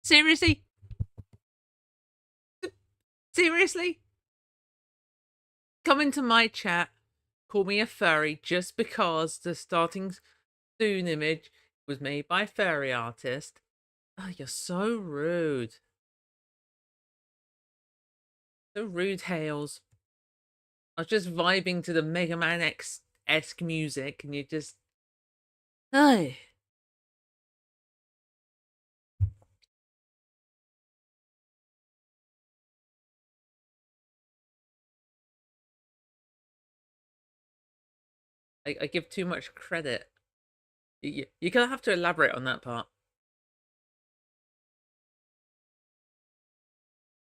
Seriously? Seriously? Come into my chat, call me a furry just because the starting soon image was made by a furry artist. Oh, you're so rude. So rude, Hales. I was just vibing to the Mega Man X-esque music and you just... Hey. I give too much credit. You're gonna have to elaborate on that part.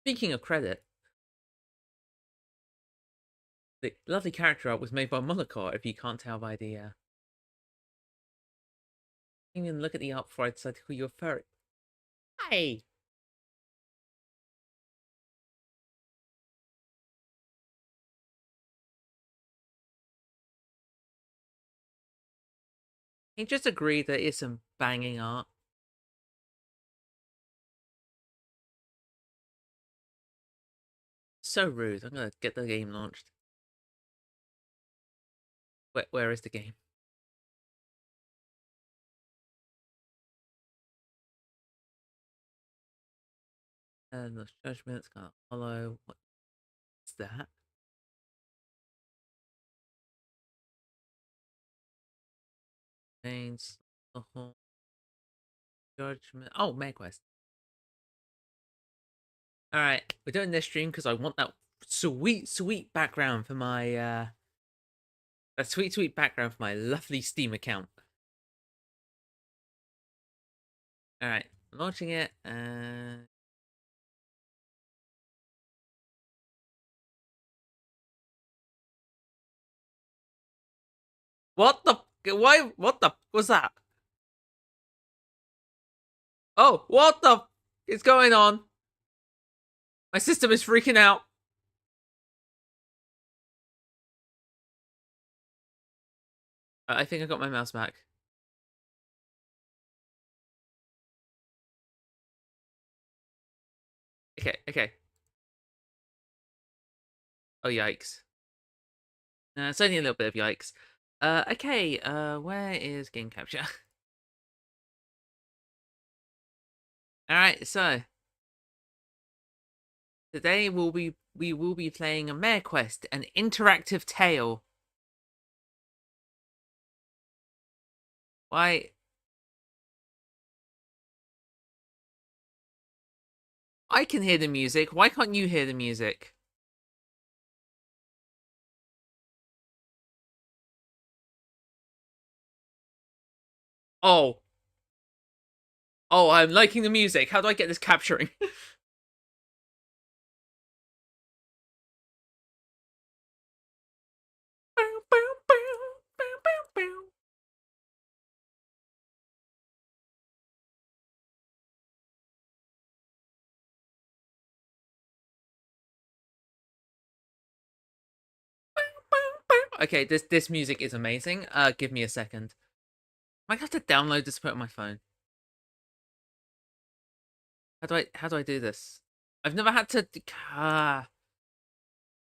Speaking of credit, the lovely character art was made by Molrcore, if you can't tell by the even look at the art before I decide to call you a furry. Hey! Can you just agree that it's some banging art? So rude. I'm gonna get the game launched. Where is the game? And the judgment's gonna follow. What's that? Names. Judgment. Oh, Marequest. Alright, we're doing this stream because I want that sweet, sweet background for my that sweet, sweet background for my lovely Steam account. Alright, launching it and what the what the was that? Oh, what the is going on? My system is freaking out. I think I got my mouse back. Okay, okay. Oh, yikes. It's only a little bit of yikes. Okay, where is game capture? Alright, so today we will be playing a Marequest, an interactive tale. Why I can hear the music, why can't you hear the music? Oh. Oh, I'm liking the music. How do I get this capturing? Okay, this music is amazing. Give me a second. I might have to download this to put on my phone. How do I do this? I've never had to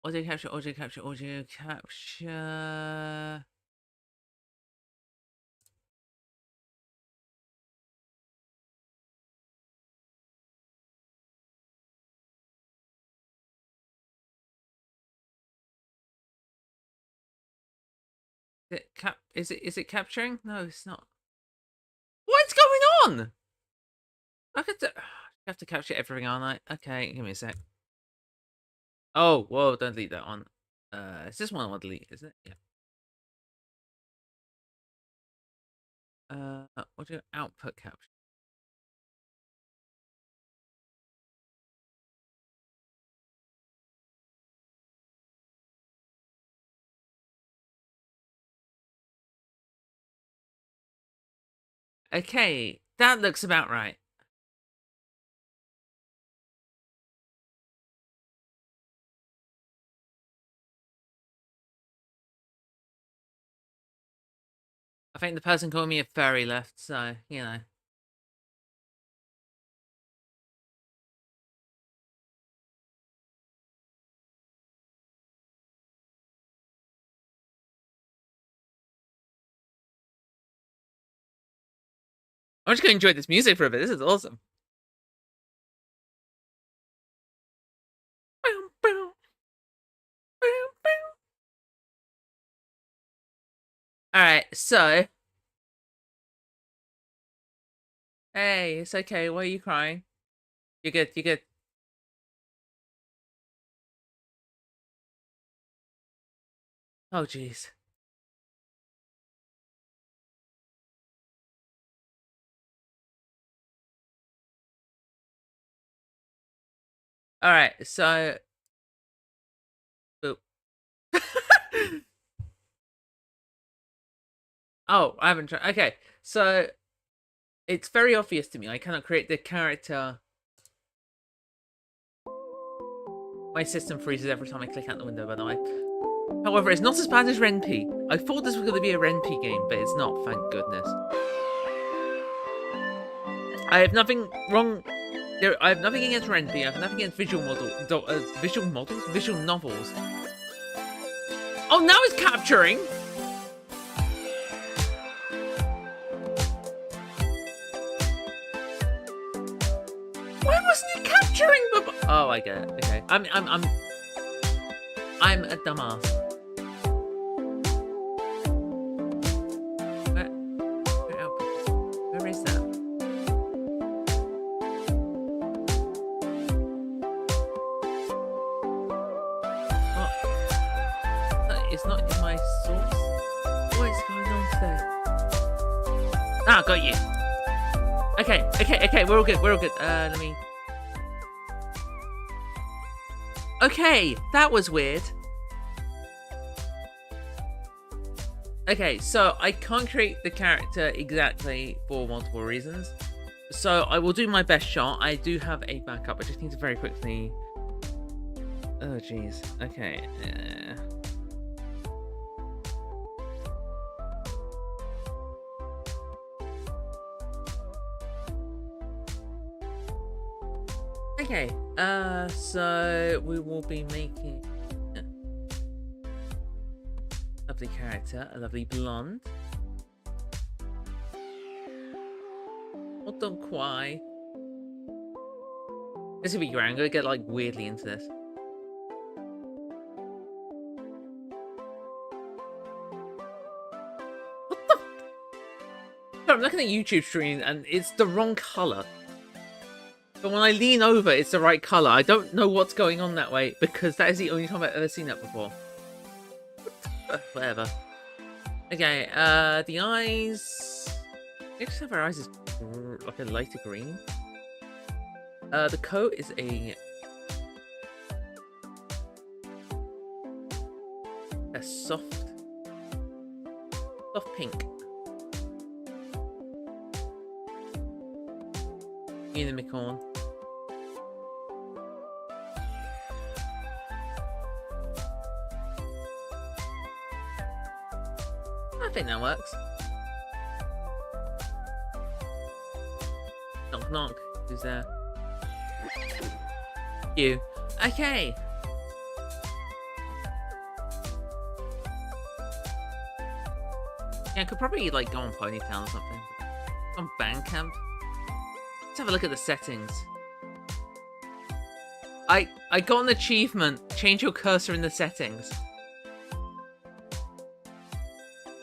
audio capture, audio capture, audio capture. Is it capturing? No, it's not. What's going on? I could have to capture everything, aren't I? Okay, give me a sec. Oh, whoa, don't delete that one. It's this one I want to delete, isn't it? Yeah. Audio output capture. Okay, that looks about right. I think the person calling me a furry left, so, you know. I'm just gonna enjoy this music for a bit. This is awesome. Alright, so. Hey, it's okay. Why are you crying? You're good, you're good. Oh, jeez. Alright, so. Oop. Oh, I haven't tried. Okay, so. It's very obvious to me. I cannot create the character. My system freezes every time I click out the window, by the way. However, it's not as bad as Ren'Py. I thought this was going to be a Ren'Py game, but it's not, thank goodness. I have nothing wrong. I have nothing against Ren'Py. I have nothing against visual novels. Oh, now it's capturing. Why wasn't it capturing? Oh, I get it. Okay, I'm a dumbass. Where is that? It's not in my source. What is going on today? Ah, got you. Okay, we're all good, let me... Okay, that was weird. Okay, so I can't create the character exactly for multiple reasons. So I will do my best shot. I do have a backup. I just need to very quickly... Oh, jeez. Okay. Okay, so we will be making a lovely character, a lovely blonde. What don't cry. This will be great. I'm gonna get like weirdly into this. What the? So I'm looking at YouTube stream and it's the wrong color. But when I lean over, it's the right color. I don't know what's going on that way because that is the only time I've ever seen that before. Whatever. Okay, the eyes... I just have her eyes as like a lighter green. The coat is a soft pink. Unicorn. I think that works. Knock knock. Who's there? You. Okay. Yeah, I could probably like go on Ponytown or something. On Bandcamp. Let's have a look at the settings. I got an achievement. Change your cursor in the settings.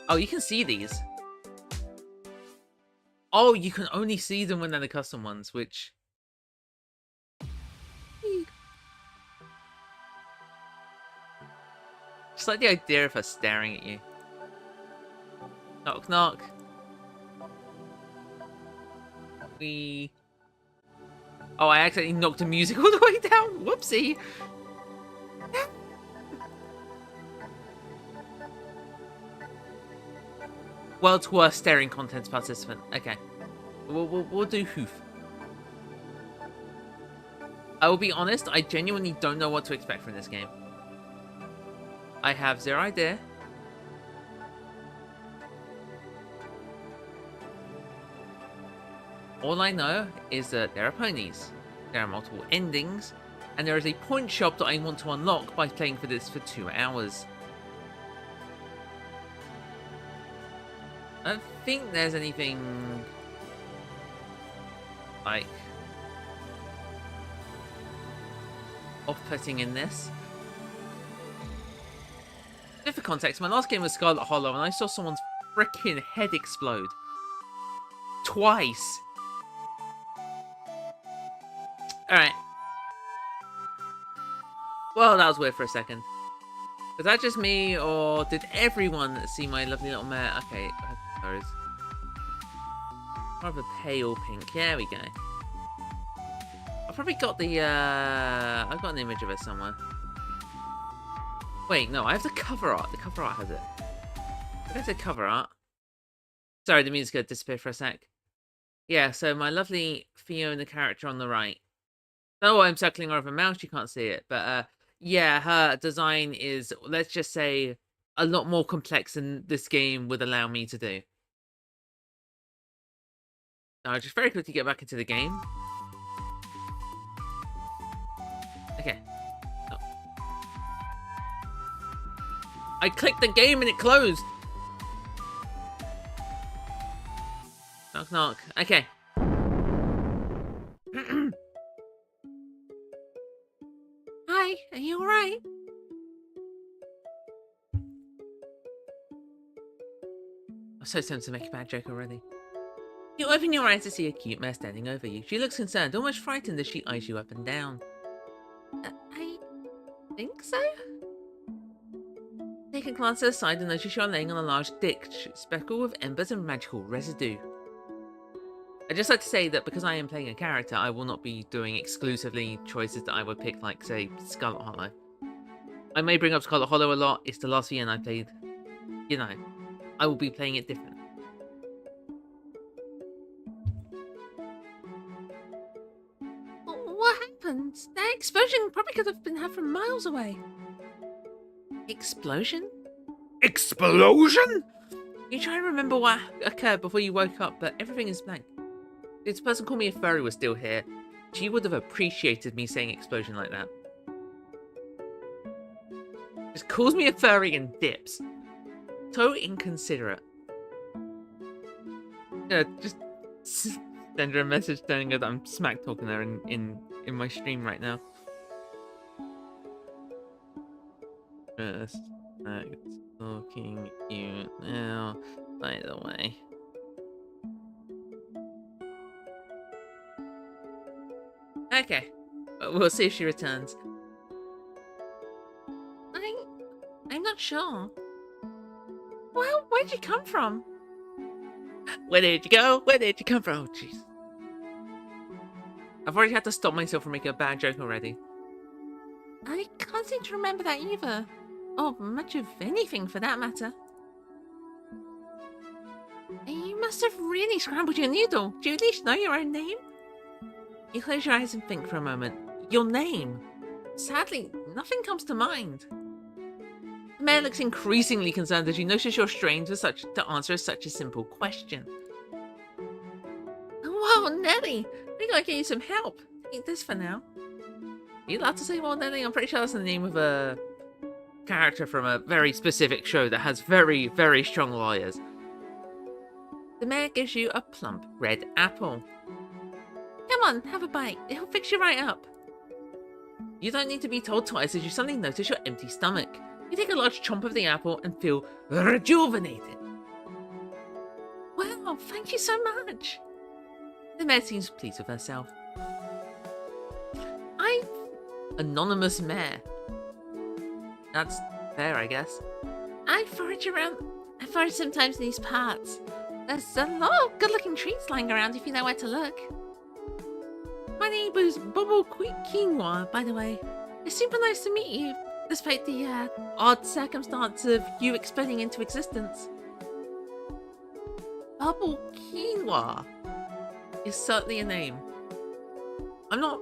Oh, you can see these. Oh, you can only see them when they're the custom ones, which... Just like the idea of her staring at you. Knock, knock. Oh, I accidentally knocked the music all the way down. Whoopsie. World's worst staring contents participant. Okay. We'll do hoof. I will be honest, I genuinely don't know what to expect from this game. I have zero idea. All I know is that there are ponies, there are multiple endings, and there is a point shop that I want to unlock by playing for this for 2 hours. I don't think there's anything like off-putting in this. Just for context, my last game was Scarlet Hollow, and I saw someone's freaking head explode twice. All right. Well, that was weird for a second. Was that just me, or did everyone see my lovely little mare? Okay, there is. More of a pale pink. There we go. I've probably got the, I've got an image of it somewhere. Wait, no, I have the cover art. The cover art has it. I guess the cover art. Sorry, the music had disappeared for a sec. Yeah, so my lovely Fiona character on the right. Oh, I'm circling over a mouse, you can't see it. But, yeah, her design is, let's just say, a lot more complex than this game would allow me to do. Now, just very quickly get back into the game. Okay. Oh. I clicked the game and it closed. Knock, knock. Okay. Hi, are you alright? I'm so tempted to make a bad joke already. You open your eyes to see a cute mare standing over you. She looks concerned, almost frightened as she eyes you up and down. I think so? Take a glance to the side and notice you're laying on a large ditch, speckled with embers and magical residue. I'd just like to say that because I am playing a character, I will not be doing exclusively choices that I would pick, like, say, Scarlet Hollow. I may bring up Scarlet Hollow a lot. It's the last VN I played. You know, I will be playing it different. What happened? That explosion probably could have been had from miles away. Explosion? Explosion? You try to remember what occurred before you woke up, but everything is blank. If this person called me a furry was still here, she would have appreciated me saying explosion like that. Just calls me a furry and dips. So inconsiderate. Yeah, just send her a message telling her that I'm smack talking her in my stream right now. Just smack talking you now, by the way. Okay, we'll see if she returns. I'm not sure. Well, where'd you come from? Where did you go? Where did you come from? Oh, jeez. I've already had to stop myself from making a bad joke already. I can't seem to remember that either. Or much of anything for that matter. You must have really scrambled your noodle. Do you at least know your own name? You close your eyes and think for a moment. Your name? Sadly, nothing comes to mind. The mare looks increasingly concerned as you notice you're strained to answer such a simple question. Whoa, Nelly! I think I can use some help. Eat this for now. Are you allowed to say more, Nelly? I'm pretty sure that's the name of a character from a very specific show that has very, very strong lawyers. The mare gives you a plump red apple. Come on, have a bite. It'll fix you right up. You don't need to be told twice as you suddenly notice your empty stomach. You take a large chomp of the apple and feel rejuvenated. Wow, thank you so much. The mare seems pleased with herself. I'm anonymous mare. That's fair, I guess. I forage around. I forage sometimes in these parts. There's a lot of good-looking treats lying around if you know where to look. My name is Bubble Quinoa, by the way. It's super nice to meet you, despite the odd circumstance of you exploding into existence. Bubble Quinoa is certainly a name. I'm not...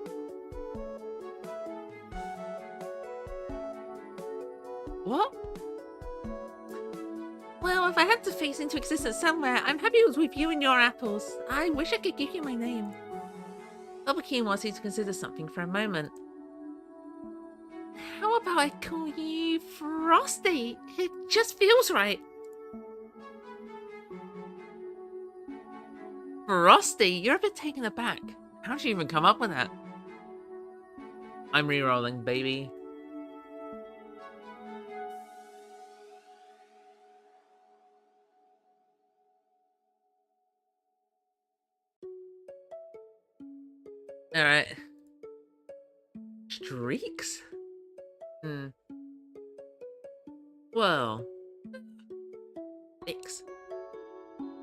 What? Well, if I had to face into existence somewhere, I'm happy it was with you and your apples. I wish I could give you my name. Bubble Quinoa seems to consider something for a moment. How about I call you Frosty? It just feels right. Frosty? You're a bit taken aback. How'd you even come up with that? I'm re-rolling, baby. Alright. Streaks? Hmm. Well. X.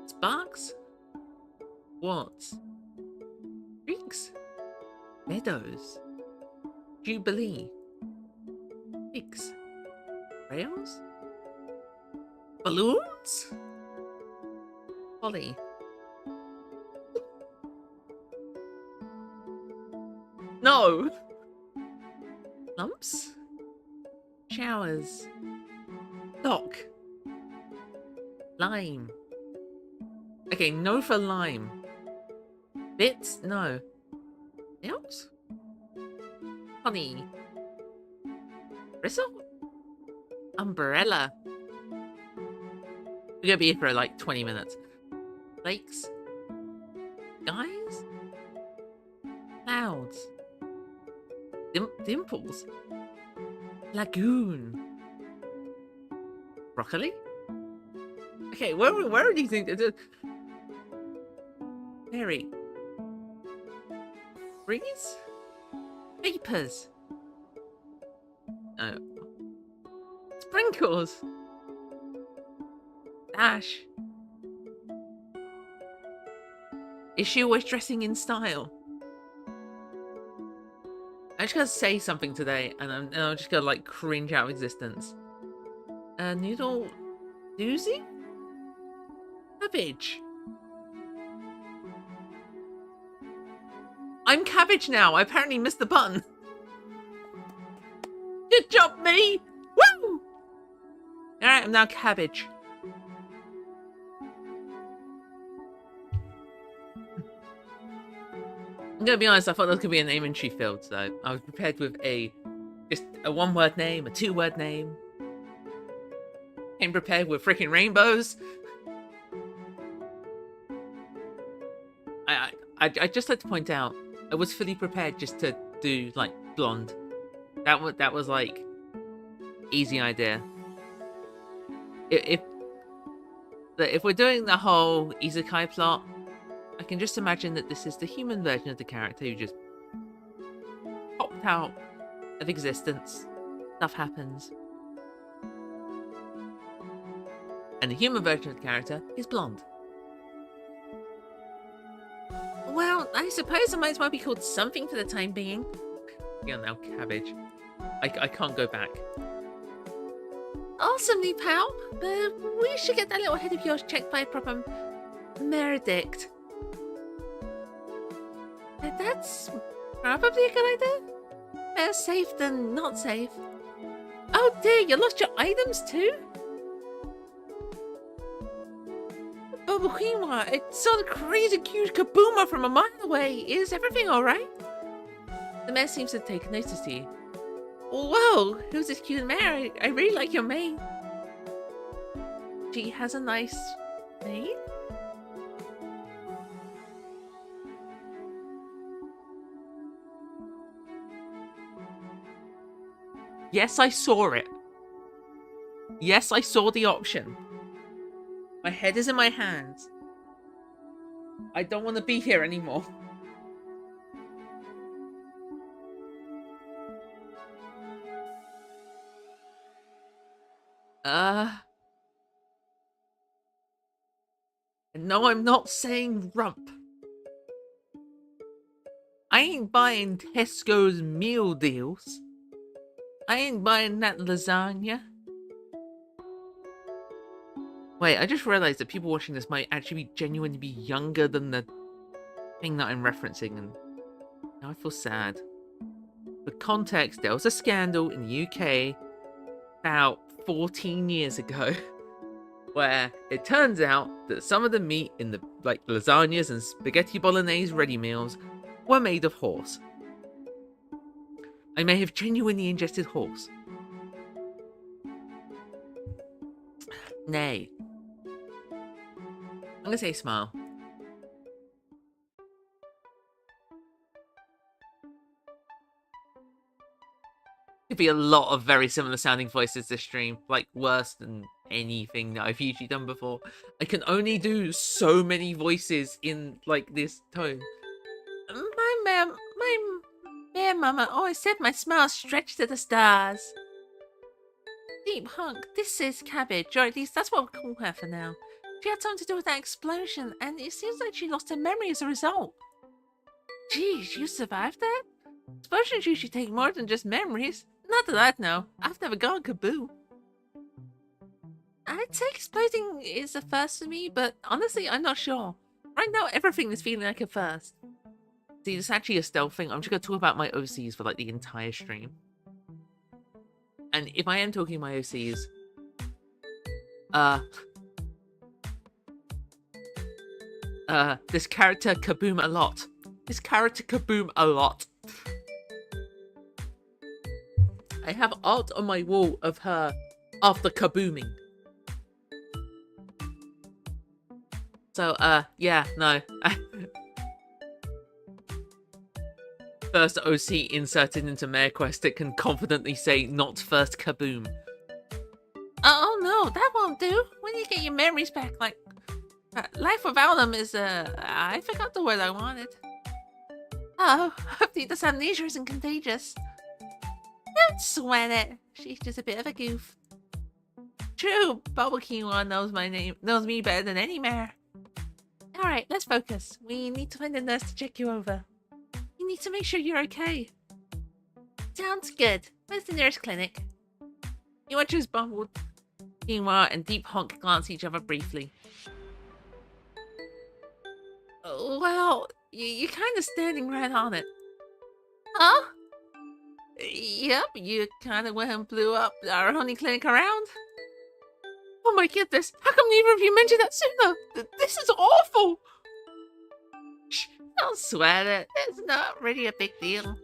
Sparks? What? Streaks? Meadows? Jubilee? Pigs? Rails? Balloons? Holly? No! Lumps? Showers? Dock? Lime? Okay, no for lime. Bits? No. Else? Honey? Bristle? Umbrella? We're gonna be here for like 20 minutes. Lakes? Guys? Clouds? Dimples? Lagoon? Broccoli? Okay, where do you think? Berry? Breeze? Vapors? No. Sprinkles? Dash? Is she always dressing in style? I just gotta say something today, and I'm just gonna like cringe out of existence. Noodle doozy? Cabbage. I'm cabbage now. I apparently missed the button. Good job, me! Woo! Alright, I'm now cabbage. I'm gonna be honest, I thought there could be a name entry field, so I was prepared with just a one-word name, a two-word name. Came prepared with freaking rainbows. I'd just like to point out, I was fully prepared just to do like blonde. That was like easy idea. If we're doing the whole isekai plot, I can just imagine that this is the human version of the character who just popped out of existence. Stuff happens. And the human version of the character is blonde. Well, I suppose I might as well be called something for the time being. Yeah, now cabbage. I can't go back. Awesomely, pal. But we should get that little head of yours checked by a proper Meredict. That's probably a good idea. Better safe than not safe. Oh dear, you lost your items too? Boboquinoa, I saw the crazy cute Kabuma from a mile away. Is everything alright? The mare seems to take notice to you. Whoa, who's this cute mare? I really like your mane. She has a nice mane? Yes, I saw it. Yes, I saw the option. My head is in my hands. I don't want to be here anymore. No, I'm not saying rump. I ain't buying Tesco's meal deals. I ain't buying that lasagna. Wait, I just realized that people watching this might actually be genuinely be younger than the thing that I'm referencing, and now I feel sad. For context, there was a scandal in the UK about 14 years ago where it turns out that some of the meat in the like lasagnas and spaghetti bolognese ready meals were made of horse. I may have genuinely ingested horse. Nay. I'm gonna say smile. be a lot of very similar sounding voices this stream. Like, worse than anything that I've usually done before. I can only do so many voices in, like, this tone. My mare mama always said my smile stretched to the stars. Deep hunk, this is Cabbage, or at least that's what we'll call her for now. She had something to do with that explosion, and it seems like she lost her memory as a result. Geez, you survived that? Explosions usually take more than just memories. Not that I know. I've never gone kaboo. I'd say exploding is a first for me, but honestly, I'm not sure. Right now, everything is feeling like a first. See, it's actually a stealth thing. I'm just going to talk about my OCs for, like, the entire stream. And if I am talking my OCs, this character kaboom a lot. I have art on my wall of her after kabooming. So, yeah, no. First OC inserted into Marequest, it can confidently say, not first kaboom. Oh no, that won't do. When you get your memories back, like... life without them is, I forgot the word I wanted. Oh, hopefully this amnesia isn't contagious. Don't sweat it. She's just a bit of a goof. True, Bubble Quinoa knows me better than any mare. Alright, let's focus. We need to find a nurse to check you over. You need to make sure you're okay. Sounds good. Where's the nearest clinic? You watch as Bubble Quinoa and Deep Honk glance at each other briefly. Well, you're kind of standing right on it. Huh? Yep, you kind of went and blew up our only clinic around. Oh my goodness, how come neither of you mentioned that sooner? This is awful! Shh, don't sweat it. It's not really a big deal.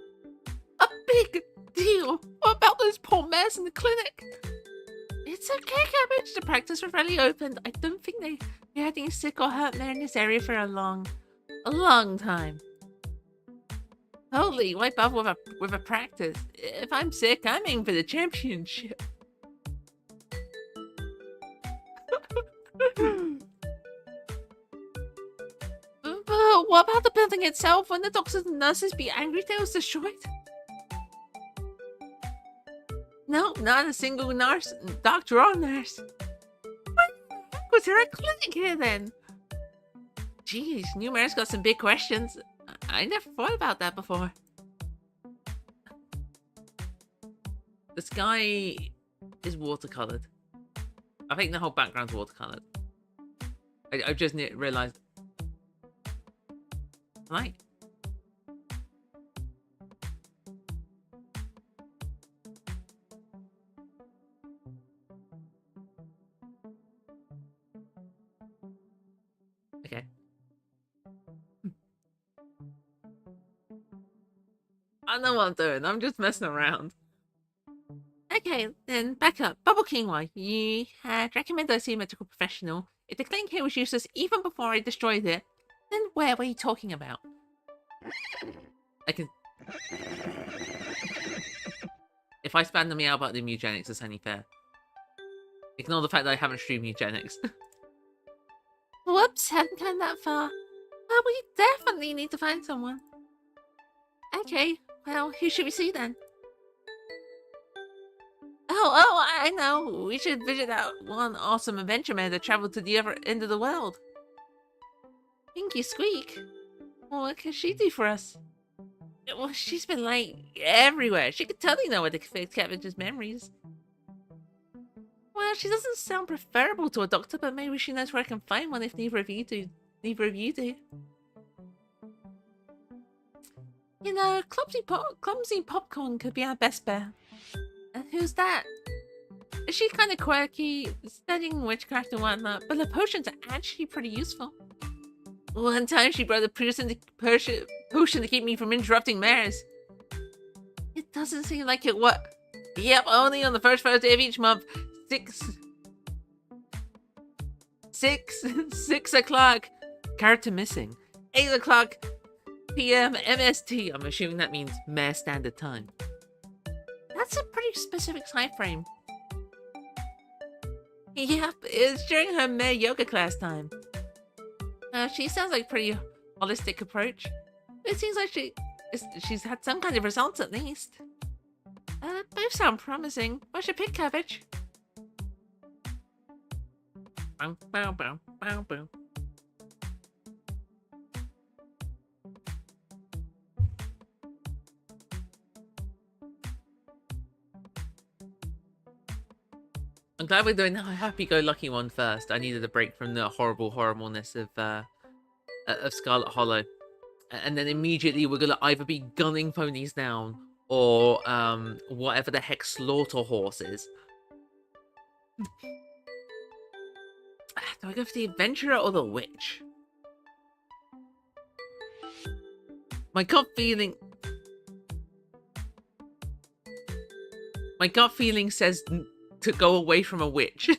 A big deal? What about those poor mares in the clinic? It's okay, Cabbage. The practice was rarely opened. I don't think they had any sick or hurt mare in this area for a long time. Holy, why bother with a practice? If I'm sick, I'm aiming for the championship. But what about the building itself? When the doctors and nurses be angry if it was destroyed? No, not a single nurse, doctor or nurse. Why was there a clinic here then? Jeez, New Mare's got some big questions. I never thought about that before. The sky is watercolored. I think the whole background's watercolored. I just realized. Right. Okay. I know what I'm doing. I'm just messing around. Okay, then back up. Bubble Quinoa, you had recommended I see a medical professional. If the clinic here was useless even before I destroyed it, then where were you talking about? I can... If I spam the meow about the eugenics, it's only fair. Ignore the fact that I haven't streamed eugenics. Whoops, haven't gone that far. Well, we definitely need to find someone. Okay, well, who should we see then? Oh, I know. We should visit that one awesome adventure man that traveled to the other end of the world. Pinky Squeak? Well, what can she do for us? Well, she's been, like, everywhere. She could totally know where to fix Cabbage's memories. Well, she doesn't sound preferable to a doctor, but maybe she knows where I can find one if neither of you do. You know, Clumsy Popcorn could be our best bet. And who's that? She's kind of quirky, studying witchcraft and whatnot, but her potions are actually pretty useful. One time she brought a potion to keep me from interrupting mares. It doesn't seem like it what? Yep, only on the first Thursday of each month. 6 o'clock. Character missing. 8 o'clock p.m. MST. I'm assuming that means Mare Standard Time. That's a pretty specific time frame. Yep, it's during her mare yoga class time. She sounds like a pretty holistic approach. It seems like she's had some kind of results at least. Both sound promising. What's your pick, Cabbage? Bow, bow, bow, bow, bow. I'm glad we're doing the happy-go-lucky one first. I needed a break from the horribleness of Scarlet Hollow. And then immediately we're going to either be gunning ponies down or whatever the heck slaughter horse is. Do I go for the adventurer or the witch? My gut feeling says to go away from a witch.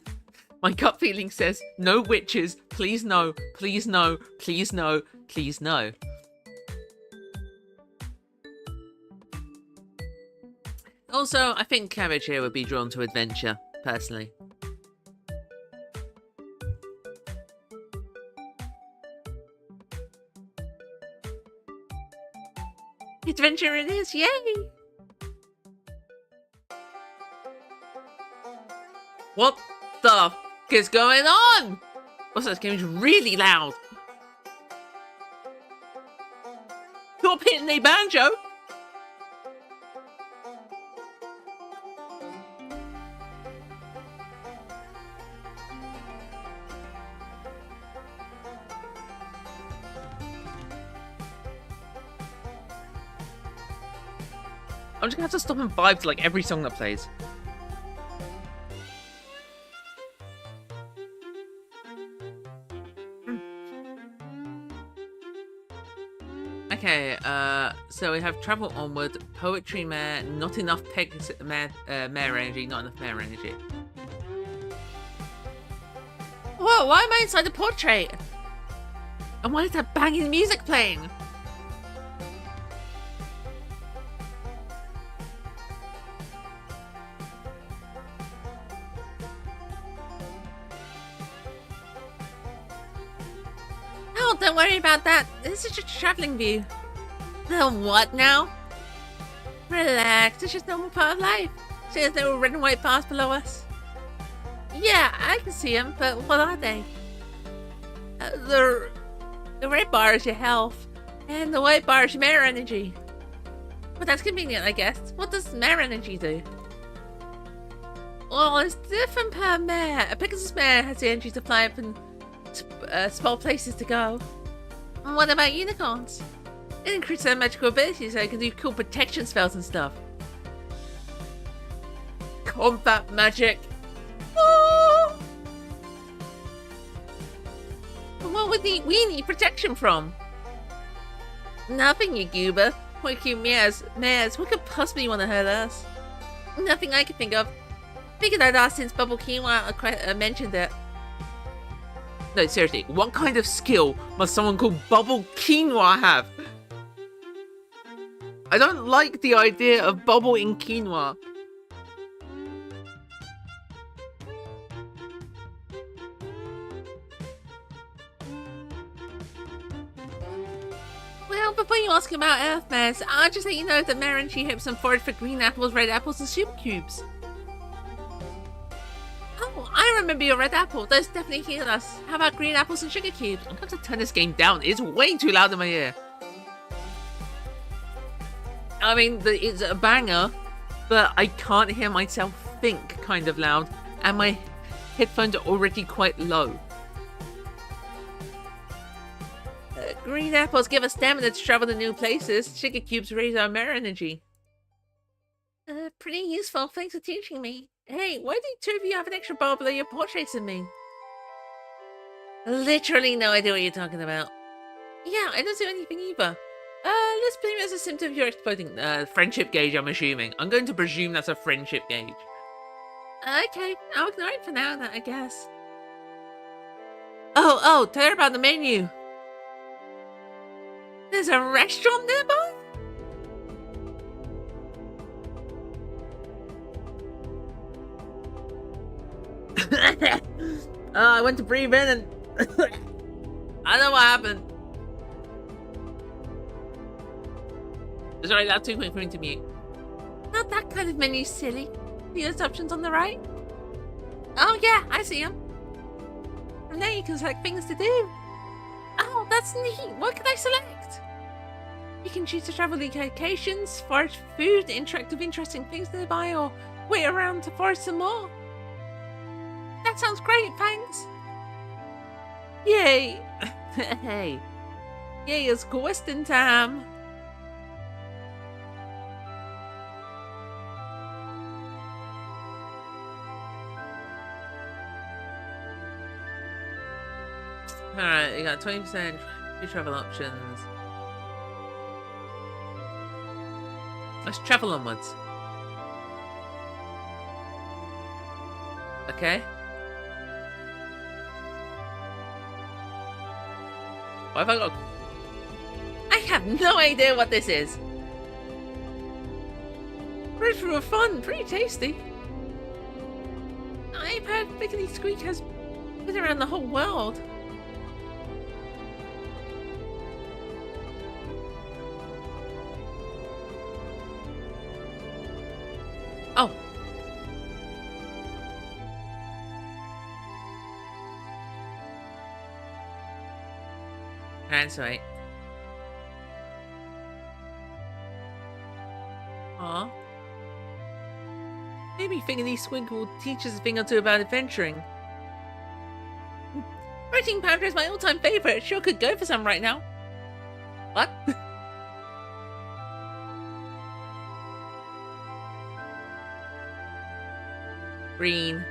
My gut feeling says no witches, please no, please no, please no, please no. Also, I think Cabbage here would be drawn to adventure, personally. Adventure it is, yay! What the f is going on? Also, this game is really loud. Stop hitting the banjo! I'm just gonna have to stop and vibe to like every song that plays. Okay, so we have Travel Onward, Poetry Mare, Not Enough Mare Energy, Not Enough Mare Energy. Whoa, why am I inside the portrait? And why is that banging music playing? Don't worry about that. This is just a traveling view. The what now? Relax, it's just a normal part of life. See those little red and white bars below us? Yeah, I can see them, but what are they? The red bar is your health, and the white bar is your mare energy. But that's convenient, I guess. What does mare energy do? Well, it's different per mare. A Pegasus mare has the energy to fly up and small places to go. And what about unicorns? It increases their magical abilities so they can do cool protection spells and stuff. Combat magic! Oh! What would we need protection from? Nothing, you goober. Poor cute mares. What could possibly want to hurt us? Nothing I could think of. Figured I'd ask since Bubble Quinoa mentioned it. No, seriously, what kind of skill must someone called Bubble Quinoa have? I don't like the idea of bubble in quinoa. Well, before you ask about Earth Mares, I'll just let you know that Mare and she hopes and forage for green apples, red apples, and super cubes. Oh, I remember your red apple. Those definitely heal us. How about green apples and sugar cubes? I'm going to turn this game down. It's way too loud in my ear. I mean, it's a banger, but I can't hear myself think kind of loud, and my headphones are already quite low. Green apples give us stamina to travel to new places. Sugar cubes raise our mare energy. Pretty useful. Thanks for teaching me. Hey, why do two of you have an extra bar below your portraits of me? Literally no idea what you're talking about. Yeah, I don't do anything either. Let's blame it as a symptom of your exploding friendship gauge, I'm assuming. I'm going to presume that's a friendship gauge. Okay, I'll ignore it for now, I guess. Oh, tell her about the menu. There's a restaurant nearby? I went to breathe in and I don't know what happened. Sorry, that's too quick for me to mute. Not that kind of menu, silly. The options on the right. Oh yeah, I see them. And now you can select things to do. Oh, that's neat. What can I select? You can choose to travel locations, forage for food, interact with interesting things nearby, or wait around to forage some more. That sounds great, thanks. Yay! Hey. Yay, it's questing time. Alright, you got 20% free travel options. Let's travel onwards. Okay. What have I got? I have no idea what this is. Bread for fun, pretty tasty. I've heard Biggity Squeak has been around the whole world. Oh. That's right. Aw. Maybe Figgity Squig will teach us a thing or two about adventuring. Protein powder is my all-time favorite. Sure could go for some right now. What? Green.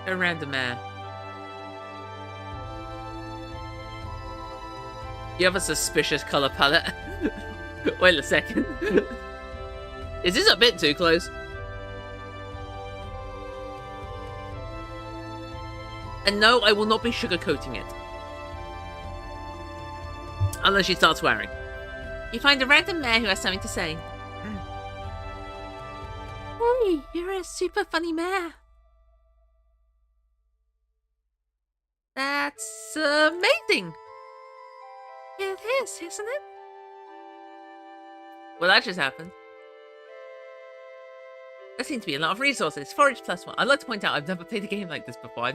A random mare. You have a suspicious color palette. Wait a second. Is this a bit too close? And no, I will not be sugarcoating it. Unless she starts swearing. You find a random mare who has something to say. Hey, you're a super funny mare. That's amazing. It is, isn't it? Well, that just happened. There seems to be a lot of resources. Forage +1. I'd like to point out I've never played a game like this before. I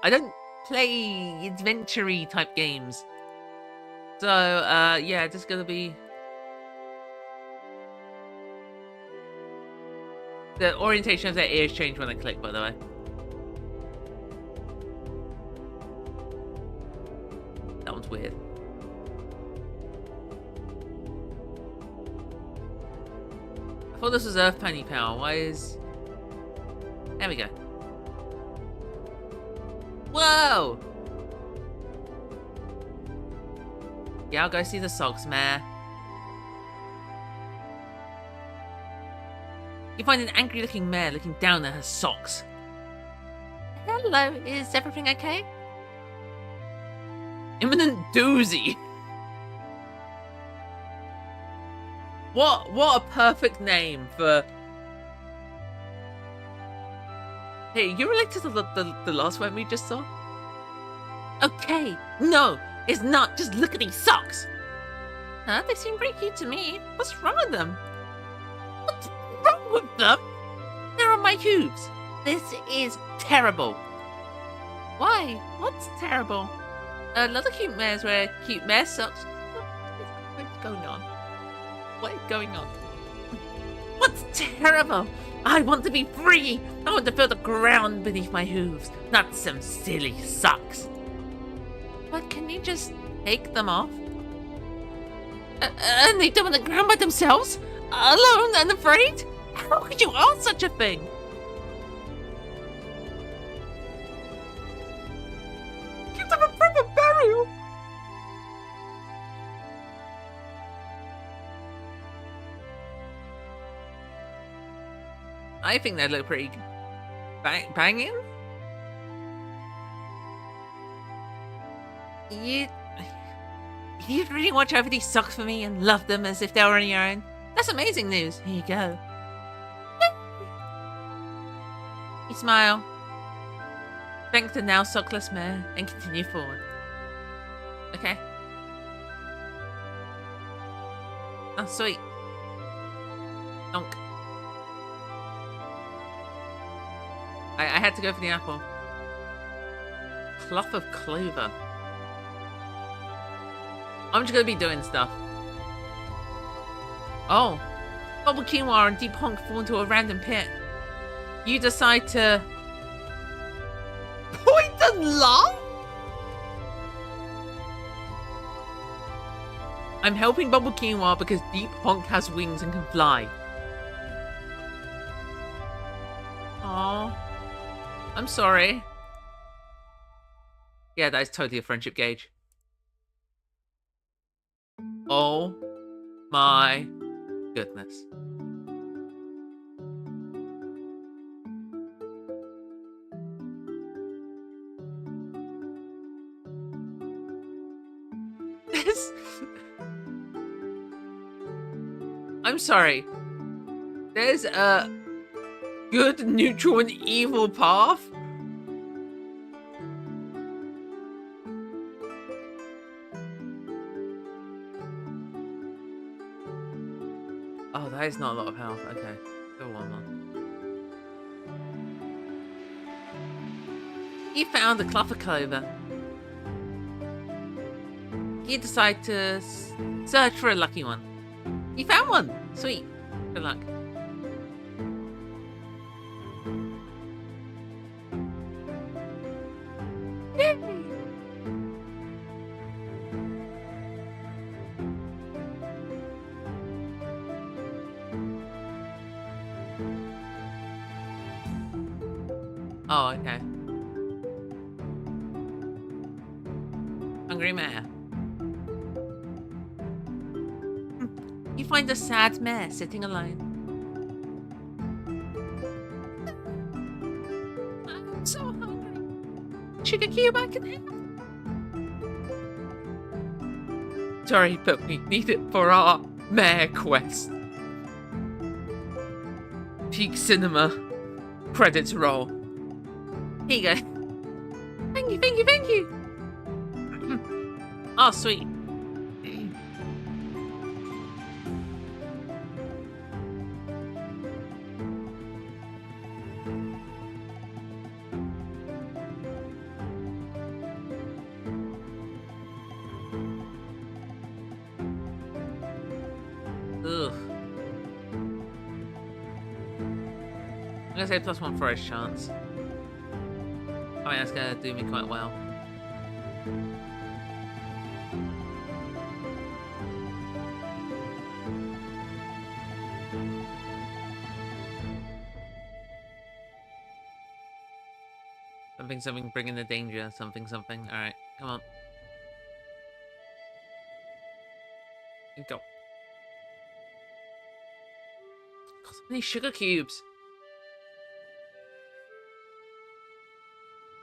don't play adventure-y type games. So, yeah, just gonna be... The orientation of their ears change when I click, by the way. That one's weird. I thought this was Earth Pony Power. Why is... There we go. Whoa! Yeah, I'll go see the socks, mare. You find an angry-looking mare looking down at her socks. Hello, is everything okay? Imminent doozy. What a perfect name for... Hey, you related to the last one we just saw? Okay, no, it's not. Just look at these socks. Huh? They seem pretty cute to me. What's wrong with them? What's wrong with them? They're on my hooves. This is terrible. Why? What's terrible? A lot of cute mares wear cute mare socks. What's going on? What is going on? What's terrible? I want to be free. I want to feel the ground beneath my hooves, not some silly socks. But can you just take them off? And leave them on the ground by themselves? Alone and afraid? How could you ask such a thing? Give them a proper burial. I think they look pretty banging. You... You'd really watch over these socks for me and love them as if they were on your own. That's amazing news. Here you go. You smile. Thank the now sockless mare and continue forward. Okay. Oh, sweet. Donk. I had to go for the apple. Cloth of clover. I'm just gonna be doing stuff. Oh. Bubble quinoa and deep honk fall into a random pit. You decide to... point and laugh? I'm helping Bubble Quinoa because Deep Honk has wings and can fly. Aww. I'm sorry. Yeah, that is totally a friendship gauge. Oh my goodness. This... I'm sorry. There's a good, neutral, and evil path? Oh, that is not a lot of health. Okay. Go on, man. You found a cloth of clover. You decide to search for a lucky one. You found one! Sweet. Good luck. Yay! Oh, okay. Hungry mare. You find a sad mare sitting alone. I'm so hungry. Sugar cube I can have. Sorry, but we need it for our Marequest. Peak Cinema. Credits roll. Here you go. Thank you, thank you, thank you. Oh, sweet. Ugh. I'm gonna say +1 for his chance. I mean, that's gonna do me quite well. Something, something, bringing the danger. Something, something. Alright, come on. Go. God, so many sugar cubes.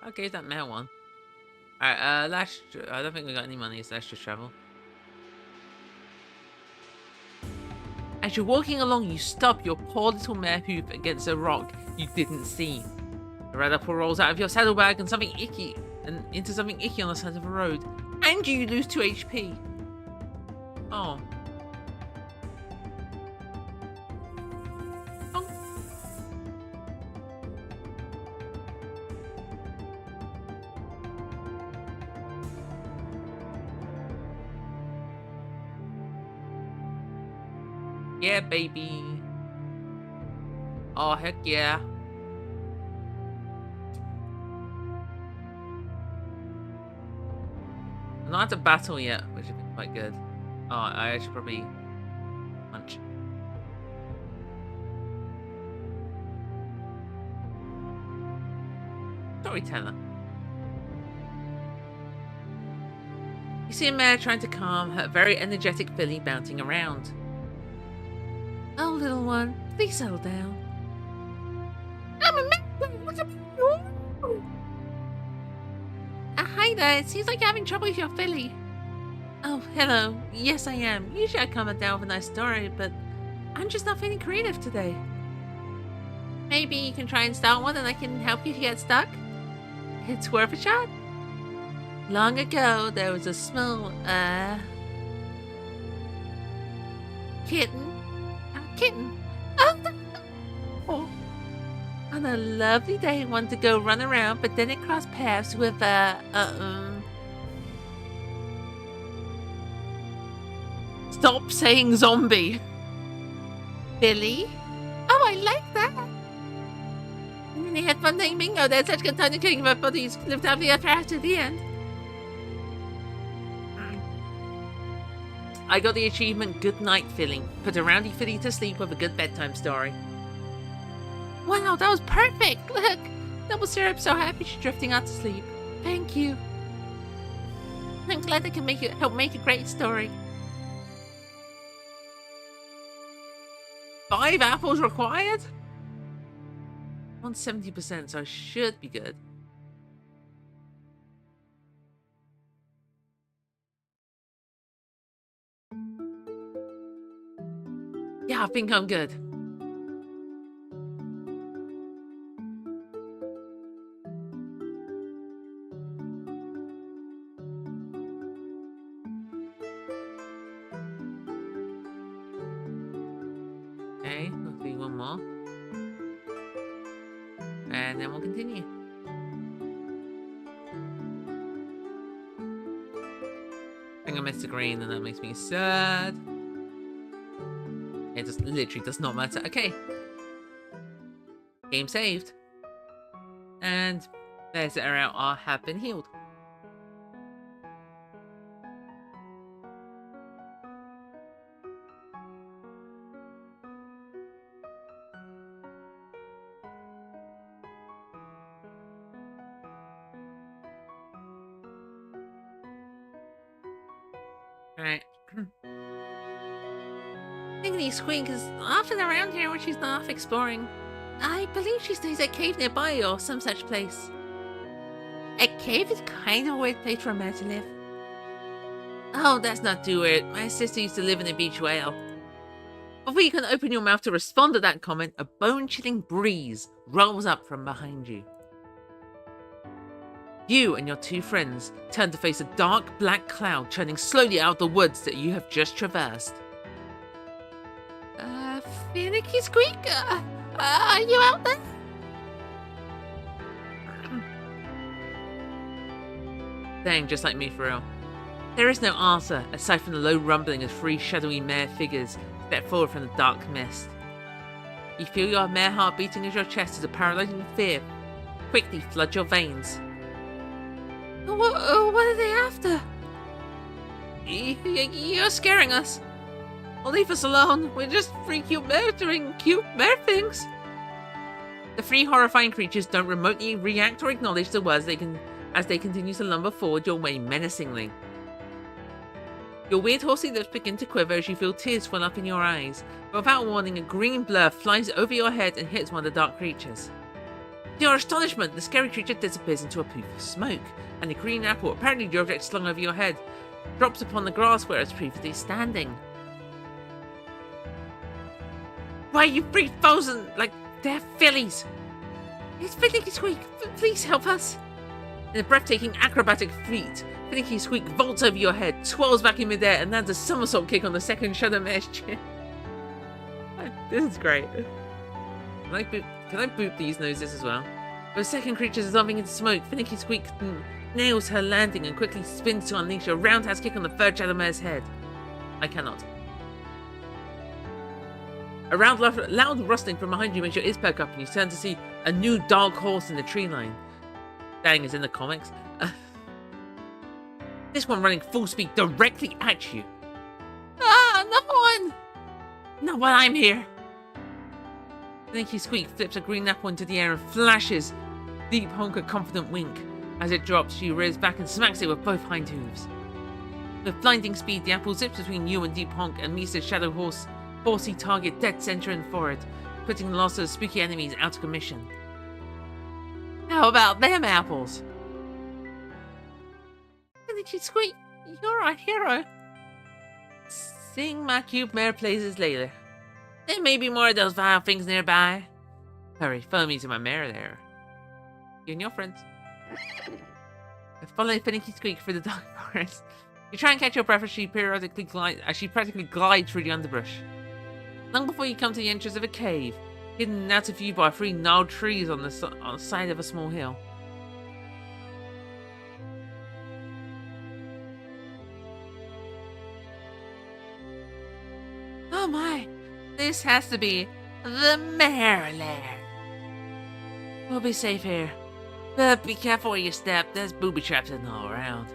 I gave that mare one. Alright, I don't think we got any money, so let's just travel. As you're walking along, you stub your poor little mare hoof against a rock you didn't see. The red apple rolls out of your saddlebag and something icky, and into something icky on the side of the road. And you lose 2 HP. Oh. Yeah, baby. Oh, heck yeah. I'm not at the battle yet, which would be quite good. Oh, I should probably munch. Storyteller. You see a mare trying to calm her very energetic filly bouncing around. Oh, little one, please settle down. I'm a mare. Hi there. It seems like you're having trouble with your filly. Oh, hello. Yes, I am. Usually I come down with a nice story, but I'm just not feeling creative today. Maybe you can try and start one and I can help you if you get stuck? It's worth a shot. Long ago, there was a small, kitten. A kitten. Oh. On a lovely day, it wanted to go run around, but then it crossed paths with, Stop saying zombie. Billy? Oh, I like that. And then they had fun saying bingo. They had such good time to killing their bodies. Lived happily ever after the end. I got the achievement Good Night Filling. Put a roundy filly to sleep with a good bedtime story. Wow, that was perfect. Look, Double Syrup's so happy she's drifting out to sleep. Thank you. I'm glad I can help make a great story. 5 apples required? On 70%, so I should be good. Yeah, I think I'm good. Okay, let's do one more. And then we'll continue. I think I missed the green and that makes me sad. It just literally does not matter. Okay. Game saved. And bears that are out have been healed. Alright. Diggity Squeak is often around here when she's not off exploring. I believe she stays at a cave nearby or some such place. A cave is kind of a weird place for a man to live. Oh, that's not too weird. My sister used to live in a beach whale. Before you can open your mouth to respond to that comment, a bone-chilling breeze rolls up from behind you. You and your 2 friends turn to face a dark black cloud churning slowly out of the woods that you have just traversed. Finicky Squeak? Are you out there? Dang, just like me for real. There is no answer, aside from the low rumbling as 3 shadowy mare figures step forward from the dark mist. You feel your mare heart beating at your chest as a paralyzing fear quickly floods your veins. What are they after? You're scaring us. Leave us alone. We're just 3 cute mare things. The 3 horrifying creatures don't remotely react or acknowledge the words as they continue to lumber forward your way menacingly. Your weird horsey lips begin to quiver as you feel tears swell up in your eyes, but without warning, a green blur flies over your head and hits one of the dark creatures. To your astonishment, the scary creature disappears into a poof of smoke, and the green apple, apparently the object slung over your head, drops upon the grass where it was previously standing. Why, you 3,000, they're fillies! It's Finicky Squeak, please help us! In a breathtaking acrobatic feat, Finicky Squeak vaults over your head, twirls back in midair, and lands a somersault kick on the second Shadow Mare's chin. This is great. Can I boop these noses as well? With the second creature dissolving into smoke, Finicky Squeak nails her landing and quickly spins to unleash a roundhouse kick on the third Shadow Mare's head. I cannot. A loud rustling from behind you makes your ears perk up and you turn to see a new dark horse in the tree line. Dang, is in the comics. This one running full speed directly at you. Another one! Not while I'm here. Finicky Squeak flips a green apple into the air and flashes Deep Honk a confident wink. As it drops, she rears back and smacks it with both hind hooves. With blinding speed, the apple zips between you and Deep Honk and meets the shadow horsey target dead center and forward, putting the loss of spooky enemies out of commission. How about them apples? Finicky Squeak, you're our hero. Sing my cute mare places later. There may be more of those vile things nearby. Hurry, follow me to my mare there. You and your friends. Follow Finicky Squeak through the dark forest. You try and catch your breath as she practically glides through the underbrush. Long before you come to the entrance of a cave, hidden out of view by 3 gnarled trees on the side of a small hill. Oh my! This has to be the mare lair. We'll be safe here, but be careful where you step. There's booby traps and all around.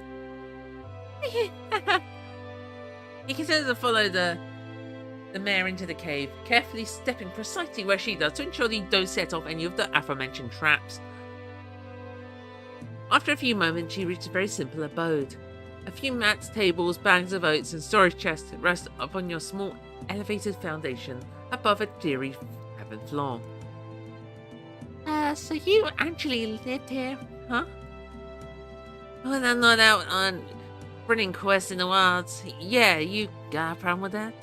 He considers to follow the mare into the cave, carefully stepping precisely where she does to ensure that you don't set off any of the aforementioned traps. After a few moments, she reaches a very simple abode. A few mats, tables, bags of oats, and storage chests rest upon your small elevated foundation above a dreary cabin floor. So you actually lived here, huh? When I'm not out on running quests in the wilds, yeah, you got a problem with that?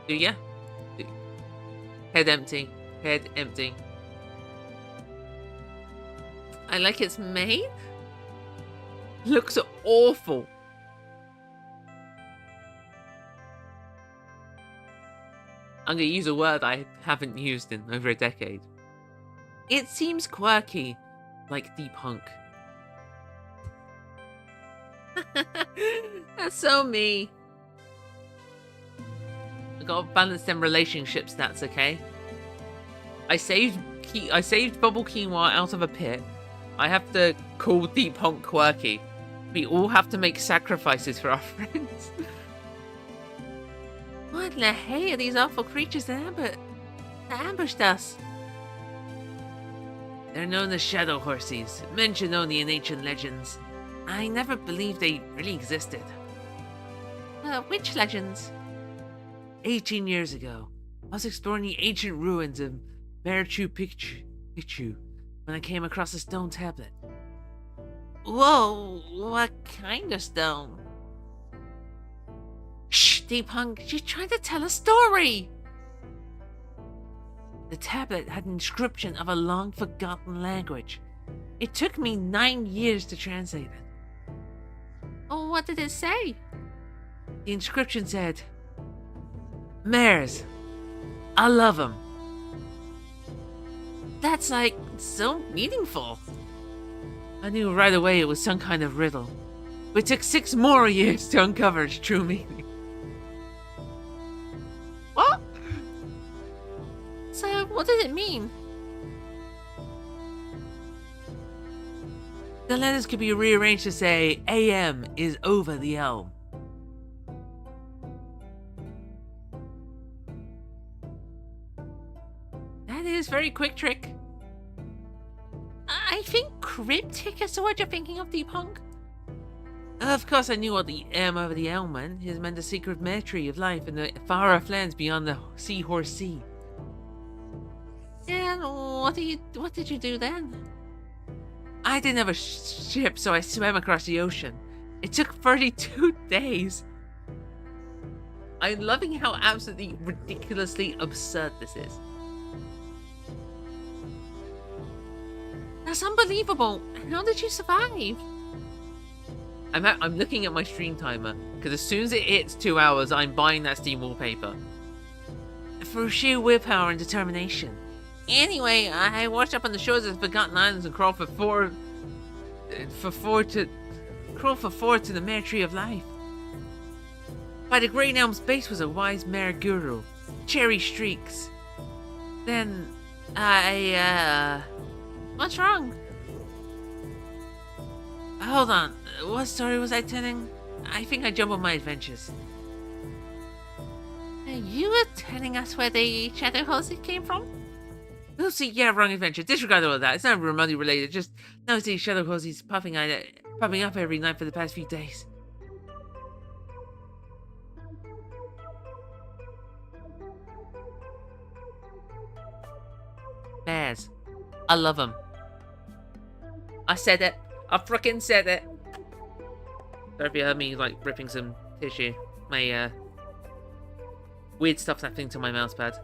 Do ya? Head empty. Head empty. I like it's made. Looks awful. I'm going to use a word I haven't used in over a decade. It seems quirky, like deep hunk. That's so me. I gotta balance them relationship stats, okay? I saved bubble quinoa out of a pit. I have to call deep hunk quirky. We all have to make sacrifices for our friends. What in the hey are these awful creatures that ambushed us? They're known as shadow horses, mentioned only in ancient legends. I never believed they really existed. Which legends? 18 years ago, I was exploring the ancient ruins of Marequest Picchu when I came across a stone tablet. Whoa, what kind of stone? Shh, Deep Hunk, she's trying to tell a story! The tablet had an inscription of a long-forgotten language. It took me 9 years to translate it. Oh, what did it say? The inscription said, Mares, I love them. That's like so meaningful. I knew right away it was some kind of riddle, but it took 6 more years to uncover its true meaning. What? So, what did it mean? The letters could be rearranged to say, AM is over the elm. That is very quick trick. I think cryptic is the word you're thinking of, Deep Hunk. Of course I knew what the M over the elm meant. It meant the secret mare tree of life in the far off lands beyond the Seahorse Sea. And what did you do then? I didn't have a ship, so I swam across the ocean. It took 32 days. I'm loving how absolutely ridiculously absurd this is. That's unbelievable. How did you survive? I'm looking at my stream timer, because as soon as it hits 2 hours, I'm buying that Steam wallpaper. Through sheer willpower and determination. Anyway, I washed up on the shores of the Forgotten Islands and crawled for four to the Mare Tree of Life. By the Great Elm's base was a wise mare guru, Cherry Streaks. Then, what's wrong? Hold on, what story was I telling? I think I jumbled my adventures. You were telling us where the shadow horses came from? We'll see, yeah, wrong adventure. Disregard all of that. It's not remotely related. Just notice these shadow horses popping up every night for the past few days. Bears. I love them. I said it. I frickin' said it. Sorry if you heard me, like, ripping some tissue. My, weird stuff's happening to my mousepad.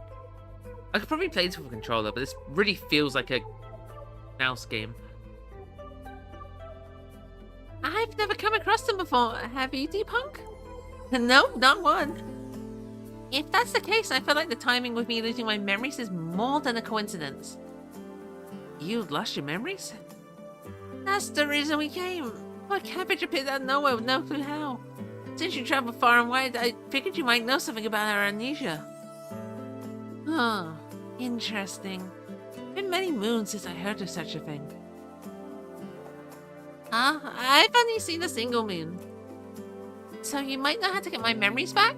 I could probably play this with a controller, but this really feels like a mouse game. I've never come across them before. Have you, D-Punk? No, not one. If that's the case, I feel like the timing with me losing my memories is more than a coincidence. You lost your memories? That's the reason we came. But Cabbage appeared out of nowhere with no clue how. Since you traveled far and wide, I figured you might know something about our amnesia. Oh, interesting. Been many moons since I heard of such a thing. I've only seen a single moon. So you might know how to get my memories back?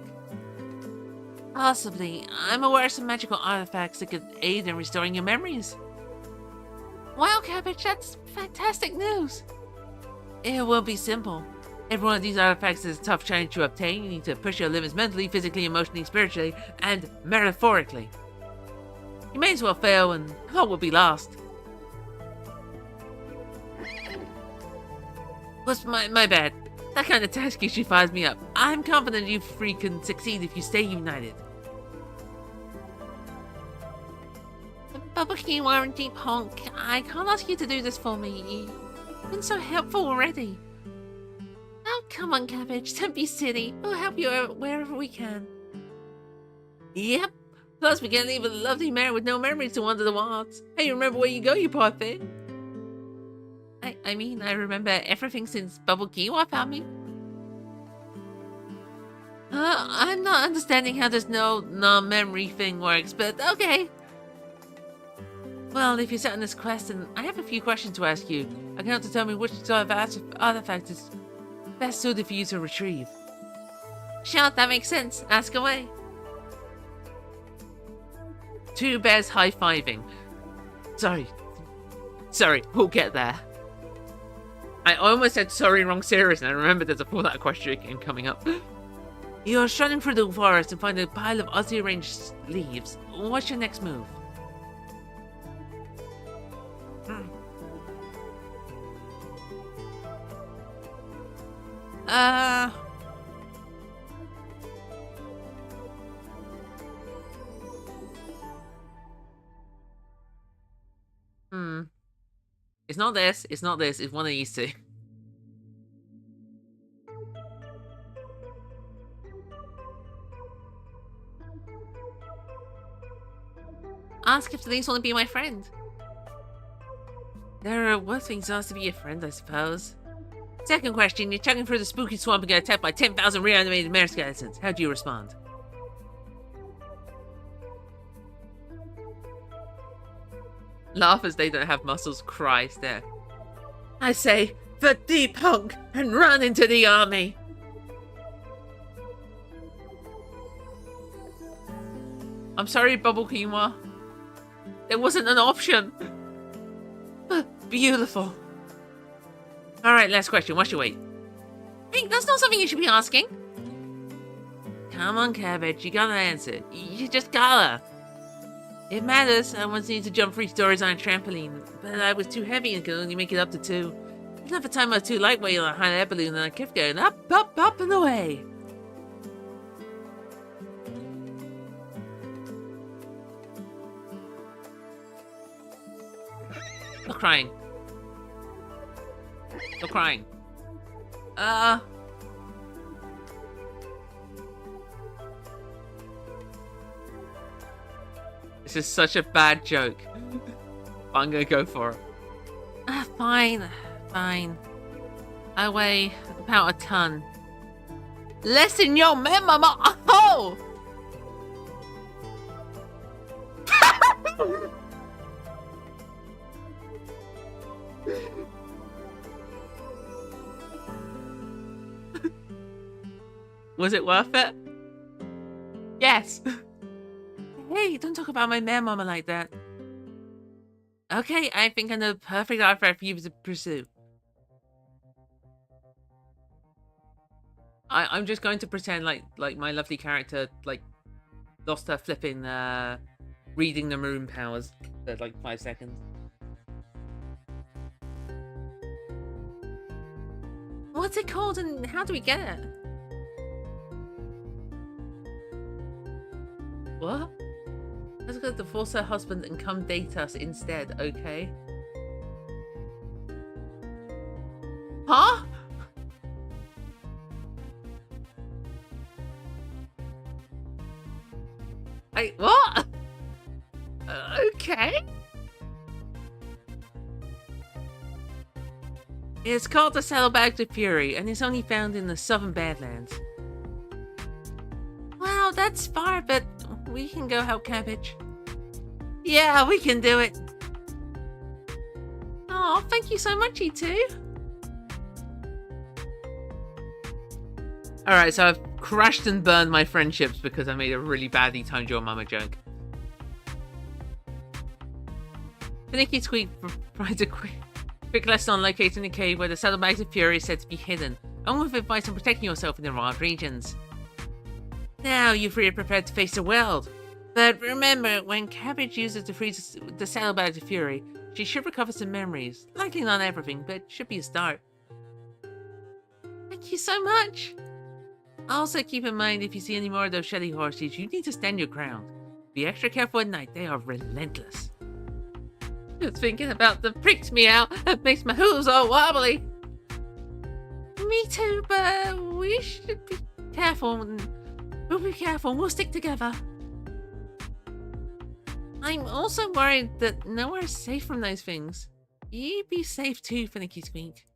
Possibly. I'm aware of some magical artifacts that could aid in restoring your memories. Wow, Cabbage, that's fantastic news. It will be simple. Every one of these artifacts is a tough challenge to obtain. You need to push your limits mentally, physically, emotionally, spiritually, and metaphorically. You may as well fail and all will be lost. What's my bad. That kind of task usually fires me up. I'm confident you three can succeed if you stay united. Bubba Kiwa and Deep Honk, I can't ask you to do this for me. You've been so helpful already. Oh, come on, Cabbage. Don't be silly. We'll help you wherever we can. Yep. Plus, we can't leave a lovely mare with no memories to wander the wilds. Hey, remember where you go, you poor thing? I mean, I remember everything since Bubble Kiwa found me. I'm not understanding how this non-memory thing works, but okay. Well, if you're set on this quest, and I have a few questions to ask you, I can help to tell me which sort of artifact is best suited for you to retrieve. Sure, that makes sense. Ask away. Two bears high-fiving. Sorry, we'll get there. I almost said sorry wrong serious, and I remembered there's a Fallout question coming up. You're strutting through the forest and find a pile of oddly arranged leaves. What's your next move? It's not this, it's one of these two. Ask if the leaves want to be my friend. There are worse things than to be your friend, I suppose. Second question, you're chugging through the spooky swamp and get attacked by 10,000 reanimated mare skeletons. How do you respond? Laugh as they don't have muscles, cry, stare. I say, for Deep Honk, and run into the army! I'm sorry, Bubble Quinoa. There wasn't an option. Beautiful. Alright, last question. What's your weight? Hey, that's not something you should be asking. Come on, Cabbage. You gotta answer. You just gotta. It matters. I once needed to jump 3 stories on a trampoline, but I was too heavy and could only make it up to 2. Another time I was too lightweight on a hot air balloon and I kept going up, up, up and away. Stop crying. Stop crying. This is such a bad joke. I'm gonna go for it. Fine. I weigh about a ton. Less than your mama. Oh! Was it worth it? Yes. Hey, don't talk about my mare mama like that. Okay, I think I'm the perfect artifact for you to pursue. I'm just going to pretend like my lovely character like lost her flipping reading the rune powers for like 5 seconds. What's it called and how do we get it? What? Let's go divorce her husband and come date us instead, okay? Huh? What? Okay. It's called the Saddlebags of Fury, and it's only found in the southern Badlands. Wow, that's far, but we can go help Cabbage. Yeah, we can do it. Oh, thank you so much, you two. Alright, so I've crashed and burned my friendships because I made a really badly timed your mama joke. Finicky Squeak provides a quick lesson on locating the cave where the Saddlebags of Fury is said to be hidden, along with advice on protecting yourself in the wild regions. Now you three are prepared to face the world. But remember, when Cabbage uses to freeze the Saddlebags of Fury, she should recover some memories. Likely not everything, but should be a start. Thank you so much. Also keep in mind, if you see any more of those Shelly horses, you need to stand your ground. Be extra careful at night, they are relentless. Just thinking about them freaks me out. It makes my hooves all wobbly. Me too, but we should be careful. We'll be careful, we'll stick together. I'm also worried that nowhere's safe from those things. You be safe too, Finicky Squeak.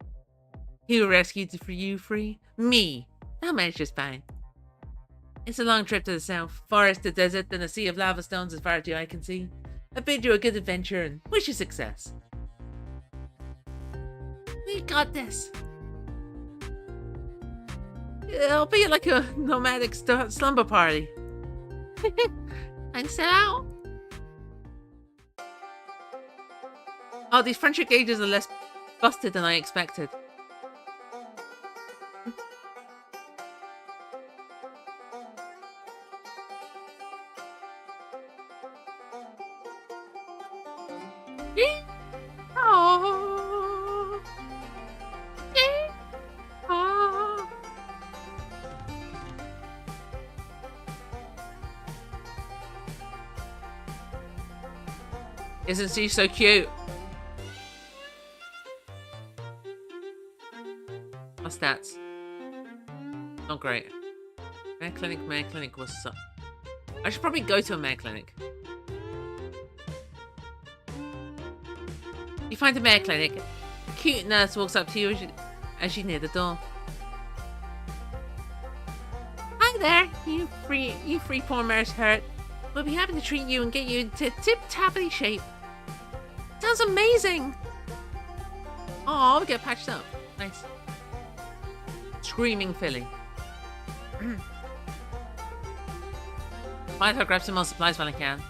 Who rescued you free? Me. I'll manage just fine. It's a long trip to the south. Forest to desert, then a sea of lava stones as far as the eye can see. I bid you a good adventure and wish you success. We got this. It'll be like a nomadic slumber party. And set out. Oh, these friendship gauges are less busted than I expected. Isn't she so cute? My stats. Not great. Mare Clinic was so... I should probably go to a Mare Clinic. You find a Mare Clinic. A cute nurse walks up to you as you near the door. Hi there, you three poor mares hurt. We'll be happy to treat you and get you into tip-tappity shape. Sounds amazing! Oh, I'll get patched up. Nice. Screaming filly. Might as well grab some more supplies while I can.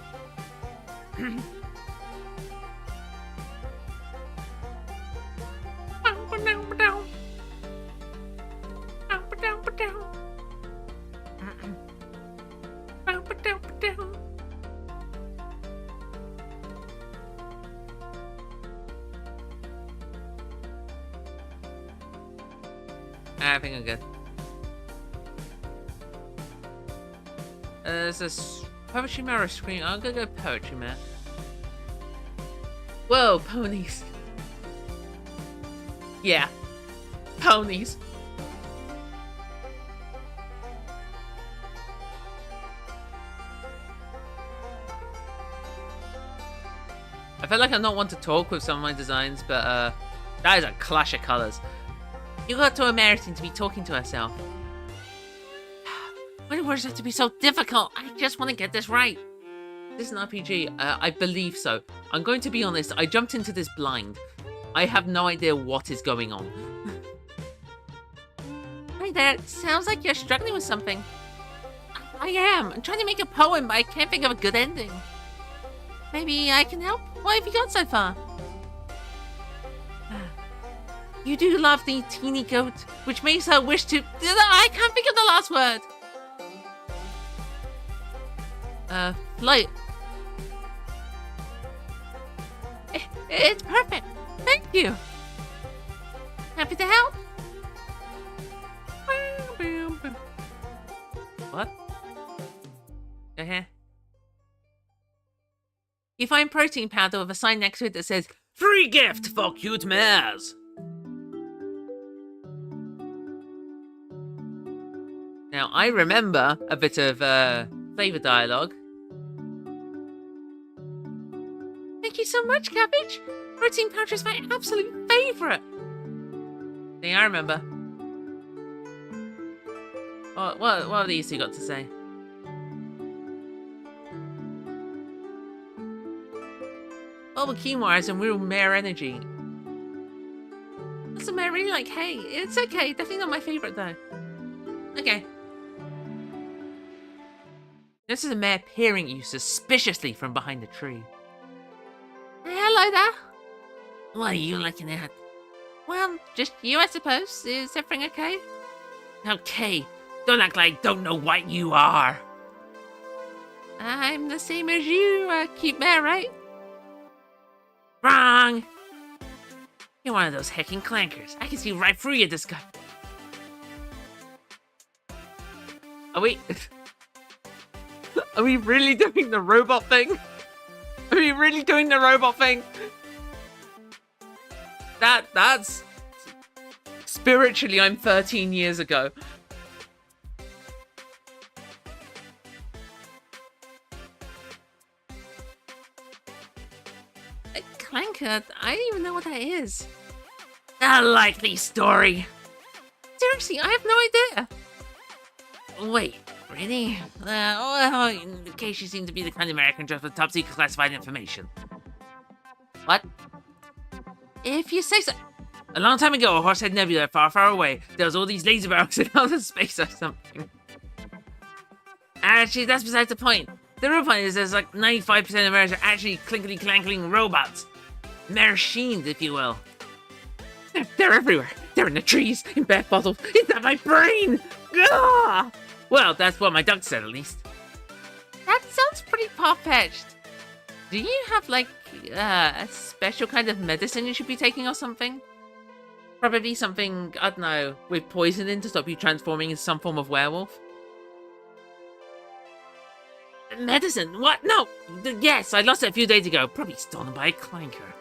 I think I'm good. There's this poetry mare screen. I'm gonna go poetry mare. Whoa, ponies. Yeah. Ponies. I feel like I'm not one to talk with some of my designs, but that is a clash of colours. You got to a mare seem to be talking to herself. Why do words have to be so difficult? I just want to get this right. This is an RPG. I believe so. I'm going to be honest. I jumped into this blind. I have no idea what is going on. Hi there. It sounds like you're struggling with something. I am. I'm trying to make a poem, but I can't think of a good ending. Maybe I can help? What have you got so far? You do love the teeny goat, which makes her wish to... I can't think of the last word! Flight. It's perfect. Thank you. Happy to help. What? Go here. You find protein powder with a sign next to it that says, "Free gift for cute mares." Now, I remember a bit of flavor dialogue. Thank you so much, Cabbage. Protein powder is my absolute favorite. See, I remember. What have these two got to say? Oh, but quinoa has some real mare energy. That's a mare really like hay. It's okay. Definitely not my favorite though. Okay. This is a mare peering at you suspiciously from behind the tree. Hello there. What are you looking at? Well, just you, I suppose. Is everything okay? Okay. Don't act like I don't know what you are. I'm the same as you, cute mare, right? Wrong! You're one of those hecking clankers. I can see right through you, disgust. Are we... Are we really doing the robot thing? Are we really doing the robot thing? That's... Spiritually, I'm 13 years ago. Clanker? I don't even know what that is. A likely story. Seriously, I have no idea. Wait, really? Well, in case you seem to be the kind of American just with top secret classified information. What? If you say so. A long time ago, a Horsehead Nebula far, far away, there was all these laser barrels in outer space or something. Actually, that's besides the point. The real point is there's like 95% of mares are actually clinkety-clankling robots. Machines, if you will. They're everywhere. They're in the trees, in bed bottles, inside my brain! Ugh! Well, that's what my duck said, at least. That sounds pretty far-fetched. Do you have, like, a special kind of medicine you should be taking or something? Probably something, I don't know, with poison in to stop you transforming into some form of werewolf? Medicine? What? No! Yes, I lost it a few days ago. Probably stolen by a clanker.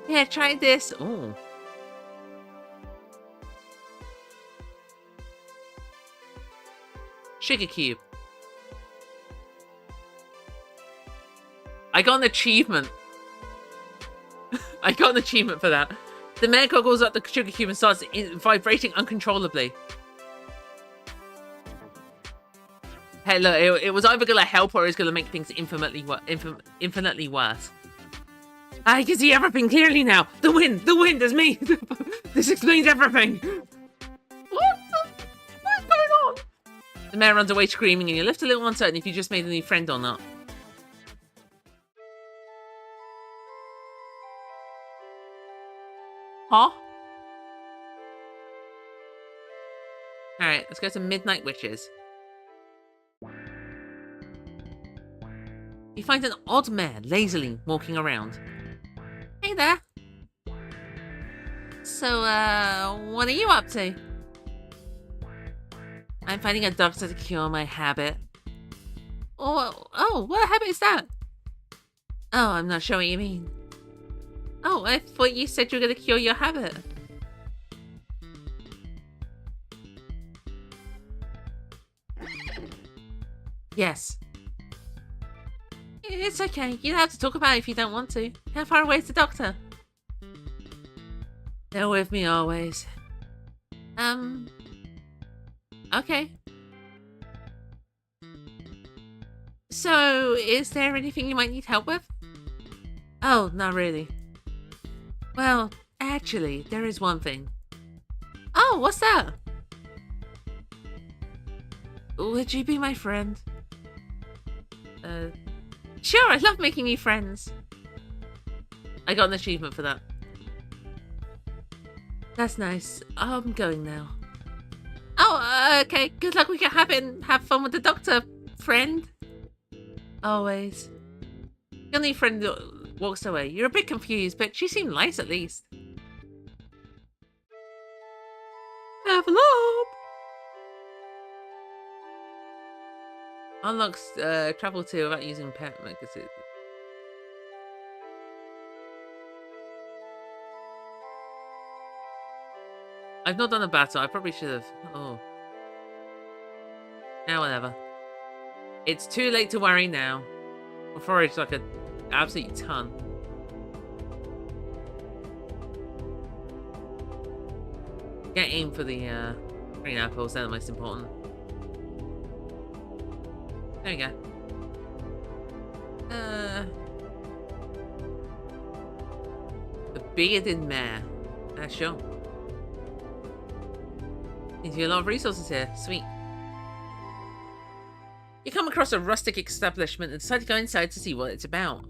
Yeah, try this. Ooh. Sugar cube. I got an achievement. I got an achievement for that. The mare goggles up the sugar cube and starts vibrating uncontrollably. Hey, look, it was either going to help or it was going to make things infinitely worse. I can see everything clearly now. The wind is me. This explains everything. What's going on? The mare runs away screaming and you're left a little uncertain if you just made a new friend or not. Huh? Alright, let's go to Midnight Witches. You find an odd mare lazily walking around. Hey there. So, what are you up to? I'm finding a doctor to cure my habit. Oh, what habit is that? Oh, I'm not sure what you mean. Oh, I thought you said you were going to cure your habit. Yes. It's okay. You don't have to talk about it if you don't want to. How far away is the doctor? They're with me always. Okay. So, is there anything you might need help with? Oh, not really. Well, actually, there is one thing. Oh, what's that? Would you be my friend? Sure, I love making new friends. I got an achievement for that. That's nice. I'm going now. Oh, okay. Good luck with your habit and have fun with the doctor, friend. Always. Your new friend walks away. You're a bit confused, but she seemed nice at least. Envelope! Unlocks travel to without using pet magazine. I've not done a battle. I probably should have. Oh. Now whatever. It's too late to worry now. Before it's like an absolute ton. Get aim for the green apples. They're the most important. There we go. The bearded mare. Sure. Seems to be a lot of resources here. Sweet. You come across a rustic establishment and decide to go inside to see what it's about.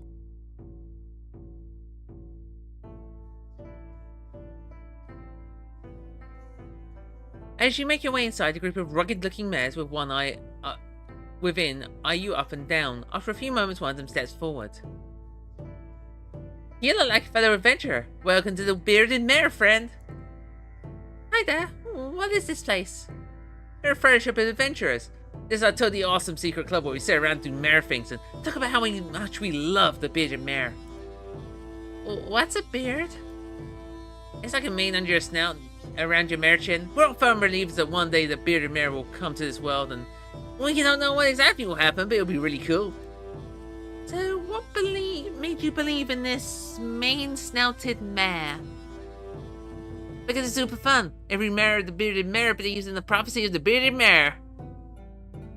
As you make your way inside, a group of rugged-looking mares with one eye within eye you up and down. After a few moments, one of them steps forward. You look like a fellow adventurer. Welcome to the bearded mare, friend. Hi there. What is this place? We're a fellowship of adventurers. This is our totally awesome secret club where we sit around and do mare things and talk about how much we love the bearded mare. What's a beard? It's like a mane under your snout, around your mare chin. We're all firm believers that one day the bearded mare will come to this world and we don't know what exactly will happen, but it'll be really cool. So what made you believe in this mane-snouted mare? Because it's super fun. Every mare of the bearded mare believes in the prophecy of the bearded mare.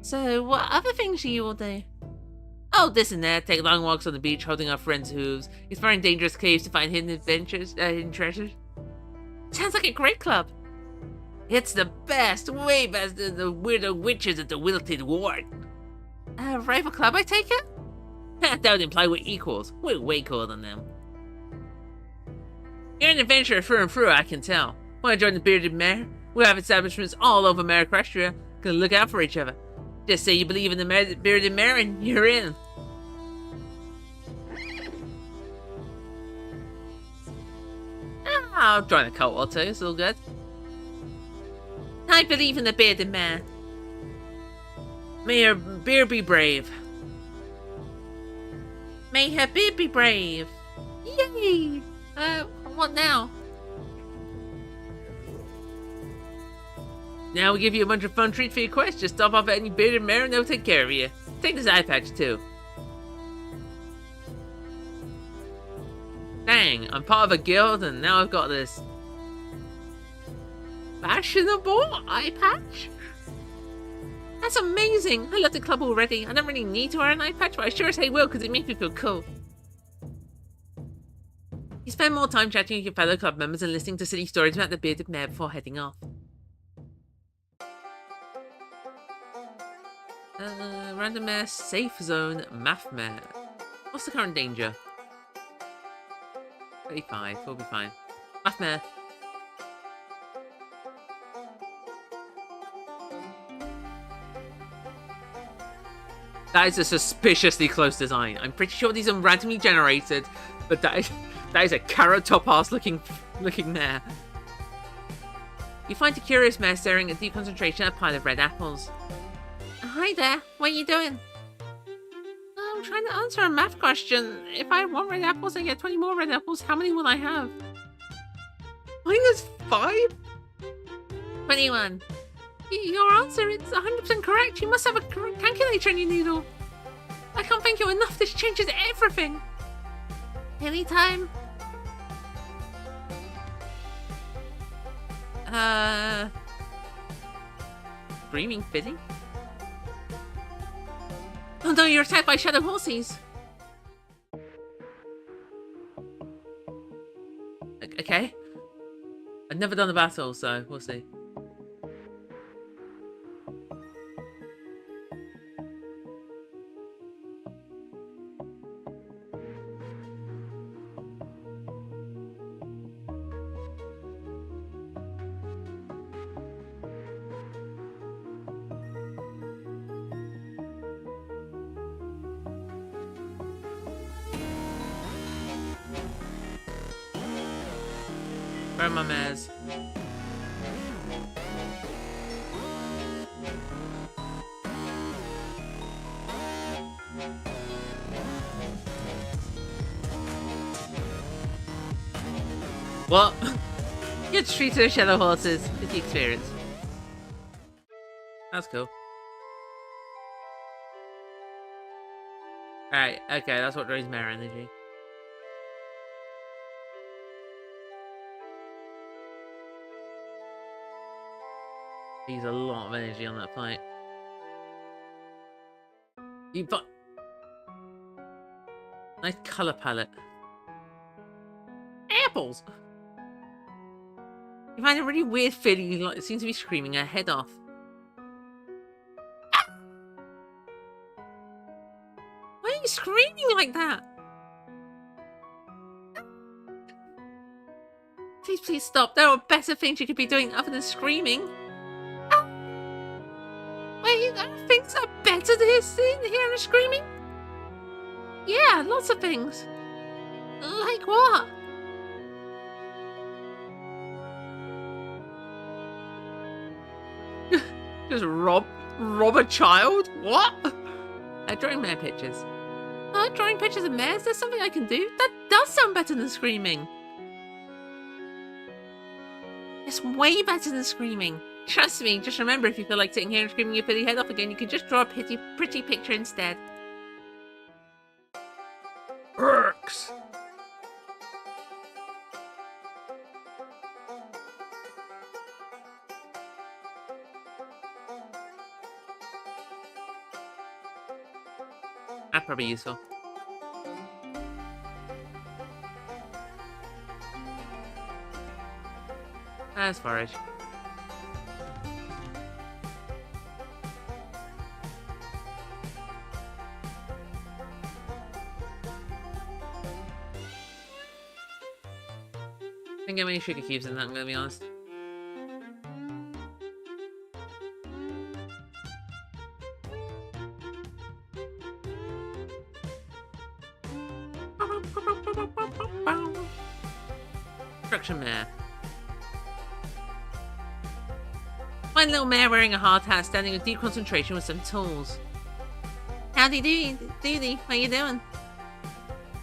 So, what other things do you all do? Oh, this and that. Take long walks on the beach, holding our friends' hooves. Explore in dangerous caves to find hidden treasures. Sounds like a great club. It's the best, way best than the weirdo witches at the Wilted Ward. A rival club, I take it? That would imply we're equals. We're way cooler than them. You're an adventurer through and through, I can tell. Want to join the bearded mare? We have establishments all over Marequest. Gonna look out for each other. Just say you believe in the bearded mare and you're in. I'll join a cult or two, it's all good. I believe in the bearded mare. May her beard be brave. May her beard be brave. Yay! What now? Now we give you a bunch of fun treats for your quest. Just stop off at any bearded mare and they'll take care of you. Take this eye patch too. Dang, I'm part of a guild and now I've got this fashionable eye patch? That's amazing! I love the club already. I don't really need to wear an eye patch, but I sure as hell will because it makes me feel cool. You spend more time chatting with your fellow club members and listening to silly stories about the bearded mare before heading off. Random mare, safe zone, math mare. What's the current danger? 35, we'll be fine. Math mare. That is a suspiciously close design. I'm pretty sure these are randomly generated, but that is a carrot top ass looking mare. You find a curious mare staring at deep concentration at a pile of red apples. Hi there, what are you doing? I'm trying to answer a math question. If I have 1 red apples and get 20 more red apples, how many will I have? -5? 21. Your answer is 100% correct. You must have a calculator in your noodle. I can't thank you enough. This changes everything. Anytime. Screaming Fiddy? Oh no, you're attacked by shadow horses. Okay. I've never done a battle, so we'll see. Where are my mares? What? Get streets of shadow horses with the experience. That's cool. Alright, okay, that's what drains mare energy. Use a lot of energy on that fight. You but nice color palette. Apples. You find a really weird feeling. Like it seems to be screaming her head off. Why are you screaming like that? Please stop. There are better things you could be doing other than screaming. Wait, there are things that are better than hearing screaming? Yeah, lots of things. Like what? Just rob a child? What? Drawing mare pictures. Drawing pictures of mares? There's something I can do? That does sound better than screaming. It's way better than screaming. Trust me, just remember, if you feel like sitting here and screaming your pretty head off again, you can just draw a pretty picture instead. Works! That's probably useful. That's forage. Didn't get many sugar cubes in that, I'm gonna be honest. Construction mare. One little mare wearing a hard hat, standing with deep concentration with some tools. Howdy doody, how you doing?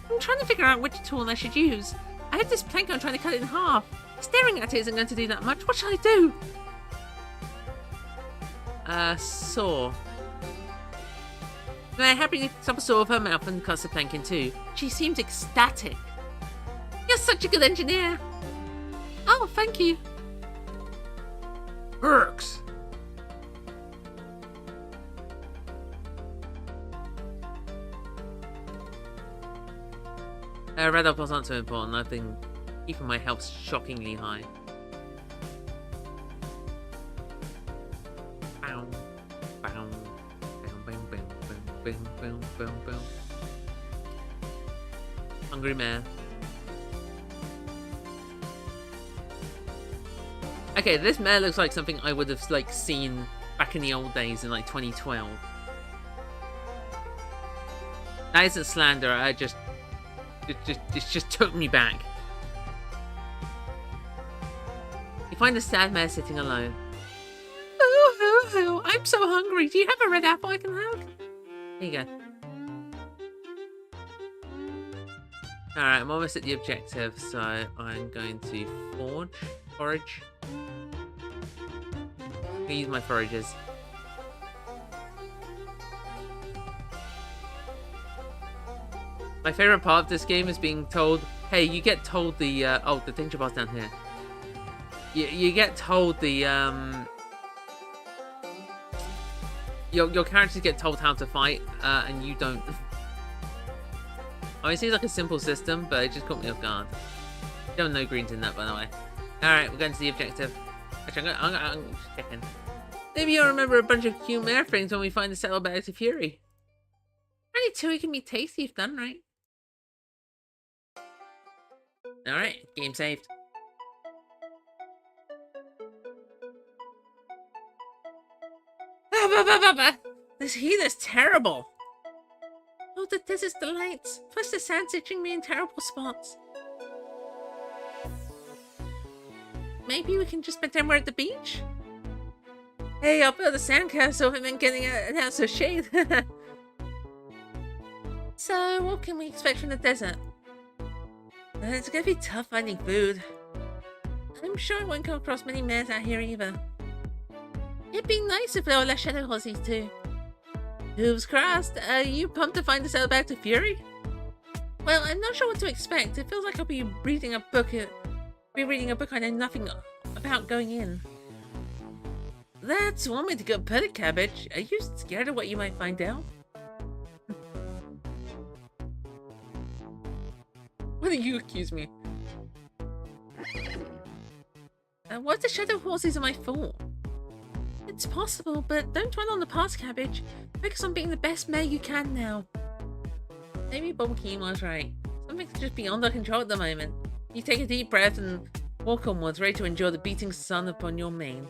I'm trying to figure out which tool I should use. I have this plank, I'm trying to cut it in half. Staring at it isn't going to do that much. What shall I do? Saw. I happily picks up a saw of her mouth and cuts the plank in two. She seems ecstatic. You're such a good engineer. Oh, thank you. Works. Red apples aren't so important. I've been keeping my health shockingly high. Bow, bow, bow, bow, bow, bow, bow. Hungry mare. Okay, this mare looks like something I would have seen back in the old days in 2012. That isn't slander. It just took me back. You find a sad mare sitting alone. Oh, I'm so hungry. Do you have a red apple I can have? Here you go. Alright, I'm almost at the objective, so I'm going to forage. I'm gonna use my forages. My favorite part of this game is being told, hey, you get told the, oh, the danger bar's down here. You get told the, your characters get told how to fight, and you don't. Oh, it seems like a simple system, but it just caught me off guard. There were no greens in that, by the way. Alright, we're going to the objective. Actually, I'm just checking. Maybe you'll remember a bunch of cute mare things when we find the saddlebags of fury. Only two can be tasty if done right. Alright, game saved. This heat is terrible. Oh, the desert's delights. Plus the sand's itching me in terrible spots. maybe we can just pretend we're at the beach? Hey, I'll build a sandcastle if it meant getting an ounce of shade. So, what can we expect from the desert? It's gonna be tough finding food. I'm sure I won't come across many mares out here either. It'd be nice if there were less shadow horses too. Hooves crossed. Are you pumped to find us out back to Fury? Well, I'm not sure what to expect. It feels like I'll be reading a book. I know nothing about going in. That's one way to go put it, Cabbage. Are you scared of what you might find out? What do you accuse me? What's the shadow horses are my fault? It's possible, but don't dwell on the past, Cabbage. Focus on being the best mare you can now. Maybe Bob Keen was right. Something's just beyond our control at the moment. You take a deep breath and walk onwards, ready to endure the beating sun upon your mane.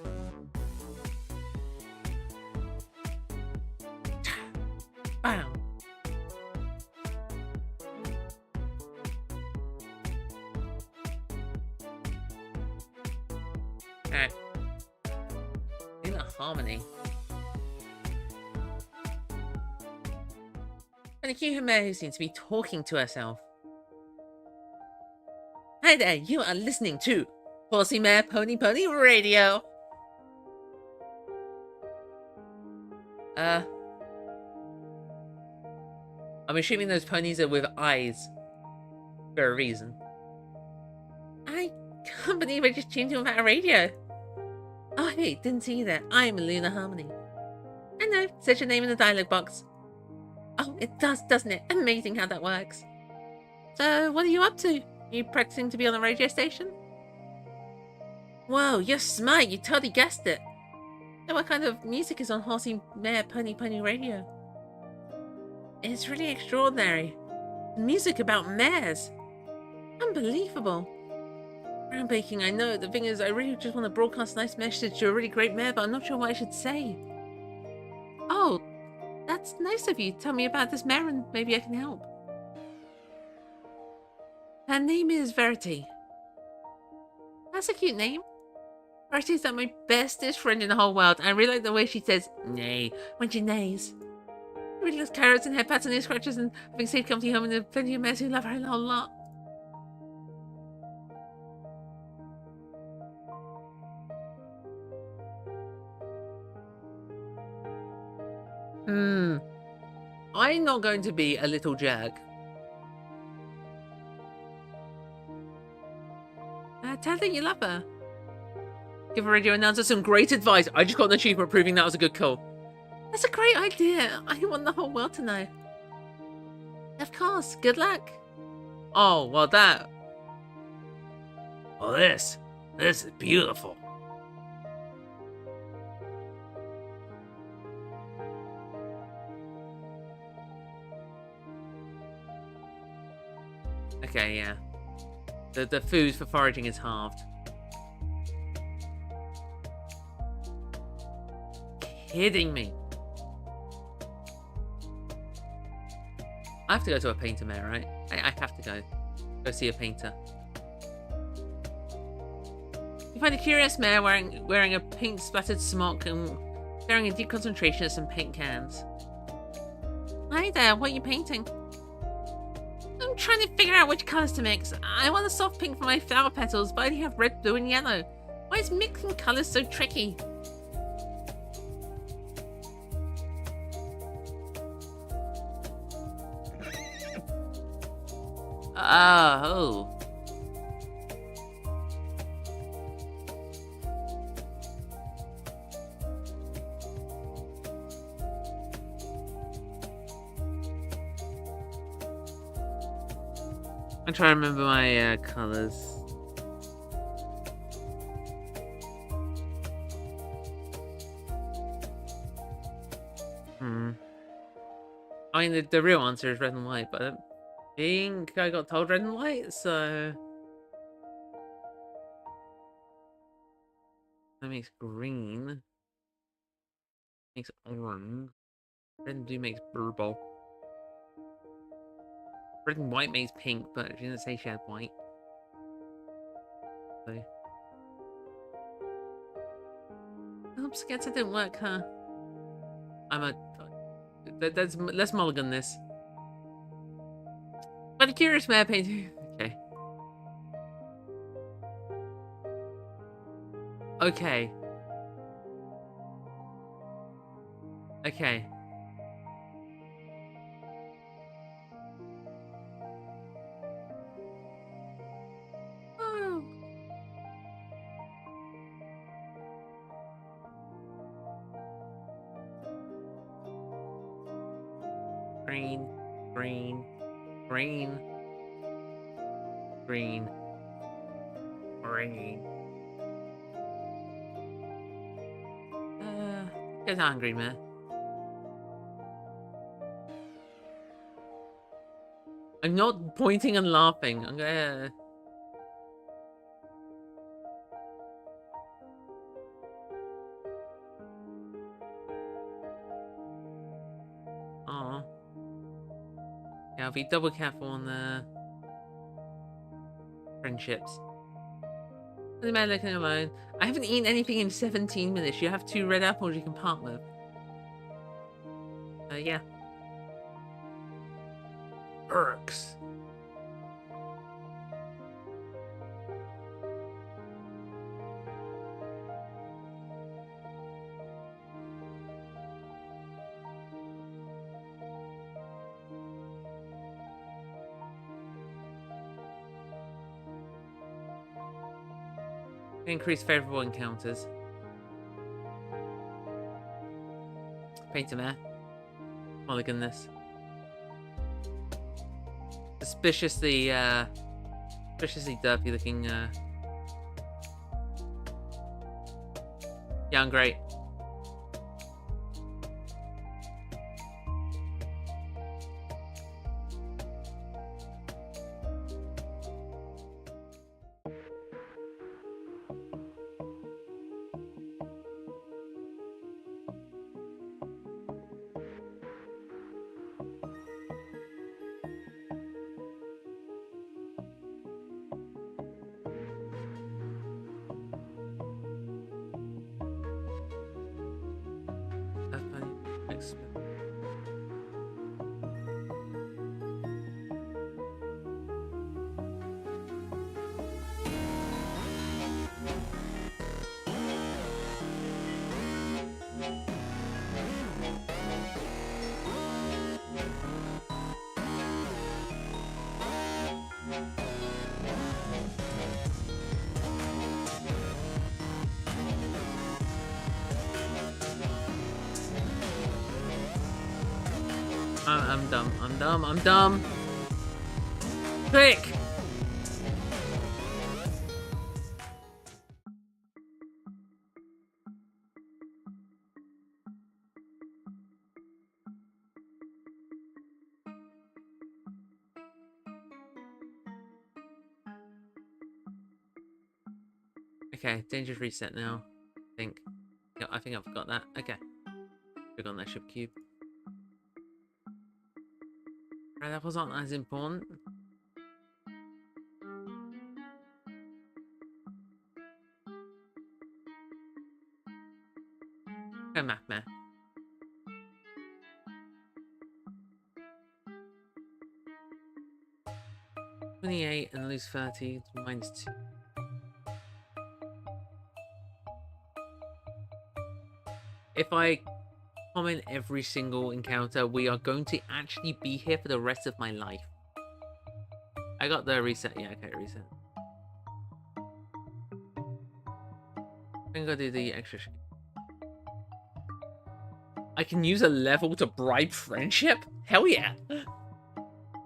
Bam! Alright. In a harmony. And a cute mare who seems to be talking to herself. Hi there, you are listening to Horsey Mare Pony Radio. I'm assuming those ponies are with eyes. For a reason. I can't believe I just tuned in without a radio. Oh hey, didn't see you there. I'm Luna Harmony. I know, says your name in the dialogue box. Oh, it does, doesn't it? Amazing how that works. So, what are you up to? You practicing to be on the radio station? Whoa, you're smart. You totally guessed it. So what kind of music is on Horsey Mare Pony Radio? It's really extraordinary. Music about mares. Unbelievable. Groundbreaking, I know. The thing is, I really just want to broadcast a nice message to a really great mare, but I'm not sure what I should say. Oh, that's nice of you. Tell me about this mare and maybe I can help. Her name is Verity. That's a cute name. Verity's like my bestest friend in the whole world. I really like the way she says nay when she neighs. She really loves carrots and head pats and ear scratches and having safe company home and there are plenty of mares who love her a whole lot. I'm not going to be a little jerk. Tell her you love her. Give a radio announcer some great advice. I just got an achievement proving that was a good call. That's a great idea. I want the whole world to know. Of course. Good luck. Oh, well that... Well this is beautiful. Okay, yeah. The food for foraging is halved. Kidding me. I have to go to a painter mare, right? I have to go see a painter. You find a curious mare wearing a paint splattered smock and staring in deep concentration at some paint cans. Hi there, what are you painting? I'm trying to figure out which colours to mix. I want a soft pink for my flower petals, but I only have red, blue, and yellow. Why is mixing colours so tricky? Oh. I'm trying to remember my colours. I mean, the real answer is red and white, but I don't think I got told red and white, so... That makes green. Makes orange. Red and blue makes purple. Red and white makes pink, but she didn't say she had white. So... Oops, guess it didn't work, huh? I'm a... Let's mulligan this. But a curious mare painting. Okay. Okay. Okay. Oh. Green. Green. Green. Green. Green. Get angry, man. I'm not pointing and laughing. I'm gonna... Aw. Yeah, I'll be double careful on the... friendships. Doesn't matter looking alone. I haven't eaten anything in 17 minutes. You have 2 red apples you can part with. Yeah. Perks. Increase favorable encounters. Paint a mare. Mulligan this. Suspiciously derpy looking, Yeah, I'm great. I'm dumb. I'm dumb. I'm dumb. Quick! Okay, dangerous reset now. I think. Yeah, I think I've got that. Okay. Click on that ship cube. Red apples aren't as important. Go map mare. 28 and lose 30 to -2. If I comment every single encounter, we are going to actually be here for the rest of my life. I got the reset. Yeah, okay, reset. I'm gonna do the extra. I can use a level to bribe friendship? Hell yeah.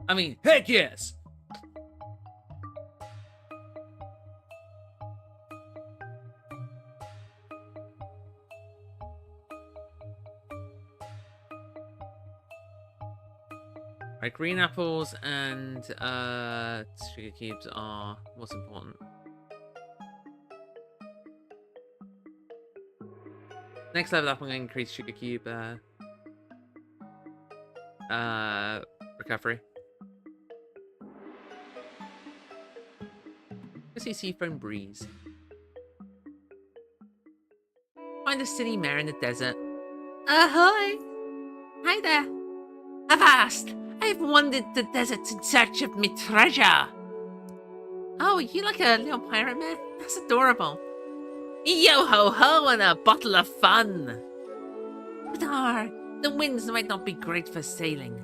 I mean, heck yes. Right, green apples and sugar cubes are what's important. Next level up, I'm going to increase sugar cube recovery. Let's see Seafoam Breeze. find a silly mare in the desert. Ahoy! Hi there. Avast! I've wandered the desert in search of me treasure. Oh, you like a little pirate mare? That's adorable. Yo ho ho and a bottle of fun. But the winds might not be great for sailing.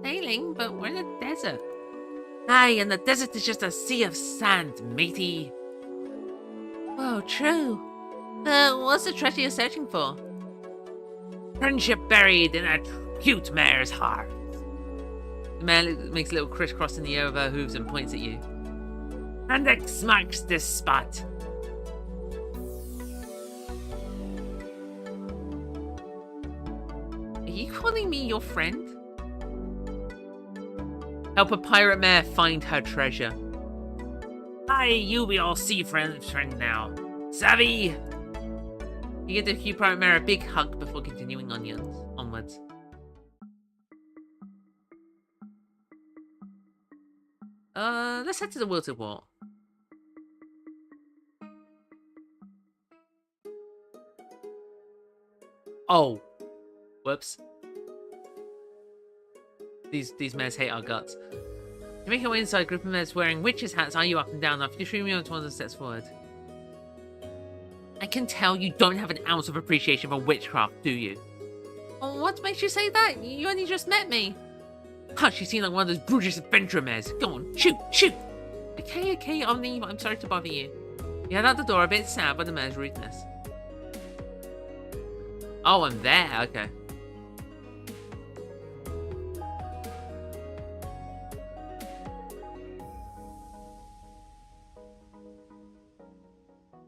Sailing? But we're in a desert. Aye, and the desert is just a sea of sand, matey. Oh, true. What's the treasure you're searching for? Friendship buried in a cute mare's heart. The mare makes a little crisscross in the air of her hooves and points at you. And X marks this spot. Are you calling me your friend? Help a pirate mare find her treasure. Aye, you be all sea friend now. Savvy! You give the cute pirate mare a big hug before continuing onwards. Let's head to the Wilted Wall. Oh. Whoops. These mares hate our guts. You make your way inside, a group of mares wearing witches' hats eye you up and down after you stream on 200 steps forward. I can tell you don't have an ounce of appreciation for witchcraft, do you? Oh, what makes you say that? You only just met me. Hush, you seem like one of those brutish adventurer mares. Go on, shoot, shoot! Okay, I'll leave. I'm sorry to bother you. You head out the door a bit sad by the mare's rudeness. Oh, I'm there, okay.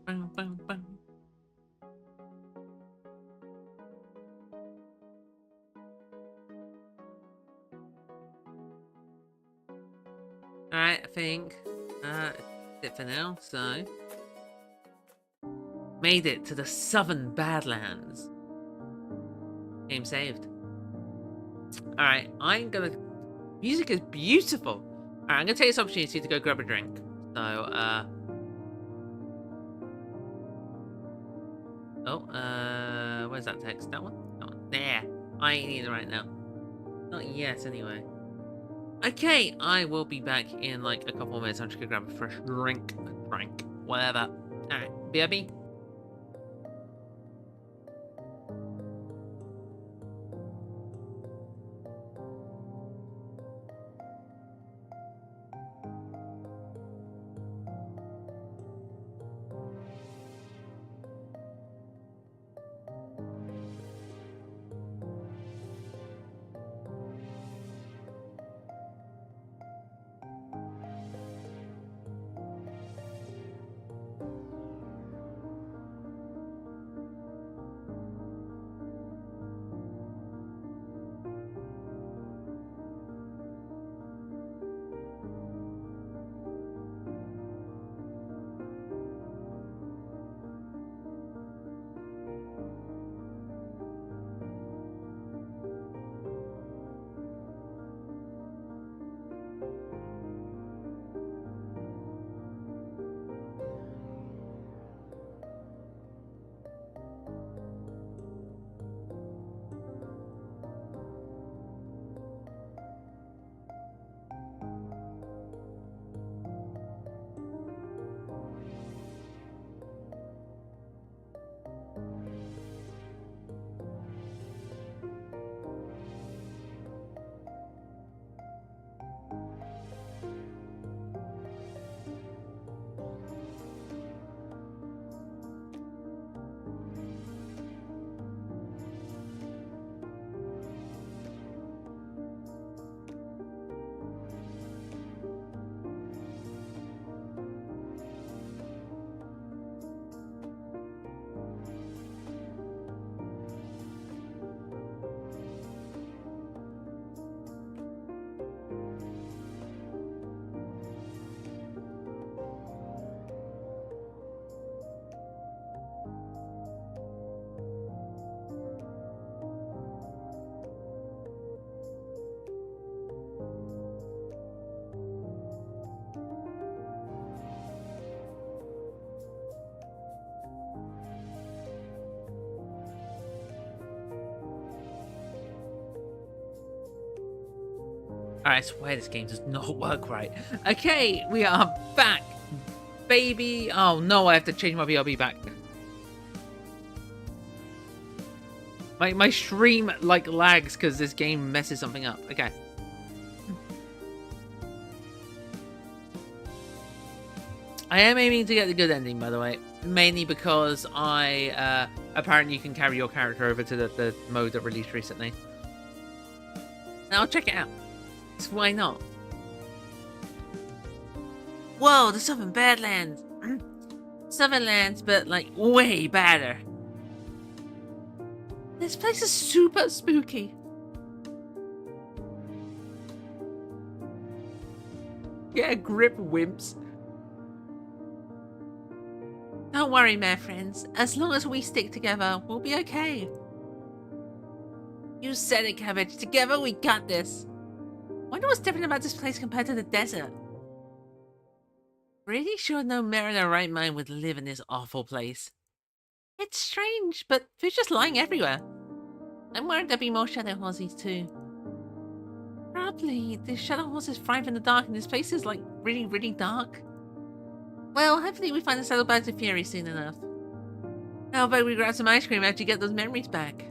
Bang, bang, bang. Alright, I think that's it for now, so made it to the southern Badlands. Game saved. Alright, music is beautiful. Alright, I'm gonna take this opportunity to go grab a drink. So, where's that text? That one? That one. There. I ain't need it right now. Not yet, anyway. Okay, I will be back in like a couple of minutes. I'm just gonna grab a fresh drink, whatever. Alright, BRB. I swear this game does not work right. Okay, we are back, baby. Oh no, I have to change my BRB back. My stream like lags because this game messes something up. Okay. I am aiming to get the good ending, by the way. Mainly because apparently you can carry your character over to the mode that released recently. And I'll check it out. So why not? Whoa, the Southern Badlands. Southern lands, but like way badder. This place is super spooky. Get a grip, wimps. Don't worry, my friends. As long as we stick together, we'll be okay. You said it, Cabbage. Together, we got this. Wonder what's different about this place compared to the desert. Pretty sure no mare in their right mind would live in this awful place. It's strange, but they're just lying everywhere. I'm worried there'll be more shadow horses too. Probably. The shadow horses thrive in the dark and this place is like really, really dark. Well, hopefully we find the saddlebags of fury soon enough. How about we grab some ice cream after you get those memories back?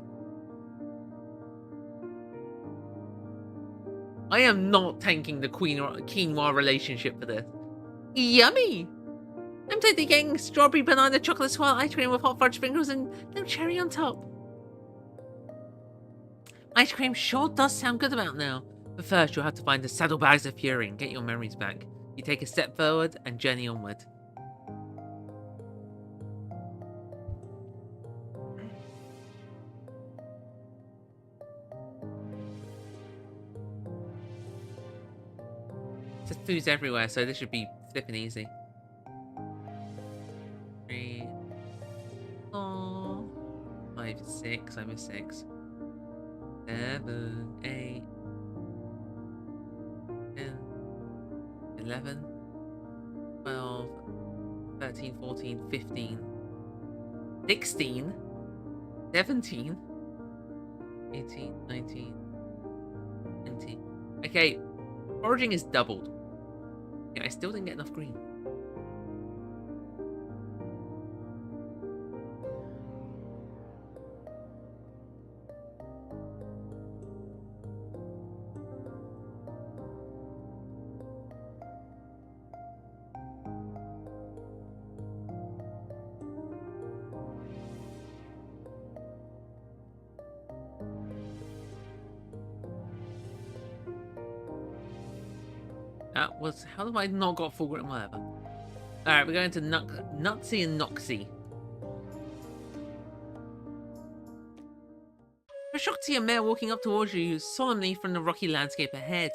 I am not tanking the quinoa relationship for this. Yummy! I'm totally getting strawberry banana chocolate swirl ice cream with hot fudge sprinkles and no cherry on top. Ice cream sure does sound good about now. But first you'll have to find the saddlebags of fury and get your memories back. You take a step forward and journey onward. There's food's everywhere, so this should be flipping easy. 3, 4, 5, 6. I missed 6. 7, 8, 10, 11, 12, 13, 14, 15, 16, 17, 18, 19, 20. Okay, foraging is doubled. Yeah, I still didn't get enough green. That was... How have I not got full grip? Whatever. Alright, we're going to Nutsy and Noxy. You're shocked to see a mare walking up towards you solemnly from the rocky landscape ahead.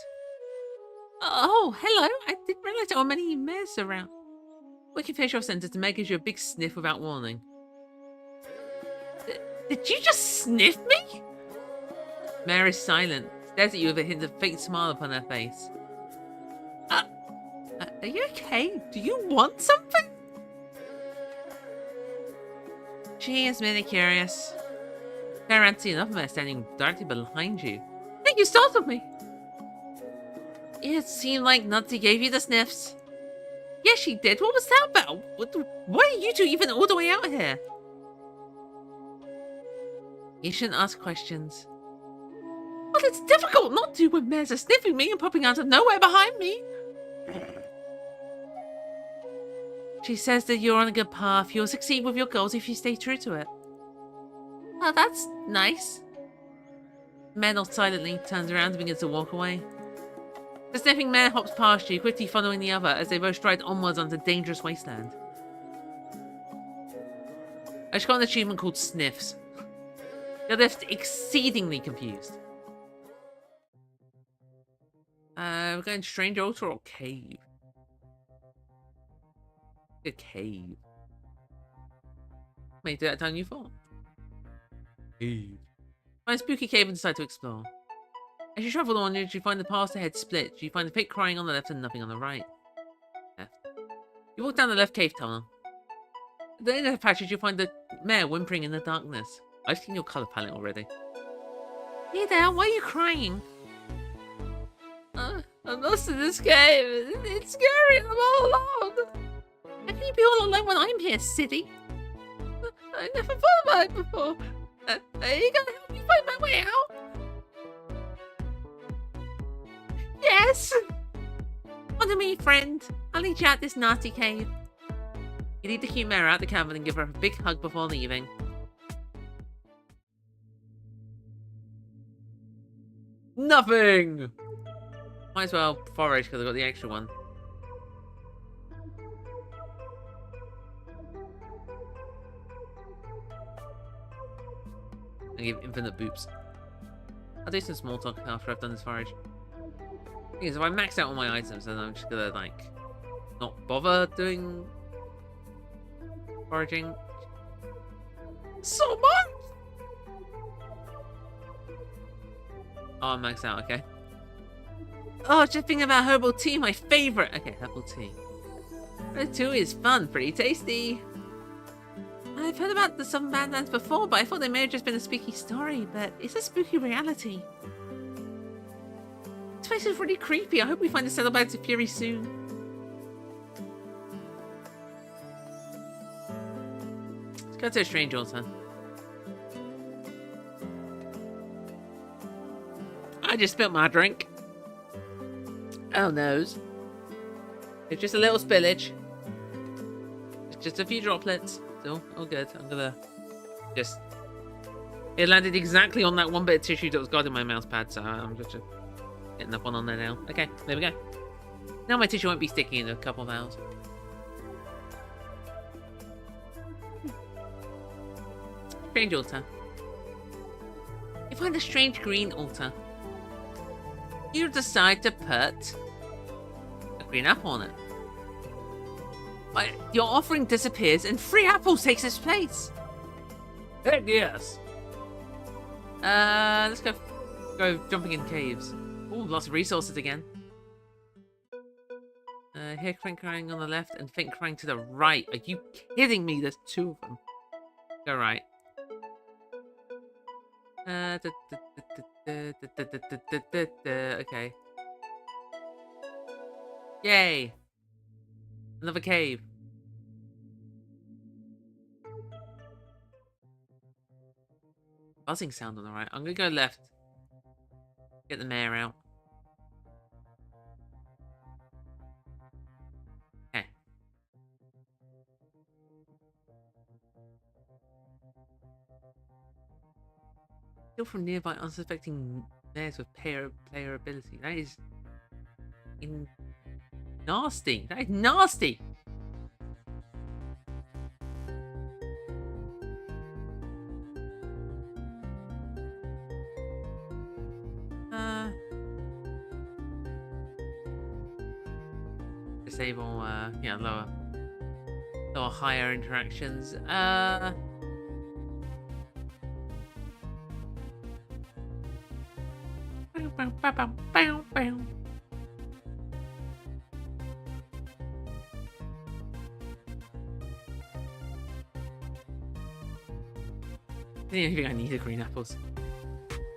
Oh, hello. I didn't realize there were many mares around. Wicked fish off center to Meg gives you a big sniff without warning. Did you just sniff me? Mare is silent, stares at you with a hint of faint smile upon her face. Are you okay? Do you want something? She is merely curious. Turn around to see another mare standing directly behind you. Hey, you startled me! It seemed like Nutsy gave you the sniffs. Yes, she did. What was that about? Why are you two even all the way out here? You shouldn't ask questions. Well, it's difficult not to when mares are sniffing me and popping out of nowhere behind me. She says that you're on a good path. You'll succeed with your goals if you stay true to it. Oh, that's nice. Mare nods silently, turns around and begins to walk away. The sniffing mare hops past you, quickly following the other as they both stride onwards onto the dangerous wasteland. I just got an achievement called Sniffs. You're left exceedingly confused. We're going Strange Altar or Cave? A cave. May do that down you for. Cave. Find a spooky cave and decide to explore. As you travel on, you find the path ahead split. You find the fake crying on the left and nothing on the right. Left. You walk down the left cave tunnel. At the end of the passage, you find the mare whimpering in the darkness. I've seen your colour palette already. Hey there, why are you crying? I'm lost in this cave. It's scary. I'm all alone. How can you be all alone when I'm here, silly? I never thought about it before. Are you gonna help me find my way out? Yes. Follow me, friend. I'll lead you out this nasty cave. You lead the cute mare out the cabin and give her a big hug before leaving. Nothing! Might as well forage because I've got the extra one. I give infinite boops. I'll do some small talk after I've done this forage. Because if I max out all my items, then I'm just gonna, like, not bother doing foraging. So much! Oh, I'm maxed out, okay. Oh, just thinking about herbal tea, my favorite. Okay, herbal tea. Herbal tea is fun, pretty tasty. I've heard about the Southern Badlands before, but I thought they may have just been a spooky story, but it's a spooky reality. This place is really creepy. I hope we find the saddlebags of fury soon. Let's go to a strange altar. I just spilled my drink. Oh noes. It's just a little spillage. It's just a few droplets. Still, all good. I'm gonna just... It landed exactly on that one bit of tissue that was guarding my mouse pad, so I'm just getting that one on there now. Okay, there we go. Now my tissue won't be sticky in a couple of hours. Strange altar. You find a strange green altar. You decide to put a green apple on it. But your offering disappears and 3 apples takes its place. Heck yes. Let's go jumping in caves. Ooh, lots of resources again. Here Crank crying on the left and Think crying to the right. Are you kidding me? There's 2 of them. Go right. Okay. Yay! Another cave. Buzzing sound on the right. I'm gonna go left. Get the mare out. Okay. Steal from nearby unsuspecting mares with player ability. That is nasty. That is nasty. Disable, yeah, lower higher interactions. I didn't think I needed green apples.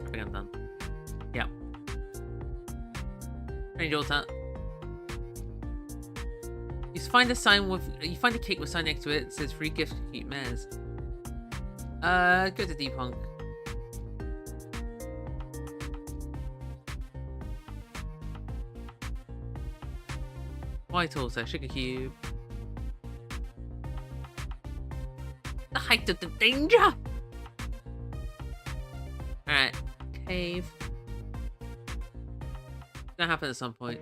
I think I'm done. Yep. Strange altar. You find a cake with a sign next to it. It says free gift for cute mares. Go to Deep Hunk. White altar, sugar cube. The height of the danger. Alright, cave. It's gonna happen at some point.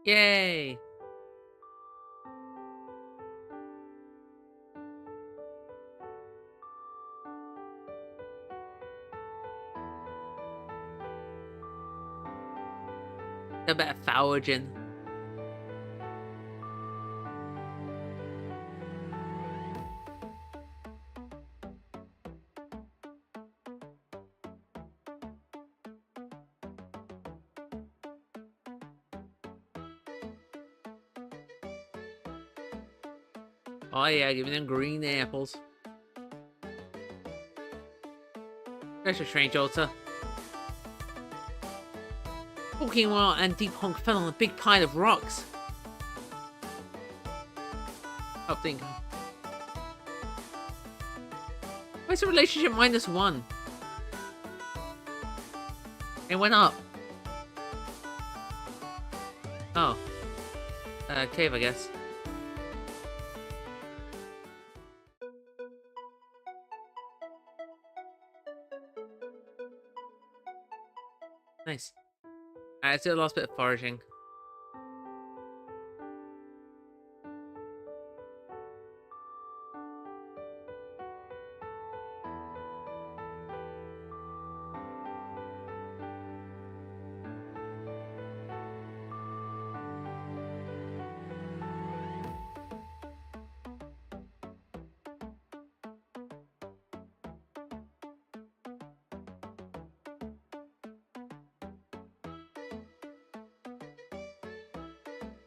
Yay! A bit of foraging. Oh yeah, give me them green apples. That's a strange altar. Walking while and Deep Honk fell on a big pile of rocks. Oh, think. Where's the relationship -1? It went up. Oh. Cave, I guess. Nice. Alright, let's do the last bit of foraging.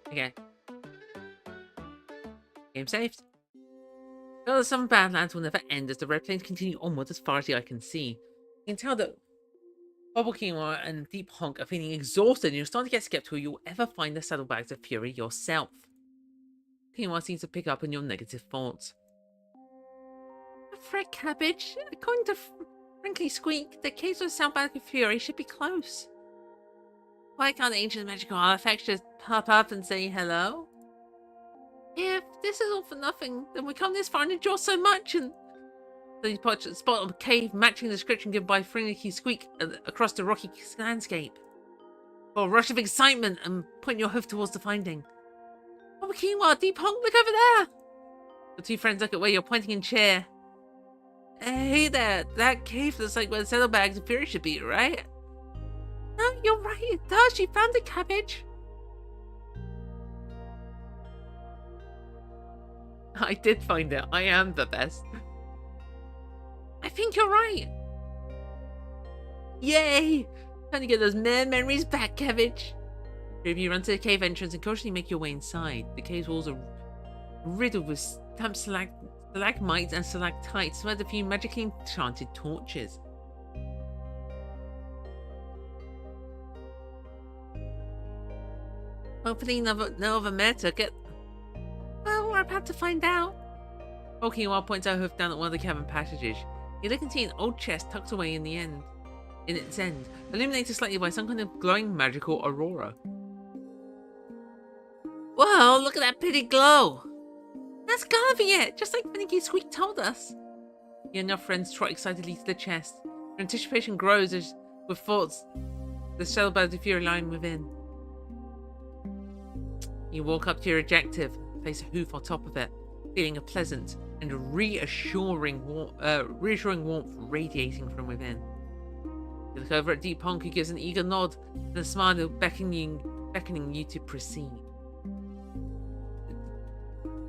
Okay. Game saved. Well, the summer badlands will never end as the red plains continue onward as far as the eye can see. You can tell that Bubble Quinoa and Deep Honk are feeling exhausted and you're starting to get skeptical you'll ever find the saddlebags of fury yourself. Quinoa seems to pick up on your negative thoughts. Fred Cabbage, according to Frankly Squeak, the caves of Saddlebags of Fury should be close. Why can't ancient magical artifacts just pop up and say hello? If this is all for nothing, then we come this far and enjoy so much, and then you put a spot of a cave matching the description given by Frankie Squeak across the rocky landscape. For a rush of excitement and point your hoof towards the finding. Oh, Quinoa, Deep Honk, look over there! The two friends look at where you're pointing and cheer. Hey there, that cave looks like where the saddlebags of fury should be, right? No, you're right, it does. You found it, Cabbage. I did find it. I am the best. I think you're right. Yay! Time to get those mare memories back, Cabbage. Three of you run to the cave entrance and cautiously make your way inside. The cave's walls are riddled with stamped stalagmites and stalactites, with a few magically enchanted torches. Hopefully no other mare took it. Well, we're about to find out. Walking while points our hoof down at one of the cavern passages. You look and see an old chest tucked away in its end, illuminated slightly by some kind of glowing magical aurora. Whoa, look at that pretty glow! That's gotta be it, just like Finicky Squeak told us. You and your friends trot excitedly to the chest. Your anticipation grows as with thoughts the saddlebags of fury lying within. You walk up to your objective, place a hoof on top of it, feeling a pleasant and reassuring warmth radiating from within. You look over at Deep Honk, who gives an eager nod and a smile beckoning you to proceed.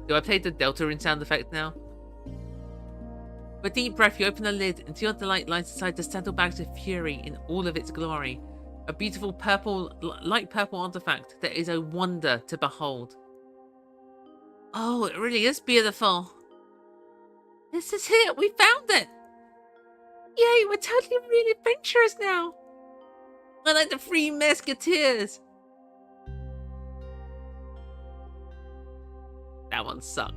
Do I play the Delta in sound effect now? With a deep breath, you open the lid, and to your delight lies inside the saddlebags of fury in all of its glory. A beautiful light purple artifact that is a wonder to behold. Oh, it really is beautiful. This is it, we found it! Yay, we're totally real adventurers now! We're like the Three Musketeers! That one sucked.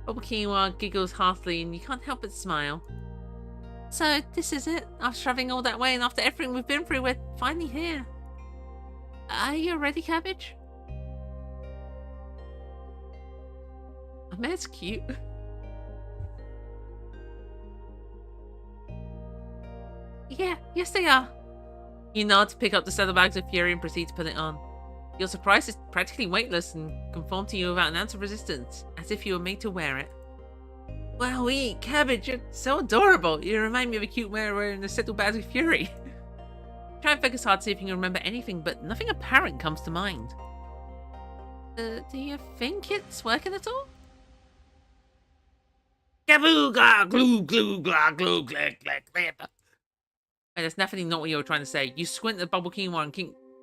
Bubble Quinoa giggles heartily and you can't help but smile. So, this is it. After travelling all that way and after everything we've been through, we're finally here. Are you ready, Cabbage? Oh, that's cute. Yeah, yes they are. You nod to pick up the saddlebags of fury and proceed to put it on. Your surprise is practically weightless and conform to you without an ounce of resistance, as if you were made to wear it. Wowee, Cabbage, you're so adorable. You remind me of a cute mare wearing the saddlebags of fury. Try and focus hard to see if you can remember anything, but nothing apparent comes to mind. Do you think it's working at all? Gaboo, gah, glue, glue, glah, glue, click, click, click. And that's definitely not what you were trying to say. You squint at Bubble Quinoa and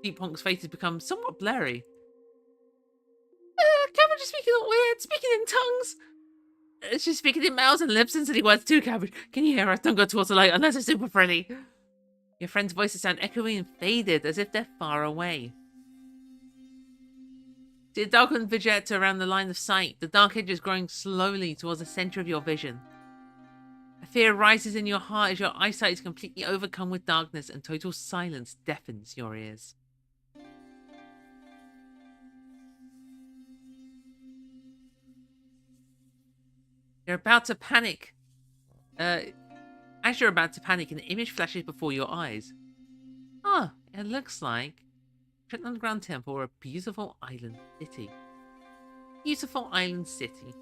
Deep Honk's face has become somewhat blurry. Cabbage is speaking all weird, speaking in tongues. She's speaking in mouths and lips and silly words too, Cabbage. Can you hear her? Don't go towards the light unless it's super friendly. Your friend's voices sound echoey and faded, as if they're far away. See a darkened vignette around the line of sight, the dark edges growing slowly towards the center of your vision. A fear rises in your heart as your eyesight is completely overcome with darkness and total silence deafens your ears. You're about to panic. As you're about to panic, an image flashes before your eyes. Ah, it looks like an underground temple or a beautiful island city. Beautiful island city.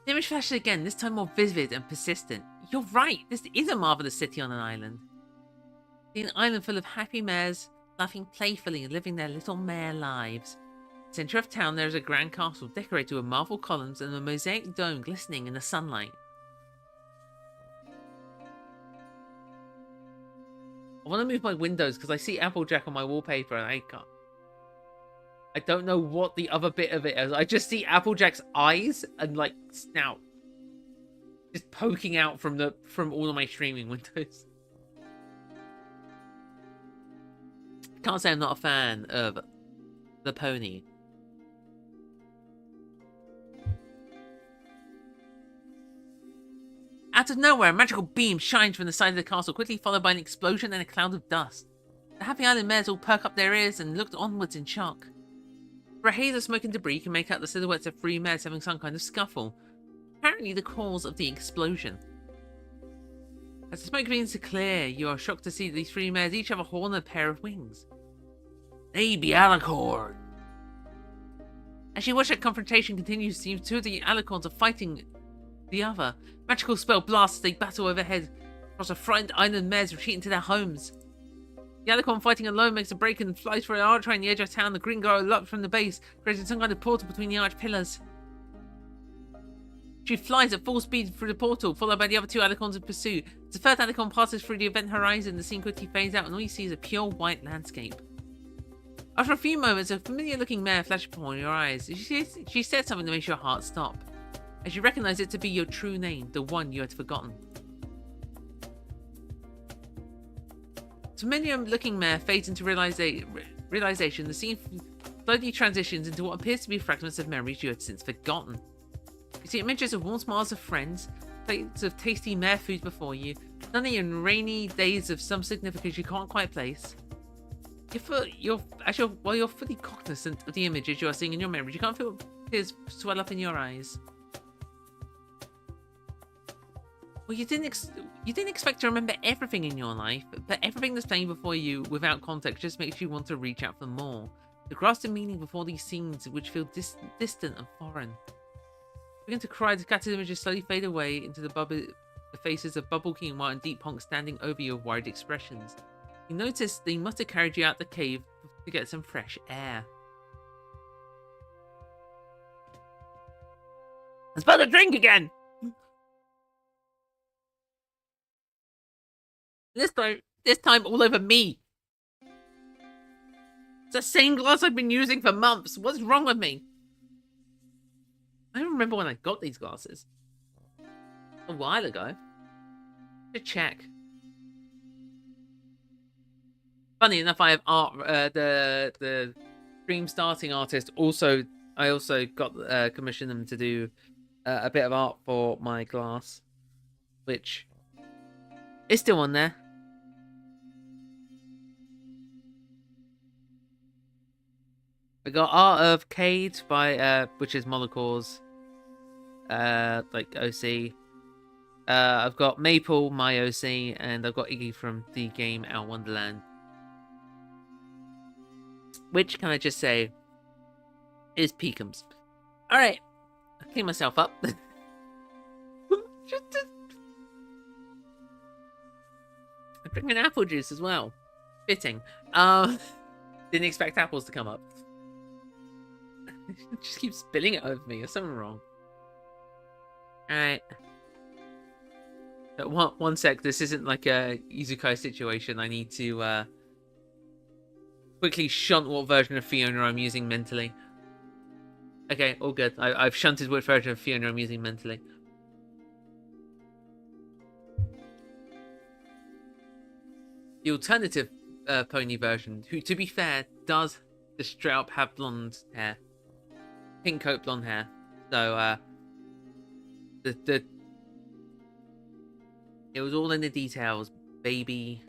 The image flashes again, this time more vivid and persistent. You're right, this is a marvelous city on an island. An island full of happy mares, laughing playfully and living their little mare lives. In the centre of town there is a grand castle decorated with marble columns and a mosaic dome glistening in the sunlight. I want to move my windows because I see Applejack on my wallpaper and I don't know what the other bit of it is. I just see Applejack's eyes and like snout just poking out from all of my streaming windows. Can't say I'm not a fan of the pony. Out of nowhere, a magical beam shines from the side of the castle, quickly followed by an explosion and a cloud of dust. The happy island mares all perk up their ears and looked onwards in shock. For a haze of smoke and debris can make out the silhouettes of 3 mares having some kind of scuffle. Apparently the cause of the explosion. As the smoke begins to clear, you are shocked to see that these 3 mares each have a horn and a pair of wings. They be alicorn. As you watch that confrontation continues, seems 2 of the alicorns are fighting the other. Magical spell blasts as they battle overhead across a frightened island mares retreating to their homes. The alicorn fighting alone makes a break and flies for an archway on the edge of town. The green girl erupts from the base, creating some kind of portal between the arch pillars. She flies at full speed through the portal, followed by the other 2 alicorns in pursuit. As the third alicorn passes through the event horizon, the scene quickly fades out and all you see is a pure white landscape. After a few moments, a familiar-looking mare flashes before your eyes. She said something that makes your heart stop, as you recognize it to be your true name, the one you had forgotten. The familiar-looking mare fades into realization. The scene slowly transitions into what appears to be fragments of memories you had since forgotten. You see images of warm smiles of friends, plates of tasty mare food before you, sunny and rainy days of some significance you can't quite place. While you're fully cognizant of the images you are seeing in your memories, you can't feel tears swell up in your eyes. Well, you didn't expect to remember everything in your life, but everything that's playing before you without context just makes you want to reach out for more. To grasp the meaning before these scenes which feel distant and foreign. You begin to cry, the scattered images slowly fade away into the faces of Bubble King and Deep Punk standing over you with worried expressions. You notice they must have carried you out the cave to get some fresh air. I spilled a drink again! This time all over me. It's the same glass I've been using for months. What's wrong with me? I don't remember when I got these glasses. A while ago. Should check. Funny enough, I have art. The stream starting artist I also got commissioned them to do a bit of art for my glass, which is still on there. I got art of Cade by which is Molrcore's like OC. I've got Maple, my OC, and I've got Iggy from the game Out Wonderland. Which, can I just say, is Peakums. Alright, I'll clean myself up. I'm drinking apple juice as well. Fitting. Didn't expect apples to come up. Just keep spilling it over me. There's something wrong. Alright. One sec. This isn't like a Izukai situation. I need to quickly shunt what version of Fiona I'm using mentally. Okay, all good. I've shunted what version of Fiona I'm using mentally. The alternative pony version, who, to be fair, does just straight up have blonde hair. Pink coat blonde hair. So, it was all in the details, baby.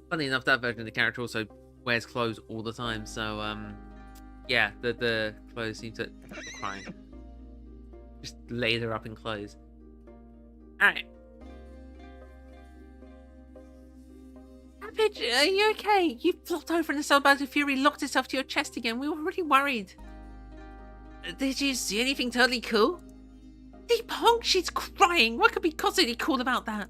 Funny enough, that version of the character also wears clothes all the time, so, yeah, the clothes seem to... crying. Just laid her up in clothes. Alright. Cabbage, are you okay? You flopped over in the cell bag of fury, locked itself to your chest again. We were really worried. Did you see anything totally cool? Deep honk, she's crying. What could be possibly cool about that?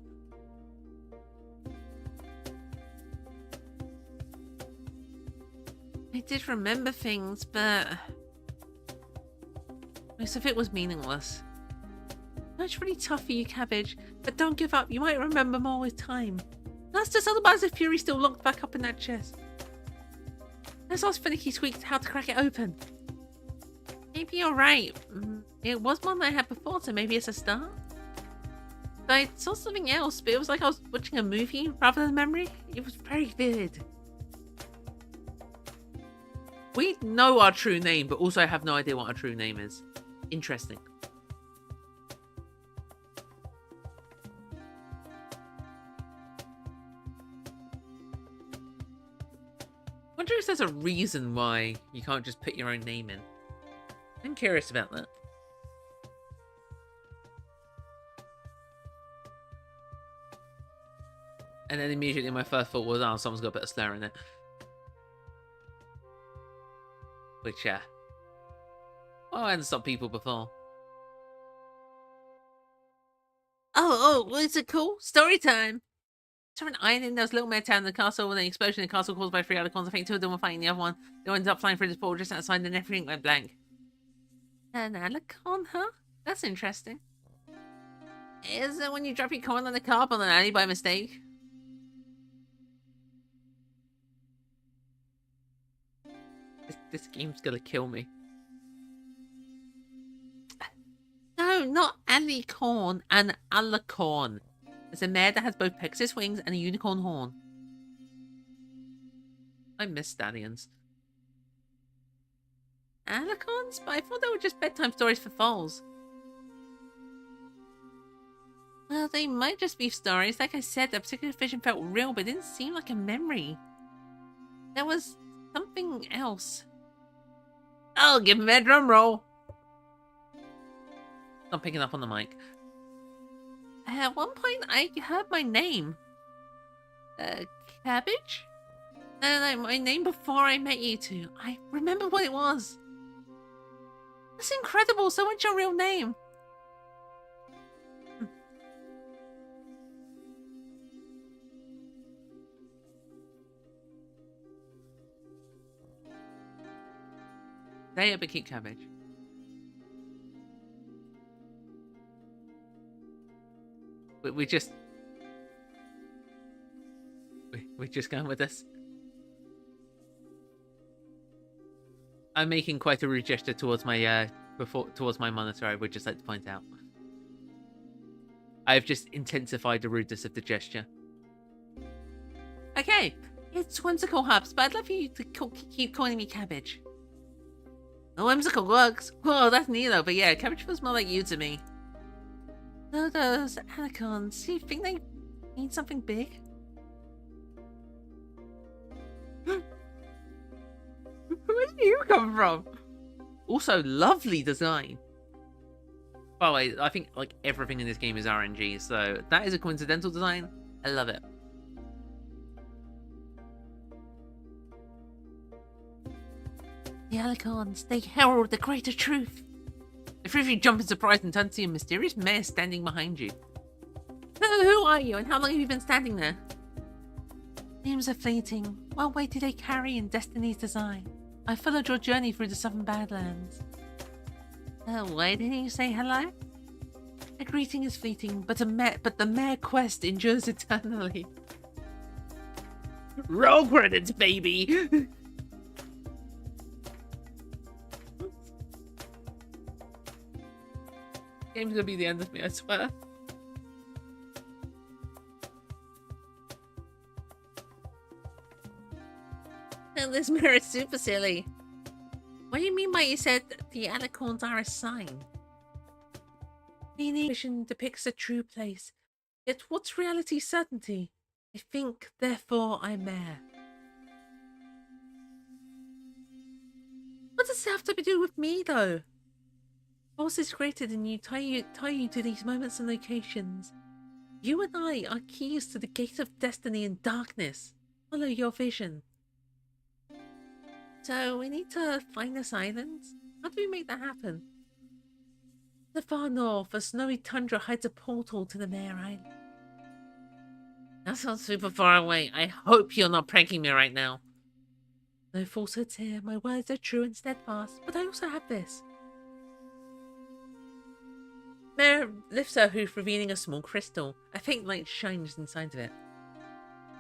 I did remember things, but most of it was meaningless. That's really tough for you, Cabbage, but don't give up. You might remember more with time. That's just other bags of fury still locked back up in that chest. Let's ask Finicky Squeak how to crack it open. Maybe you're right. It was one I had before, so maybe it's a start. I saw something else, but it was like I was watching a movie rather than a memory. It was very vivid. We know our true name, but also have no idea what our true name is. Interesting. Wonder if there's a reason why you can't just put your own name in. I'm curious about that. And then immediately my first thought was, oh, someone's got a bit of slur in it. Which, yeah. Well, I hadn't stopped people before. Oh, is it cool? Story time! Saw an iron in those little mare town in the castle with an explosion in the castle caused by 3 alicorns. I think 2 of them were fighting the other one. They ended up flying through this portal just outside and everything went blank. An alicorn, huh? That's interesting. Is it when you drop your coin on the carp on an alley by mistake? This game's gonna kill me. No, not alicorn, an alicorn. It's a mare that has both Pegasus wings and a unicorn horn. I miss stallions. Alicorns? But I thought they were just bedtime stories for foals. Well, they might just be stories. Like I said, that particular vision felt real, but it didn't seem like a memory. There was something else. Oh, give me a drum roll. Not picking up on the mic. At one point, I heard my name. Cabbage? No, my name before I met you two. I remember what it was. That's incredible. So what's your real name? Stay up and keep Cabbage. We're just going with this. I'm making quite a rude gesture towards my towards my monitor. I would just like to point out. I've just intensified the rudeness of the gesture. Okay, it's whimsical hubs, but I'd love you to keep calling me Cabbage. The whimsical works. Whoa, that's Nilo, but yeah, Cabbage feels more like you to me. So those alicorns, do you think they need something big? Where did you come from? Also, lovely design. By the way, I think like everything in this game is RNG, so that is a coincidental design. I love it. The alicorns, they herald the greater truth. The three of you jump in surprise and turn to see a mysterious mare standing behind you. Who are you and how long have you been standing there? Names are fleeting. What weight do they carry in Destiny's design? I followed your journey through the Southern Badlands. Why didn't you say hello? A greeting is fleeting, but the Marequest endures eternally. Roll credits, baby! Game's gonna be the end of me, I swear. Oh, this mirror is super silly. What do you mean by you said the alicorns are a sign? Meaning vision depicts a true place. Yet what's reality's certainty? I think, therefore I'm mare. What does it have to do with me, though? Forces created in you tie you to these moments and locations. You and I are keys to the gate of destiny and darkness. Follow your vision. So we need to find this island? How do we make that happen? In the far north, a snowy tundra hides a portal to the Mare Island. That sounds super far away. I hope you're not pranking me right now. No falsehoods here. My words are true and steadfast, but I also have this. Mare lifts her hoof, revealing a small crystal. A faint light shines inside of it.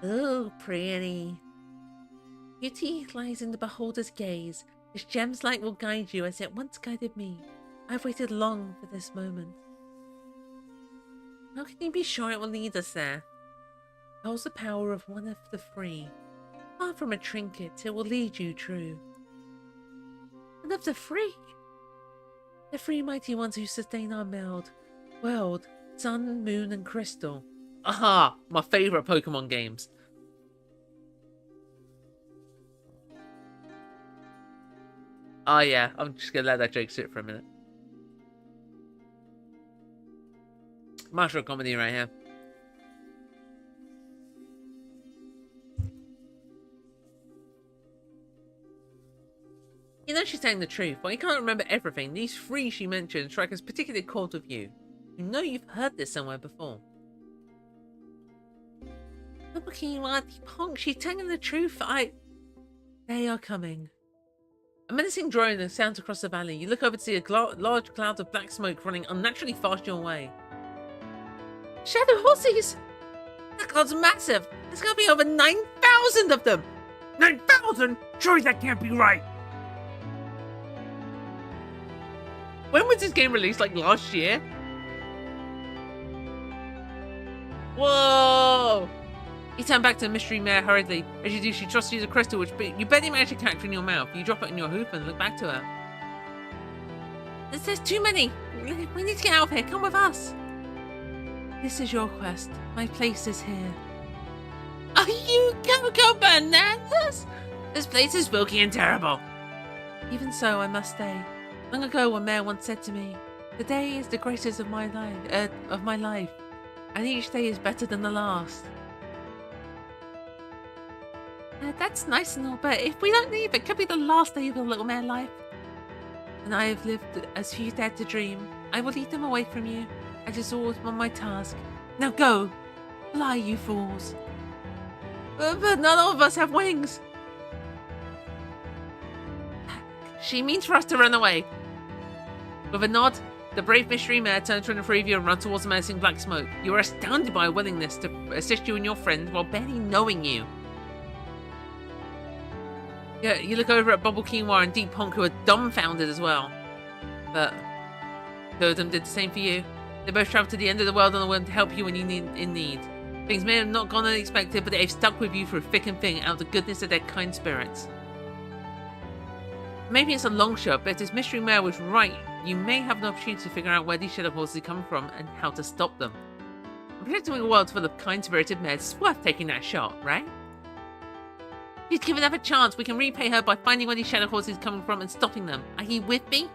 Oh, pretty. Beauty lies in the beholder's gaze. This gem's light will guide you as it once guided me. I've waited long for this moment. How can you be sure it will lead us there? It holds the power of one of the free. Far from a trinket, it will lead you true. One of the free? The three mighty ones who sustain our world, sun, moon, and crystal. Aha! My favourite Pokemon games. Oh yeah, I'm just gonna let that joke sit for a minute. Martial comedy right here. You know she's telling the truth, but you can't remember everything. These three she mentioned strike us particularly cold with you. You know you've heard this somewhere before. Punk, she's telling the truth. They are coming. A menacing drone sounds across the valley. You look over to see a large cloud of black smoke running unnaturally fast your way. Shadow horses! That cloud's massive. There's gonna be over 9,000 of them. 9,000? Surely that can't be right. When was this game released? Like last year? Whoa! You turn back to the mystery mare hurriedly. As you do, she trusts you as a crystal, which you barely manage to catch in your mouth. You drop it in your hoof and look back to her. There's too many. We need to get out of here. Come with us. This is your quest. My place is here. Are you gonna go bananas? This place is spooky and terrible. Even so, I must stay. Long ago, a mare once said to me, "The day is the greatest of my life, and each day is better than the last." That's nice and all, but if we don't leave, it could be the last day of your little mare life. And I have lived as few dared to dream. I will lead them away from you. It is always on my task. Now go! Fly, you fools! But none of us have wings! She means for us to run away. With a nod, the brave mystery mare turns from the three of you and runs towards the menacing black smoke. You are astounded by her willingness to assist you and your friends while barely knowing you. Yeah, you look over at Bubble Quinoa and Deep Honk, who are dumbfounded as well. But two of them did the same for you. They both traveled to the end of the world on a whim to help you when you in need. Things may have not gone unexpected, but they've stuck with you through thick and thin out of the goodness of their kind spirits. Maybe it's a long shot, but if this mystery mare was right, you may have an opportunity to figure out where these shadow horses come from and how to stop them. Protecting a world full of kind-spirited mares is worth taking that shot, right? If you'd given her a chance, we can repay her by finding where these shadow horses are coming from and stopping them. Are you with me?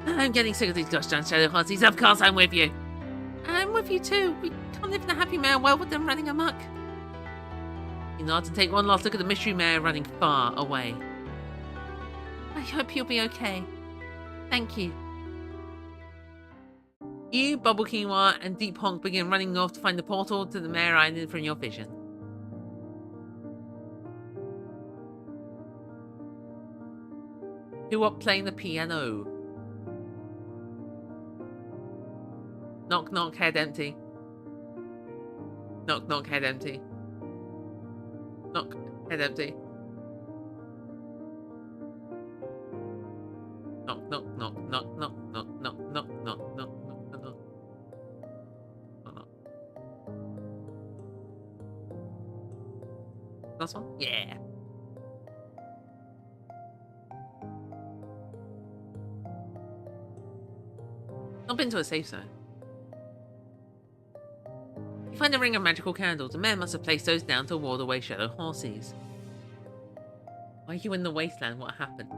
I'm getting sick of these gosh darn shadow horses. Of course I'm with you. I'm with you too. We can't live in a happy mare world with them running amok. You nod and take one last look at the mystery mare running far away. I hope you'll be okay. Thank you. You, Bubble Quinoa, and Deep Honk begin running north to find the portal to the Mare Island from your vision. Who are playing the piano? Knock, knock, head empty. Knock, knock, head empty. Knock, head empty. Knock, knock, knock, knock, knock, knock, knock, knock, knock, knock, knock, knock, knock. Last one? Yeah. Not been to a safe zone. You find a ring of magical candles. The man must have placed those down to ward away shadow horses. Why are you in the wasteland? What happened?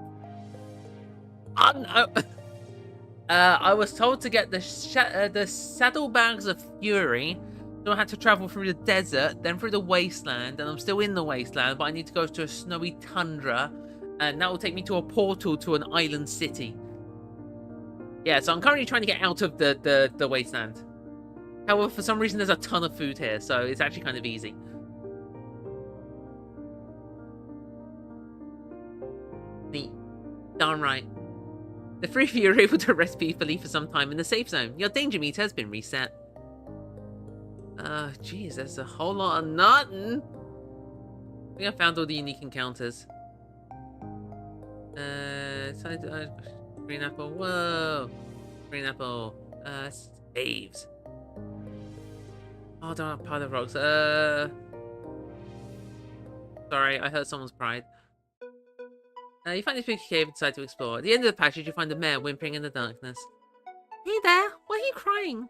Oh no! I was told to get the saddlebags of fury. So I had to travel through the desert, then through the wasteland, and I'm still in the wasteland, but I need to go to a snowy tundra, and that will take me to a portal to an island city. Yeah, so I'm currently trying to get out of the wasteland. However, for some reason, there's a ton of food here, so it's actually kind of easy. Neat. Darn right. The three of you are able to rest peacefully for some time in the safe zone. Your danger meter has been reset. Jeez, there's a whole lot of nothing. I think I found all the unique encounters. Green apple, whoa. Green apple, caves. Oh, don't have pile of rocks. Sorry, I hurt someone's pride. You find this spooky cave and decide to explore. At the end of the passage, you find a mare whimpering in the darkness. Hey there, why are you crying?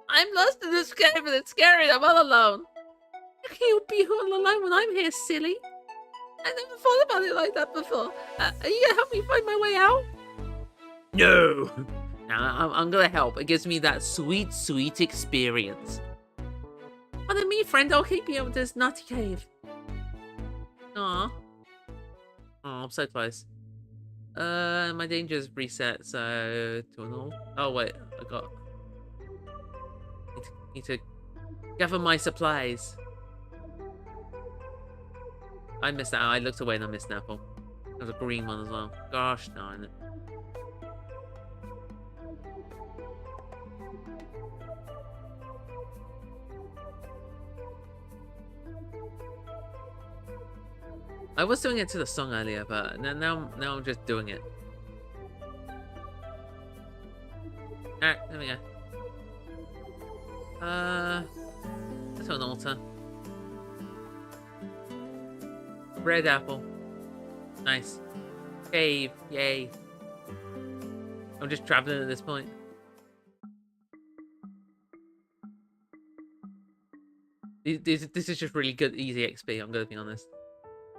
I'm lost in this cave and it's scary. I'm all alone. How can you be all alone when I'm here, silly? I never thought about it like that before. Are you gonna help me find my way out? No. Nah, I'm gonna help. It gives me that sweet, sweet experience. Follow me, friend. I'll keep you out of this nutty cave. Aw. Oh, I'm so close. My danger's reset, so to an all. Oh wait, I got. Need to gather my supplies. I missed that. I looked away and I missed an apple. There's a green one as well. Gosh darn it. I was doing it to the song earlier, but now I'm just doing it. Alright, there we go. That's an altar. Red apple. Nice. Cave, yay. I'm just traveling at this point. This is just really good, easy XP, I'm gonna be honest.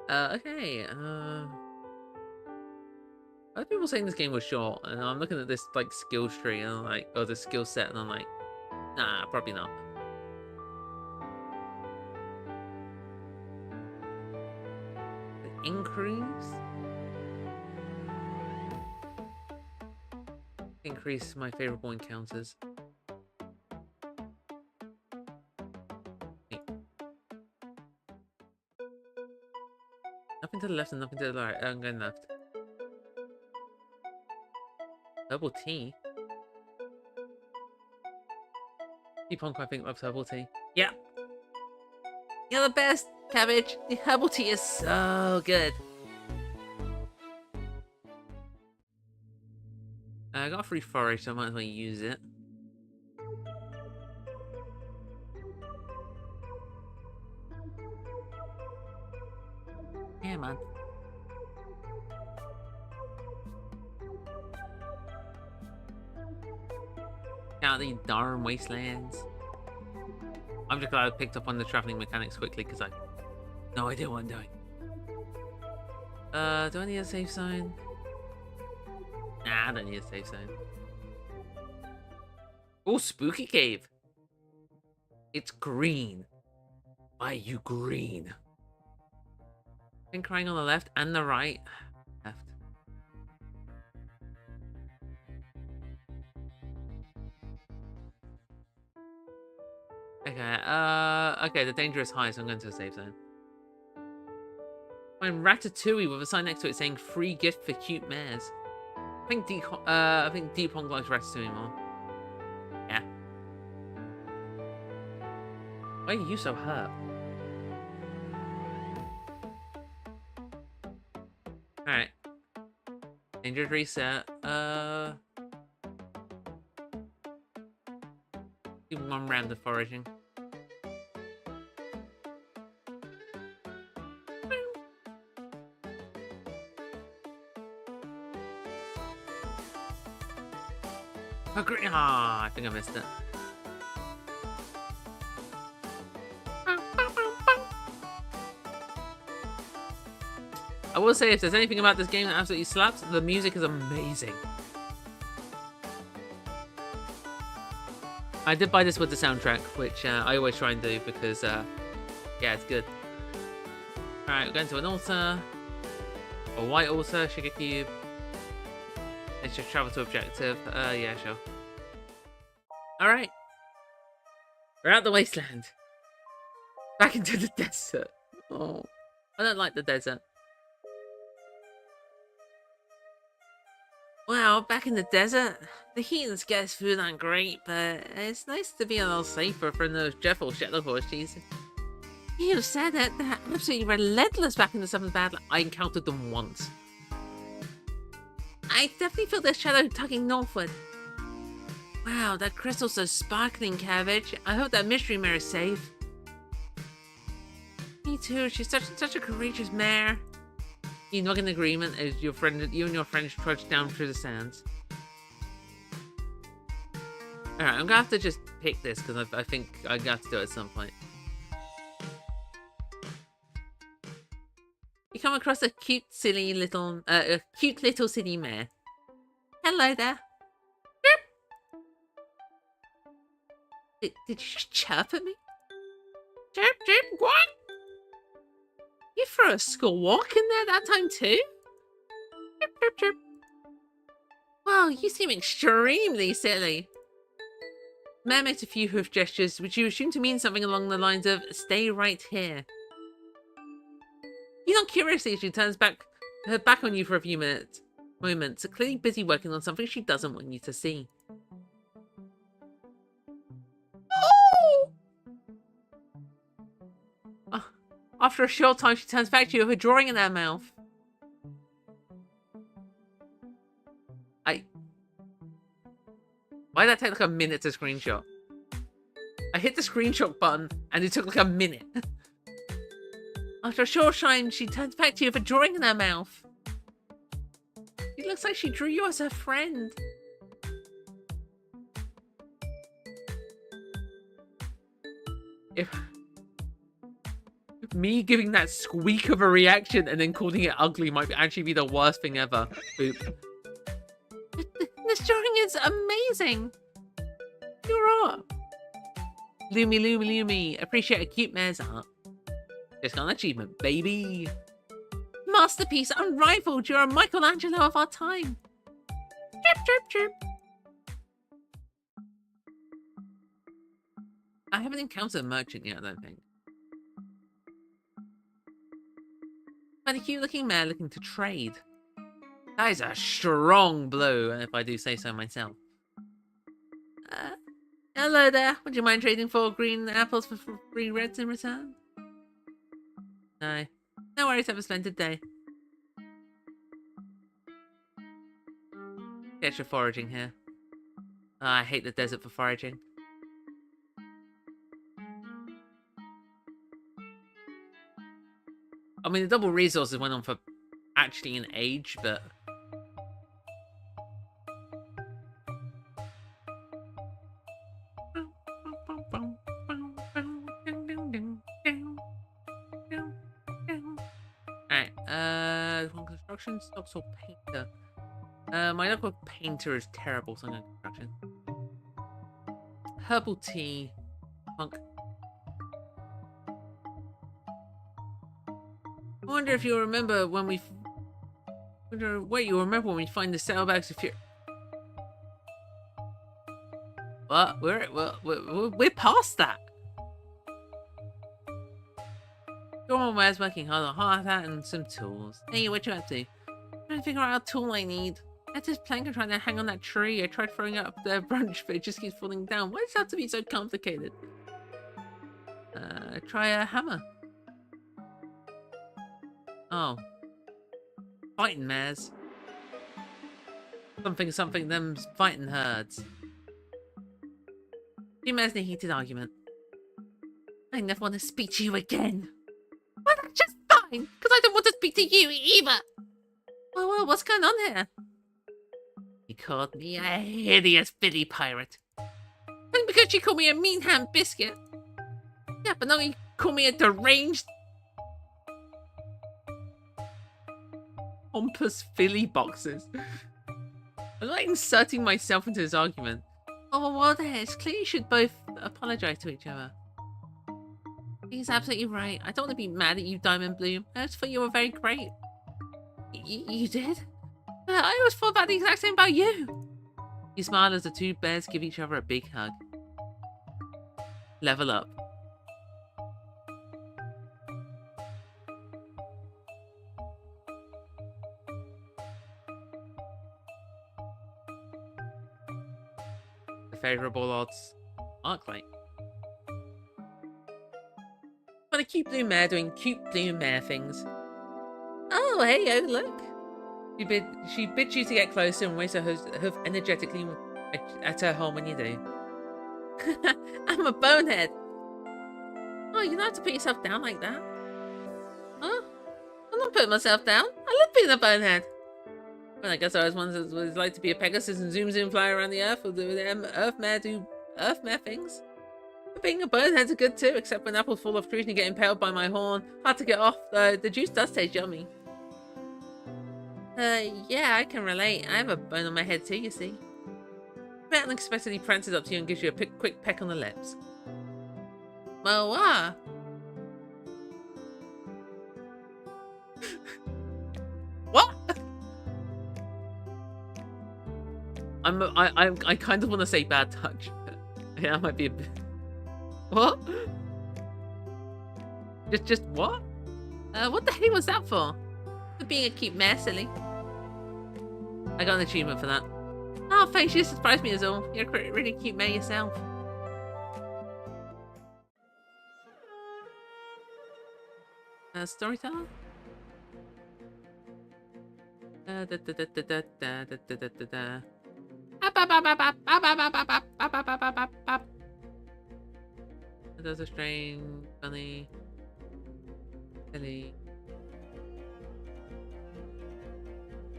Okay, other people saying this game was short, and I'm looking at this, like, skill tree, and I'm like, oh, the skill set, and I'm like, nah, probably not. The increase my favorable encounters. Nothing to the left and nothing to the right. I'm going left. Herbal tea? Deepunk, I think, loves herbal tea. Yeah! You're the best, Cabbage! The herbal tea is so good! I got a free forage, so I might as well use it. Yeah, man. Out these darn wastelands. I'm just glad I picked up on the traveling mechanics quickly because I have no idea what I'm doing. Do I need a safe zone? Nah, I don't need a safe zone. Oh, spooky cave. It's green. Why are you green? Been crying on the left and the right. Left. Okay, okay, the danger is high, so I'm going to a safe zone. Find Ratatouille with a sign next to it saying free gift for cute mares. I think Deepong likes Ratatouille more. Yeah. Why are you so hurt? Alright. Injured reset. Do one round of foraging. Oh, great. Ah, I think I missed it. I will say, if there's anything about this game that absolutely slaps, the music is amazing. I did buy this with the soundtrack, which I always try and do because, yeah, it's good. Alright, we're going to an altar. A white altar, sugar cube. Let's just travel to objective. Yeah, sure. Alright. We're out the wasteland. Back into the desert. Oh, I don't like the desert. Well, back in the desert, the heat and scarce food aren't great, but it's nice to be a little safer from those dreadful shadow horses. You said it, they're absolutely relentless back in the 7th battle. I encountered them once. I definitely feel their shadow tugging northward. Wow, that crystal's so sparkling, Cabbage. I hope that mystery mare is safe. Me too, she's such a courageous mare. You nod in agreement as you and your friend trudge down through the sands. Alright, I'm gonna have to just pick this because I think I got to do it at some point. You come across a cute little city mare. Hello there. Did you just chirp at me? Chirp, chirp, what? You threw a squawk in there that time too? Chirp, chirp, chirp. Well, you seem extremely silly. Mare makes a few hoof gestures, which you assume to mean something along the lines of, stay right here. You look curiously as she turns her back on you for a few moments, clearly busy working on something she doesn't want you to see. Oh! After a short time, she turns back to you with a drawing in her mouth. Why did that take like a minute to screenshot? I hit the screenshot button and it took like a minute. After a short time, she turns back to you with a drawing in her mouth. It looks like she drew you as her friend. If me giving that squeak of a reaction and then calling it ugly might actually be the worst thing ever. Boop. This drawing is amazing. You're up. Lumi, Lumi, Lumi. Appreciate a cute mare's art. Just got an achievement, baby. Masterpiece unrivaled. You're a Michelangelo of our time. Chirp, chirp, chirp. I haven't encountered a merchant yet, I don't think. But a cute looking mare looking to trade. That is a strong blow, if I do say so myself. Hello there. Would you mind trading 4 green apples for 3 reds in return? No. No worries, have a splendid day. Get your foraging here. Oh, I hate the desert for foraging. I mean, the double resources went on for actually an age, but... Alright, one construction, stocks or painter. My local painter is terrible, so I'm going to construction. Herbal tea. Monk. I wonder if you remember when we... Wait, you remember when we find the saddlebags of fear? What? We're past that. Go on, where's working hard on hard hat and some tools. Hey, what you up to? Trying to figure out what tool I need. I just plank and trying to hang on that tree. I tried throwing it up the branch, but it just keeps falling down. Why does it have to be so complicated? try a hammer. Oh. Fighting mares. Something, them fighting herds. Two mares in a heated argument. I never want to speak to you again. Well, that's just fine, because I don't want to speak to you either. Well, what's going on here? He called me a hideous billy pirate. And because she called me a mean ham biscuit. Yeah, but now he called me a deranged pompous filly boxes. I'm like inserting myself into this argument. Oh, well, there, it's clear you should both apologize to each other. He's absolutely right. I don't want to be mad at you, Diamond Bloom. I just thought you were very great. You did? I always thought about the exact same about you. You smile as the two bears give each other a big hug. Level up. The favourable odds aren't right. But a cute blue mare doing cute blue mare things. Oh, hey, oh, look. She bids you to get closer and waves her hoof energetically at her home when you do. I'm a bonehead. Oh, you don't have to put yourself down like that. Huh? I'm not putting myself down. I love being a bonehead. Well, I guess I was wondering what it's like to be a Pegasus and zoom fly around the earth, or do them earth mare things. But being a bonehead's good too, except when apples fall off trees and you get impaled by my horn. Hard to get off, though. The juice does taste yummy. Yeah, I can relate. I have a bone on my head too, you see. Matt unexpectedly prances up to you and gives you a quick peck on the lips. Well, what? I kind of want to say bad touch. Yeah, I might be a bit. What? Just what? What the hell was that for? For being a cute mare, silly. I got an achievement for that. Oh, thanks, you surprised me as all. You're a really cute mare yourself. Storyteller? Those are strange, funny, silly.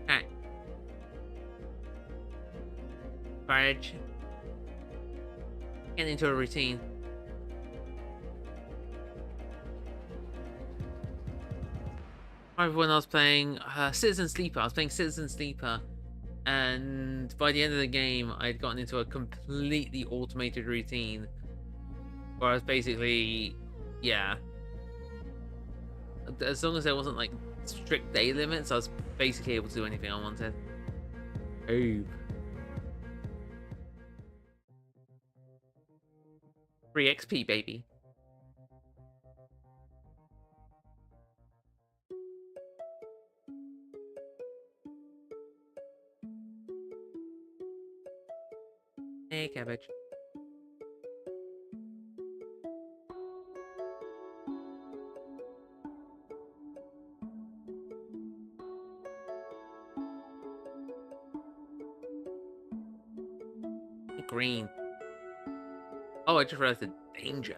Alright. Courage. Get into a routine. Everyone else playing Citizen Sleeper. I was playing Citizen Sleeper, and by the end of the game, I'd gotten into a completely automated routine where I was basically, yeah. As long as there wasn't like strict day limits, I was basically able to do anything I wanted. Oh. Free XP, baby. Hey, cabbage. Green. Oh, I just realized the danger.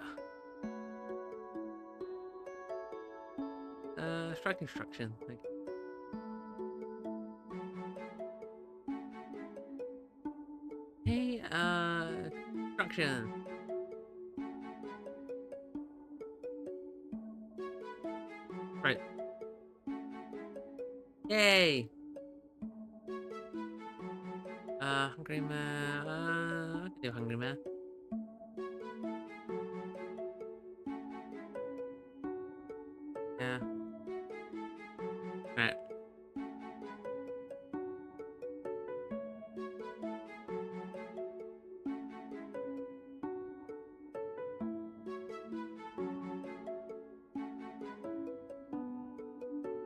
Strike instruction. Like... Hey, instruction. Right. Yay! Hungry man. I can do hungry man. Yeah. Right.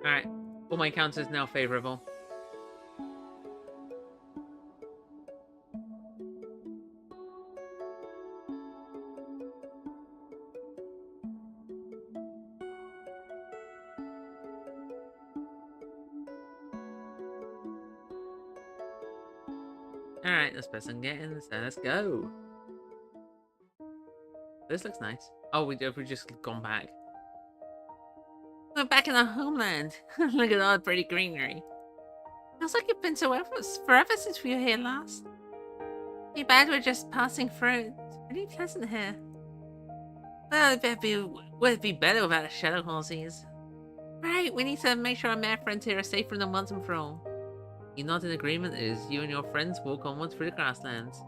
Alright. All my counters now favorable. Alright, let's press on getting, so let's go. This looks nice. Oh, we've just gone back. We're back in our homeland. Look at all the pretty greenery. Feels like it's been forever since we were here last. Too bad we're just passing through. It's pretty pleasant here. Well, would it be better without a shadow horses? Right, we need to make sure our mare friends here are safe from them once and for all. You're not in agreement as you and your friends walk onwards through the grasslands.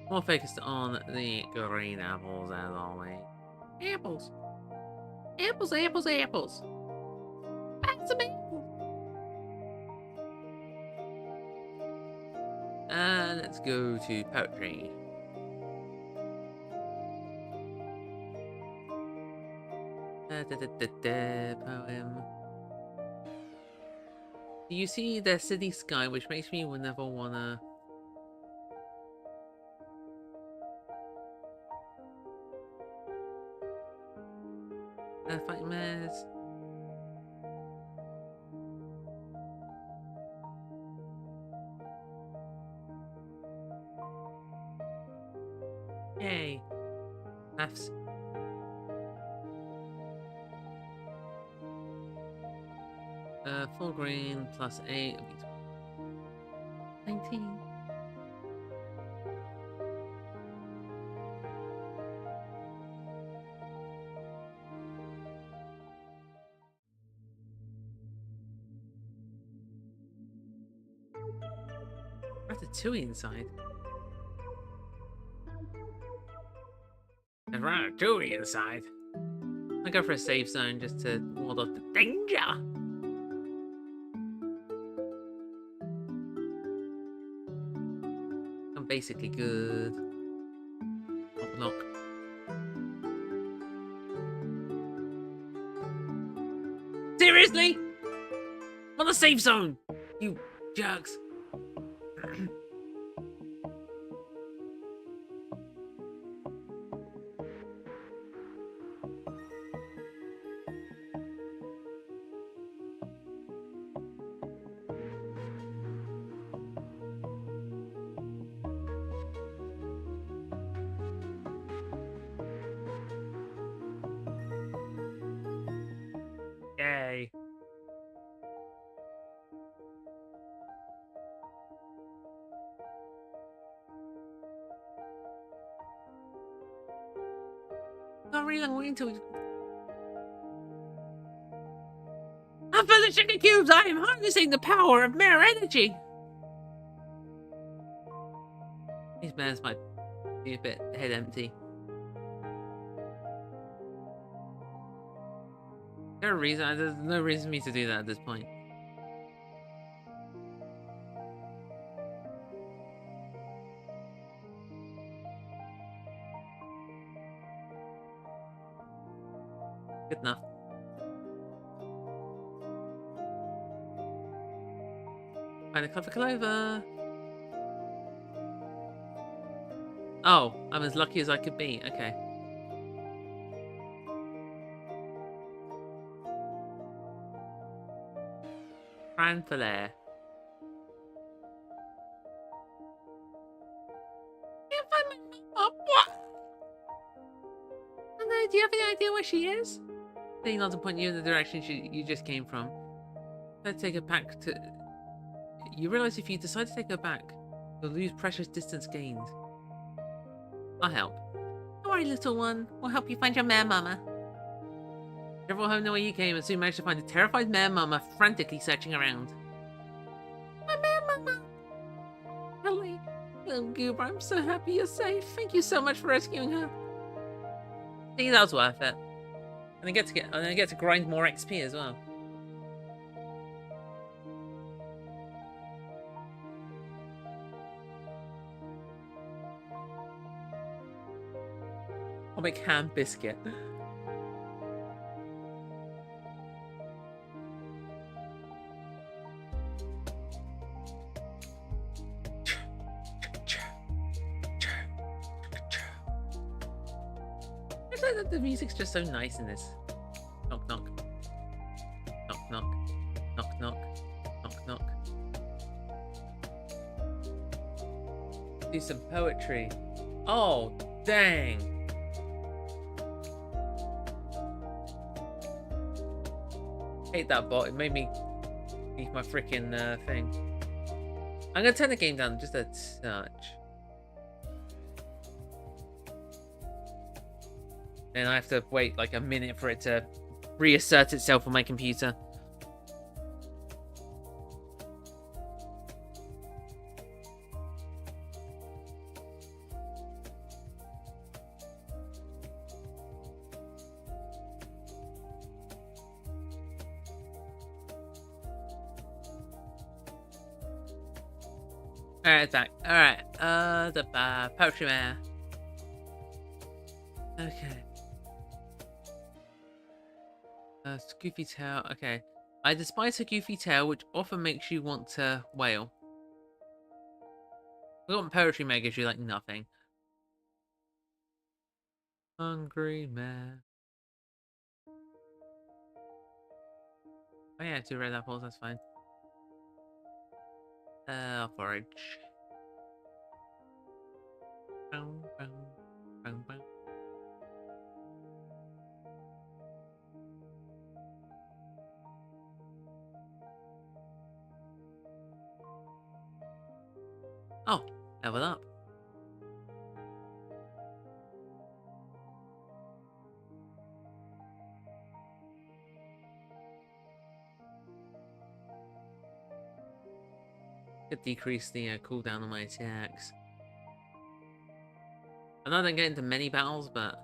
More focused on the green apples as always. Apples! Apples, apples, apples! Back some apples! Let's go to poetry. Poem. Do you see the city sky, which makes me never wanna... fight mares. Yay. Maths. Full green plus 8 would be 19. Ratatouille inside. There's Ratatouille inside. I go for a safe zone just to ward off the danger. I'm basically good. Knock knock. Seriously? I'm on the safe zone, you jerks. Yay. Not really long waiting until I'm finishing the cubes! I am harnessing the power of mare energy! These mares might be a bit head empty. There's no reason for me to do that at this point. Good enough. Find a clever clover. Oh, I'm as lucky as I could be. Okay. Fran fillet. Can't find my mom. What? Oh, no, do you have any idea where she is? They not to point you in the direction you just came from. Let's take her back to... You realize if you decide to take her back, you'll lose precious distance gained. I'll help. Don't worry, little one. We'll help you find your mare mama. Travel home the way you came and soon managed to find a terrified mare mama frantically searching around. My mare mama! Ellie, little goober, I'm so happy you're safe. Thank you so much for rescuing her. I think that was worth it. And I get to grind more XP as well. I'll make ham biscuit. just like that the music's just so nice in this. Knock knock. Knock knock. Knock knock. Knock knock. Do some poetry. Oh, dang. Hate that bot. It made me leave my freaking thing. I'm gonna turn the game down just a touch. And I have to wait like a minute for it to reassert itself on my computer. Alright, it's back. Alright, the poetry mare. Okay. Goofy tail. Okay. I despise her goofy tail, which often makes you want to wail. What poetry mare gives you like nothing. Hungry mare. Oh yeah, 2 red apples, that's fine. I'll forage. Boom, boom, boom, boom. Oh, level up. Could decrease the cooldown on my attacks. I know I don't get into many battles, but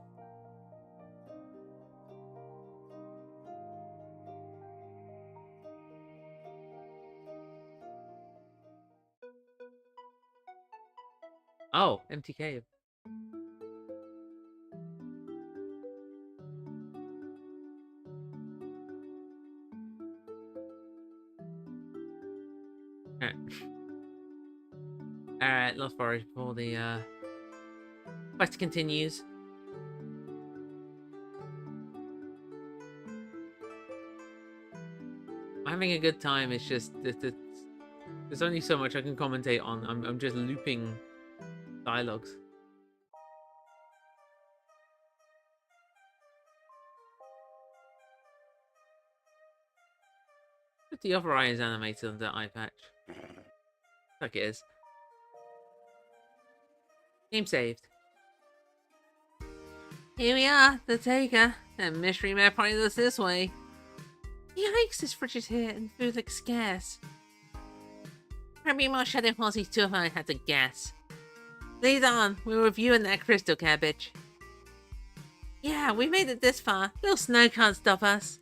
oh, empty cave. Alright. Alright, Lost Forest before the quest continues. I'm having a good time, it's just there's only so much I can commentate on. I'm just looping dialogues. But the other eye is animated on the eye patch. Like it is. Game saved. Here we are, the Taker. The mystery mare pointed us this way. Yikes, this fridge is here and food looks scarce. Probably more shadow horses too if I had to guess. Lead on, we're reviewing that crystal cabbage. Yeah, we made it this far. Little snow can't stop us.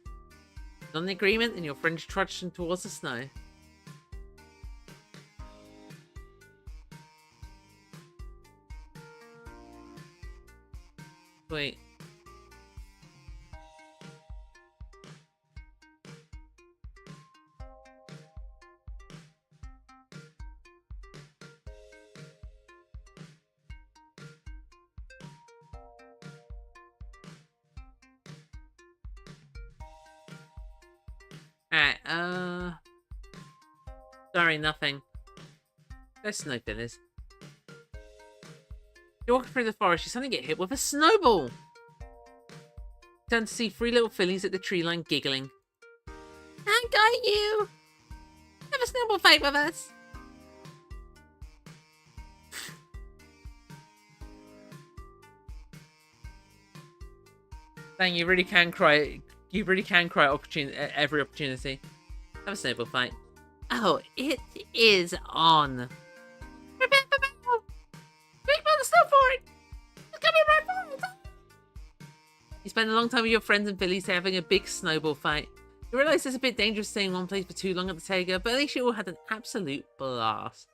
On the agreement, and your friends trudged towards the snow. Wait. Alright, sorry, nothing. There's snow fillers. You're walking through the forest, you suddenly get hit with a snowball! Turn to see 3 little fillies at the tree line giggling. I got you! Have a snowball fight with us! Dang, you really can cry. You really can cry at every opportunity. Have a snowball fight. Oh, it is on. Prepare for battle! Quick, for the snow for it! It's coming right forward! You spend a long time with your friends and fillies having a big snowball fight. You realise it's a bit dangerous staying in one place for too long at the Tager, but at least you all had an absolute blast.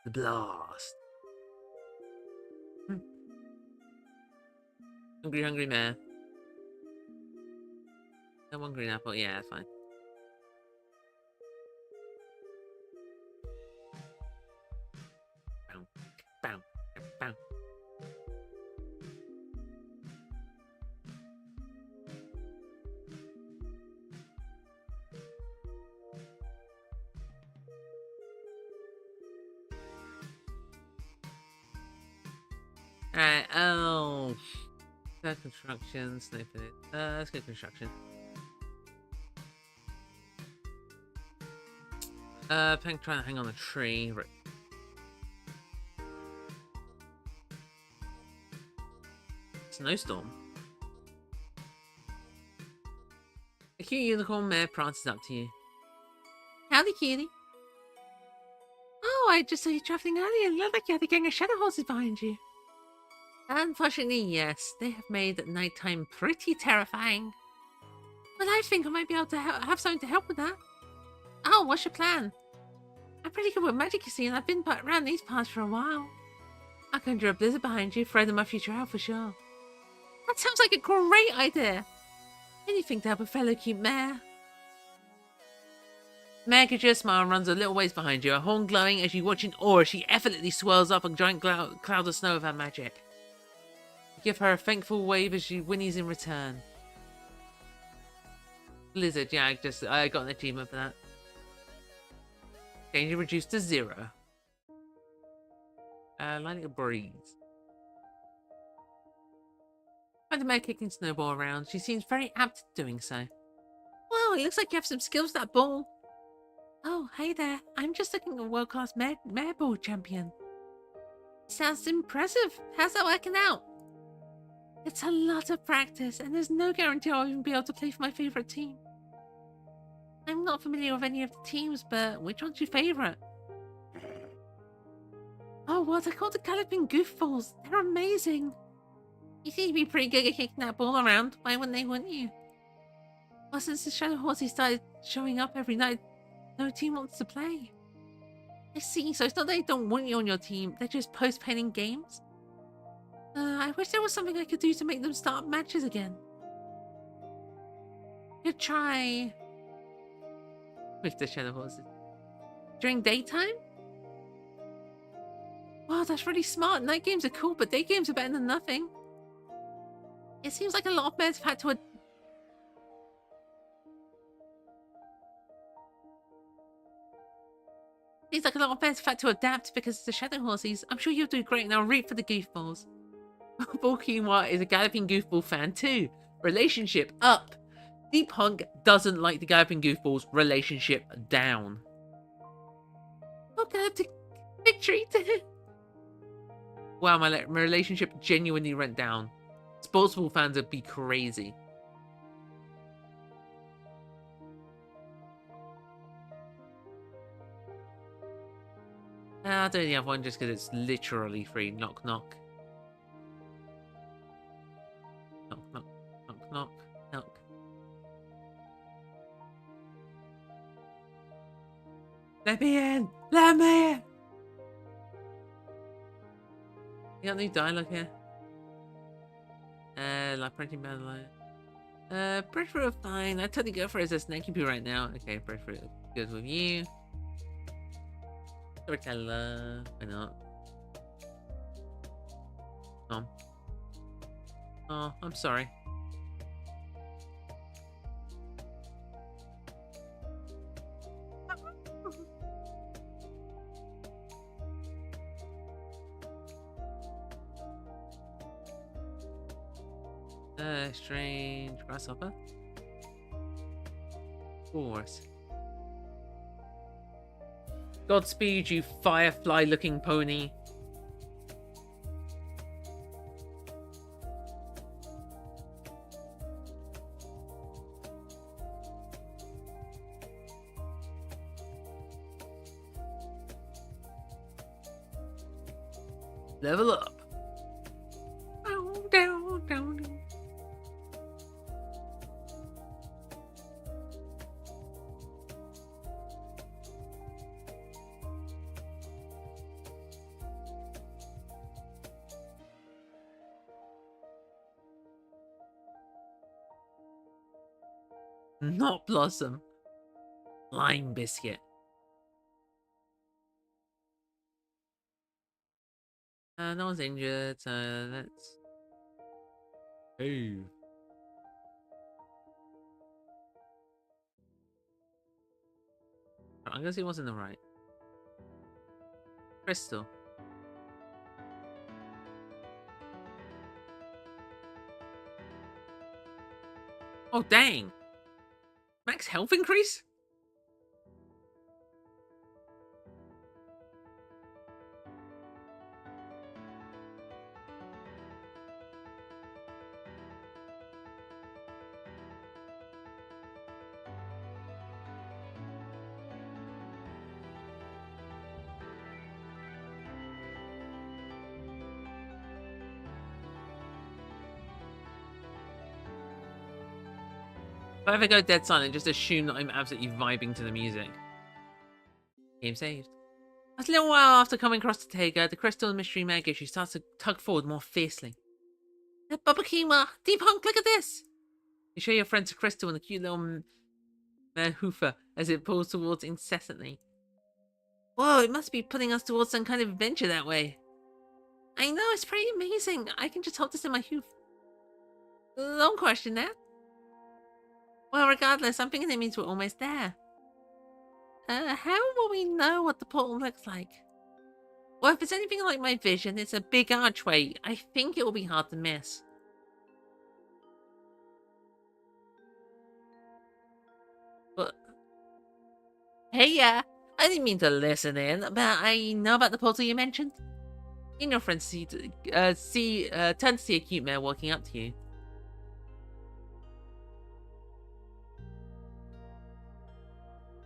The blast. Hungry, hungry mare. No one green apple, yeah, that's fine. Bow, bow, bow. Alright, oh. Construction, snipe it. Let's go construction. Pink trying to hang on a tree. Right. Snowstorm. A cute unicorn mare prances up to you. Howdy, cutie. Oh, I just saw you traveling earlier. It looked like you had a gang of shadow horses behind you. Unfortunately, yes. They have made nighttime pretty terrifying. But I think I might be able to have something to help with that. Oh, what's your plan? I'm pretty good with magic, you see, and I've been around these parts for a while. I conjure a blizzard behind you, threaten my future out for sure. That sounds like a great idea. Anything to help a fellow cute mare. Mare gives you a smile and runs a little ways behind you, a horn glowing as you watch in awe as she effortlessly swirls up a giant cloud of snow with her magic. You give her a thankful wave as she whinnies in return. Blizzard, yeah, I got an achievement for that. Danger reduced to 0. Lighting a breeze. Find the mare kicking snowball around. She seems very apt at doing so. Well, it looks like you have some skills with that ball. Oh, hey there. I'm just looking at a world-class mare ball champion. Sounds impressive. How's that working out? It's a lot of practice, and there's no guarantee I'll even be able to play for my favourite team. I'm not familiar with any of the teams, but which one's your favourite? Oh, what? I call the galloping goofballs. They're amazing. You seem to be pretty good at kicking that ball around. Why wouldn't you? Well, since the Shadow Horsey started showing up every night, no team wants to play. I see, so it's not that they don't want you on your team, they're just postponing games? I wish there was something I could do to make them start matches again. Could try with the Shadow Horses. During daytime? Wow, that's really smart. Night games are cool, but day games are better than nothing. It seems like a lot of mares have had to adapt because of the Shadow Horses. I'm sure you'll do great and I'll root for the goofballs. Ball Quinoa is a Galloping Goofball fan too. Relationship up. Deep Hunk doesn't like the Galloping Goofballs. Relationship down. Oh, Galloping victory! Wow, my relationship genuinely went down. Sportsball fans would be crazy. I'll do the other one just because it's literally free. Knock, knock. Knock, knock, knock, knock, knock. Let me in! Let me in! You got new dialogue here? Like printing bad line. Breadfruit fine. I totally go for it as a snaky poo right now. Okay, breadfruit goes with you. Tortella. Why not? Oh, I'm sorry. Strange grasshopper. Of course. Godspeed, you firefly-looking pony. Level up. Down, down, down. Not Blossom. Lime Biscuit. No one's injured, so let's... Hey. I'm gonna see what's in the right. Crystal. Oh, dang. Max health increase? If I ever go dead silent, just assume that I'm absolutely vibing to the music. Game saved. A little while after coming across the Tega, the crystal and mystery mare issue starts to tug forward more fiercely. Babakima, Deep Hunk, look at this! You show your friends a crystal and the cute little mare hoofer as it pulls towards incessantly. Whoa, it must be putting us towards some kind of adventure that way. I know, it's pretty amazing. I can just hold this in my hoof. Don't question that. Well, regardless, I'm thinking it means we're almost there. How will we know what the portal looks like? Well, if it's anything like my vision, it's a big archway. I think it will be hard to miss. But hey, I didn't mean to listen in, but I know about the portal you mentioned. And your friends turn to see a cute mare walking up to you.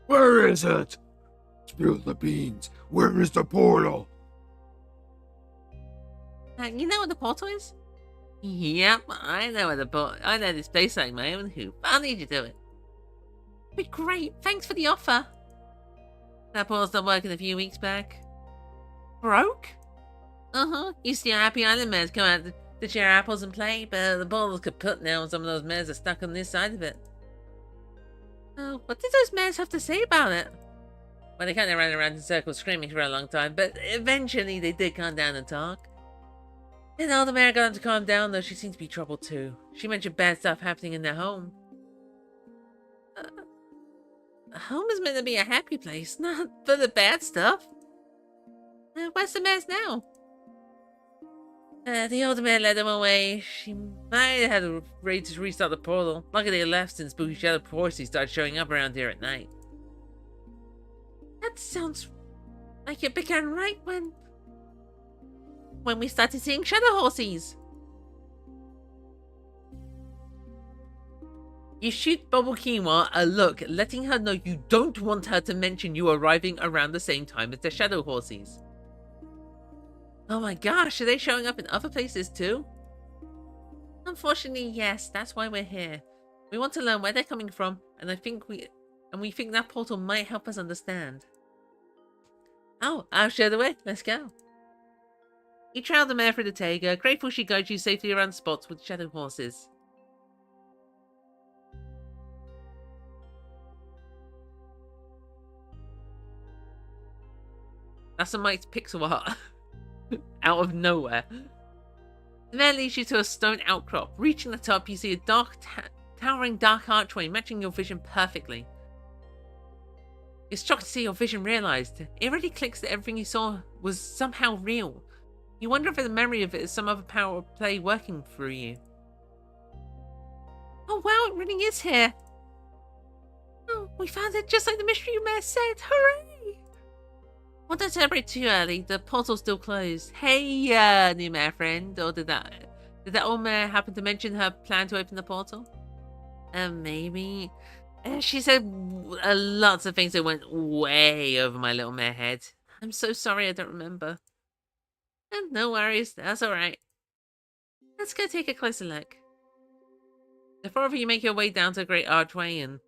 Where is it? Spill the beans. Where is the portal? You know what the portal is? Yep, I know where the portal. I know this place like my own hoop. I'll need you to it. Be great. Thanks for the offer. That portal stopped working a few weeks back. Broke? You see our happy island mares come out to share apples and play, but the portal's kaput now and some of those mares are stuck on this side of it. Oh, what did those mares have to say about it? Well, they kind of ran around in circles screaming for a long time, but eventually they did calm down and talk. And all the mare got them to calm down, though she seemed to be troubled too. She mentioned bad stuff happening in their home. Home is meant to be a happy place, not for the bad stuff. Where's the mares now? The older man led them away. She might have had a raid to restart the portal. Luckily they left since spooky shadow forces started showing up around here at night. That sounds like it began right when we started seeing shadow horses. You shoot Bubble Quinoa a look, letting her know you don't want her to mention you arriving around the same time as the shadow horses. Oh my gosh, are they showing up in other places too? Unfortunately, yes, that's why we're here. We want to learn where they're coming from, and we think that portal might help us understand. Oh, I'll show the way. Let's go. You trail the mare through the Tega, grateful she guides you safely around spots with shadow horses. That's some Mike's pixel art. Out of nowhere. The mare leads you to a stone outcrop. Reaching the top, you see a towering dark archway matching your vision perfectly. You're shocked to see your vision realized. It really clicks that everything you saw was somehow real. You wonder if the memory of it is some other power of play working through you. Oh wow, it really is here. Oh, we found it just like the mystery mare said. Hooray! Well, don't celebrate too early. The portal's still closed. Hey, new mare friend. Or did that old mare happen to mention her plan to open the portal? Maybe. She said lots of things that went way over my little mare head. I'm so sorry I don't remember. No worries, that's alright. Let's go take a closer look. The four of you make your way down to the great archway and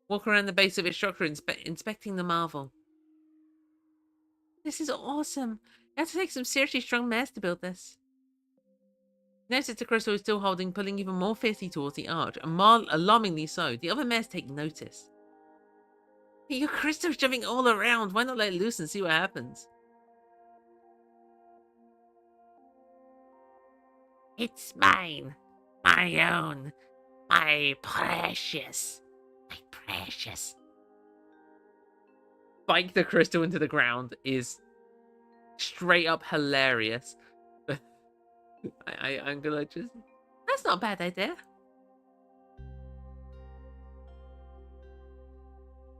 walk around the base of its structure, inspecting the marvel. This is awesome. You have to take some seriously strong mares to build this. Notice the crystal is still holding, pulling even more fiercely towards the arch, and alarmingly so. The other mares take notice. Your crystal's jumping all around. Why not let it loose and see what happens? It's mine. My own. My precious. My precious. Spike the crystal into the ground is straight up hilarious. I'm gonna just... That's not a bad idea.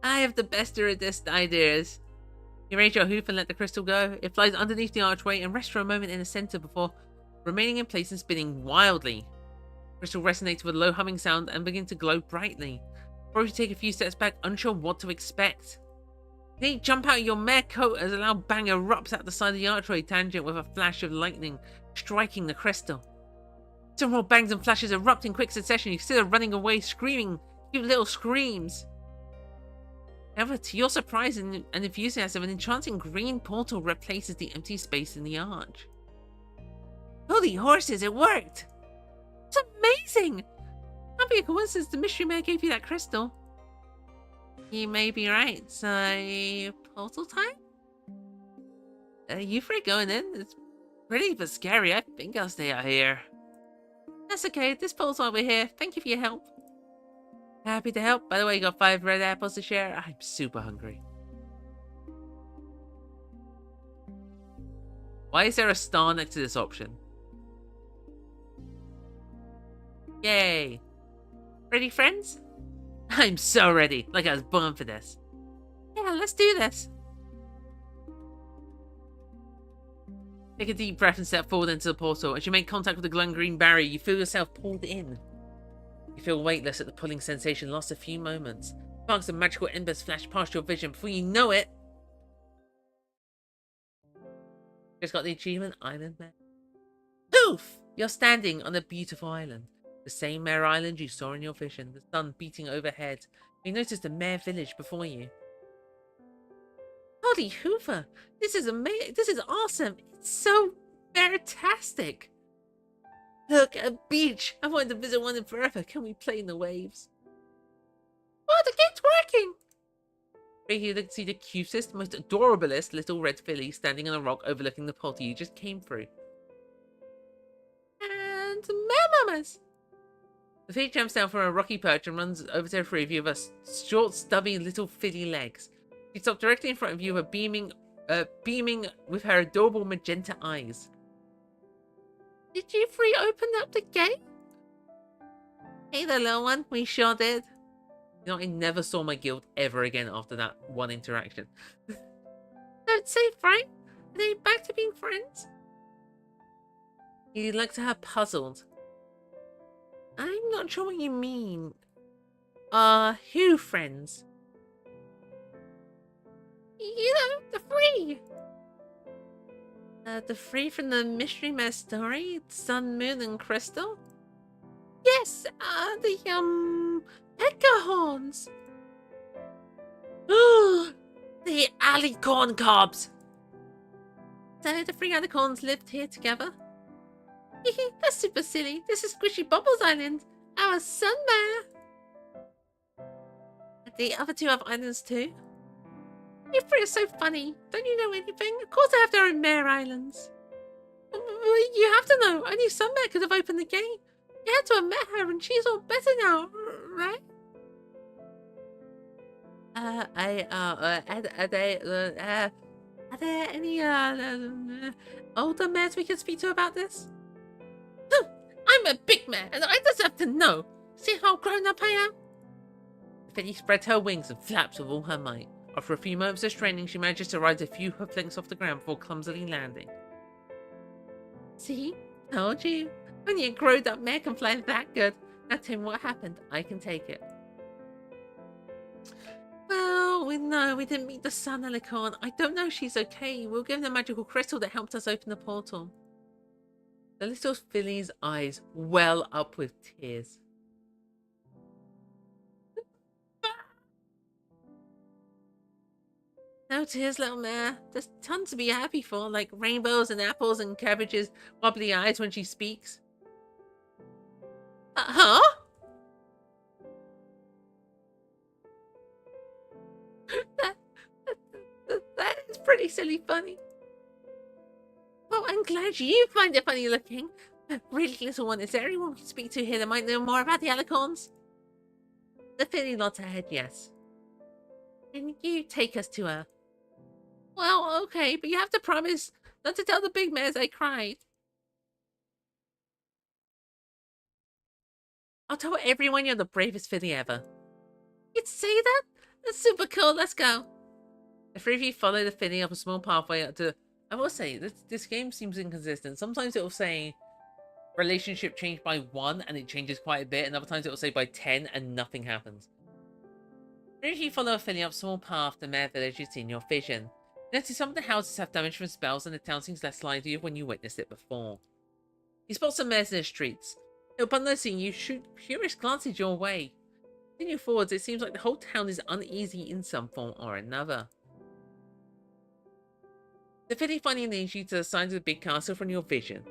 I have the best iridescent ideas. You raise your hoof and let the crystal go. It flies underneath the archway and rests for a moment in the center before remaining in place and spinning wildly. The crystal resonates with a low humming sound and begins to glow brightly. Before you take a few steps back, unsure what to expect. Then you jump out of your mare coat as a loud bang erupts out the side of the archway tangent with a flash of lightning striking the crystal. Some more bangs and flashes erupt in quick succession. You see her running away, screaming cute little screams. However, to your surprise and enthusiasm, an enchanting green portal replaces the empty space in the arch. Holy horses, it worked! It's amazing! Can't be a coincidence the mystery mare gave you that crystal. You may be right, so... portal time? You free going in? It's pretty but scary. I think I'll stay out here. That's okay, this portal's why we're here. Thank you for your help. Happy to help. By the way, you got 5 red apples to share. I'm super hungry. Why is there a star next to this option? Yay. Ready, friends? I'm so ready. Like I was born for this. Yeah, let's do this. Take a deep breath and step forward into the portal. As you make contact with the glowing green barrier, you feel yourself pulled in. You feel weightless at the pulling sensation, lasts a few moments. Sparks of magical embers flash past your vision. Before you know it, just got the achievement, Island Mare. Poof! You're standing on a beautiful island. The same Mare Island you saw in your vision, the sun beating overhead. You notice the Mare village before you. Holy Hoover! This is amazing! This is awesome! It's so fantastic! Look, a beach! I wanted to visit one in forever. Can we play in the waves? Oh, the game's working! Right here, you can see the cutest, most adorablest little red filly standing on a rock overlooking the portal you just came through. And Mare Mamas! The filly jumps down from a rocky perch and runs over to the three of you with her short, stubby little filly legs. She stops directly in front of you, her beaming with her adorable magenta eyes. Did you three open up the gate? Hey there, little one. We sure did. You know, I never saw my guild ever again after that one interaction. Don't say right. Are they back to being friends? He looked at her puzzled. I'm not sure what you mean. Who friends? You know, the three. The three from the Mystery Mare story? Sun, Moon, and Crystal? Yes, the, Peckerhorns. The alicorn cobs. So the three alicorns lived here together? That's super silly. This is Squishy Bubbles Island, our sun mare. The other two have islands too. You three are so funny. Don't you know anything? Of course they have their own mare islands. You have to know. Only Sunmare could have opened the gate. You had to have met her and she's all better now, right? Are there any, older mares we can speak to about this? I'm a big mare and I deserve to know. See how grown up I am? Filly spreads her wings and flaps with all her might. After a few moments of straining, she manages to rise a few hoof lengths off the ground before clumsily landing. See? Told you. Only a grown-up mare can fly that good. Now tell me what happened. I can take it. Well, we didn't meet the Sun Alicorn. I don't know if she's okay. We'll give the magical crystal that helped us open the portal. The little filly's eyes well up with tears. No tears, little mare. There's tons to be happy for, like rainbows and apples and cabbages, wobbly eyes when she speaks. Huh? that is pretty silly funny. Well, I'm glad you find it funny looking. Really, little one, is there anyone we can speak to here that might know more about the alicorns? The filly nods her head yes. Can you take us to her? Well, okay, but you have to promise not to tell the big mares I cried. I'll tell everyone you're the bravest filly ever. You'd say that? That's super cool. Let's go. The three of you follow the filly up a small pathway up to... I will say, this game seems inconsistent. Sometimes it will say relationship changed by 1 and it changes quite a bit, and other times it will say by 10 and nothing happens. Three of you follow a filly up a small path to Mare Village you've seen in your vision. You notice some of the houses have damage from spells and the town seems less lively when you witnessed it before. You spot some mares in the streets. Upon noticing you, shoot curious glances your way. Continue forwards, it seems like the whole town is uneasy in some form or another. The filly finally leads you to the side of the big castle from your vision.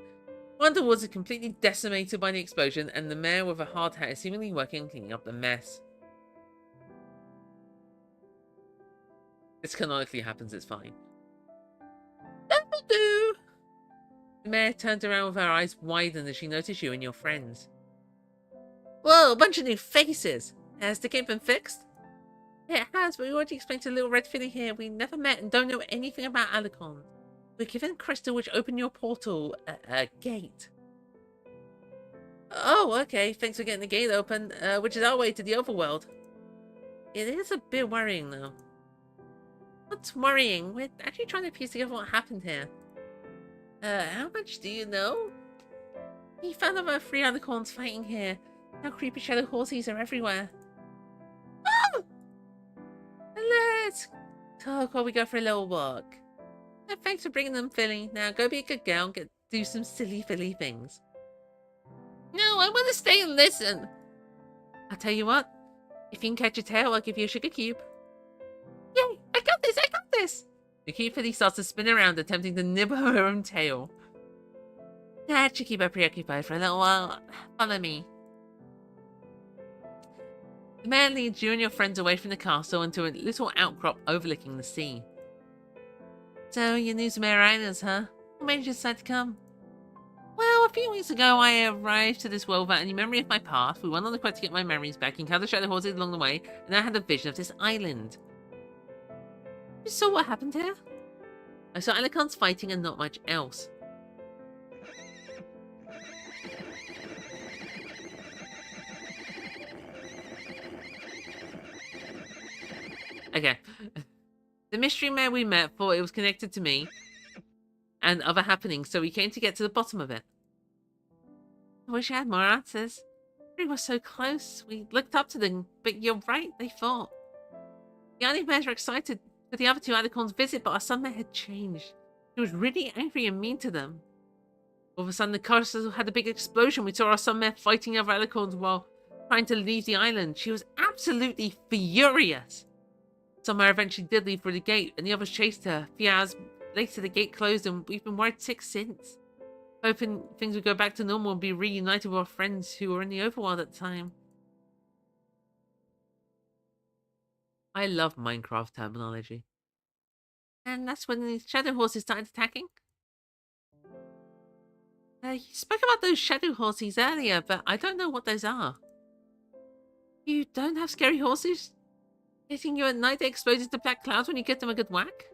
One of the woods is completely decimated by the explosion, and the mare with a hard hat is seemingly working on cleaning up the mess. This canonically happens, it's fine. The mare turns around with her eyes widened as she notices you and your friends. Whoa, a bunch of new faces! Has the game been fixed? Yeah, it has, but we already explained to the little red filly here we never met and don't know anything about alicorns. We're given crystal which opened your portal, a gate. Oh, okay, thanks for getting the gate open, which is our way to the overworld. It is a bit worrying, though. What's worrying? We're actually trying to piece together what happened here. How much do you know? We found about 3 alicorns fighting here. Now creepy shadow horses are everywhere. Oh! Let's talk while we go for a little walk. Thanks for bringing them, Philly. Now go be a good girl and do some silly Philly things. No, I want to stay and listen. I'll tell you what. If you can catch a tail, I'll give you a sugar cube. Yay! I got this! I got this! The cute filly starts to spin around, attempting to nibble her own tail. That should keep her preoccupied for a little while. Follow me. The man leads you and your friends away from the castle into a little outcrop overlooking the sea. So, you knew some Mare Islands, huh? What made you decide to come? Well, a few weeks ago, I arrived to this world without any memory of my past. We went on the quest to get my memories back, encountered shadow horses along the way, and I had a vision of this island. You saw what happened here? I saw alicorns fighting and not much else. Okay. The mystery mare we met thought it was connected to me and other happenings, so we came to get to the bottom of it. I wish I had more answers. We were so close. We looked up to them, but you're right, they fought. The only mares were excited for the other 2 alicorns' visit, but our sunmare had changed. She was really angry and mean to them. All of a sudden, the castle had a big explosion. We saw our sunmare fighting other alicorns while trying to leave the island. She was absolutely furious. Sunmare eventually did leave through the gate, and the others chased her. A few hours later, the gate closed, and we've been worried sick since. Hoping things would go back to normal and be reunited with our friends who were in the overworld at the time. I love Minecraft terminology. And that's when the shadow horses started attacking? You spoke about those shadow horses earlier, but I don't know what those are. You don't have scary horses? Hitting you at night, they explode into black clouds when you give them a good whack?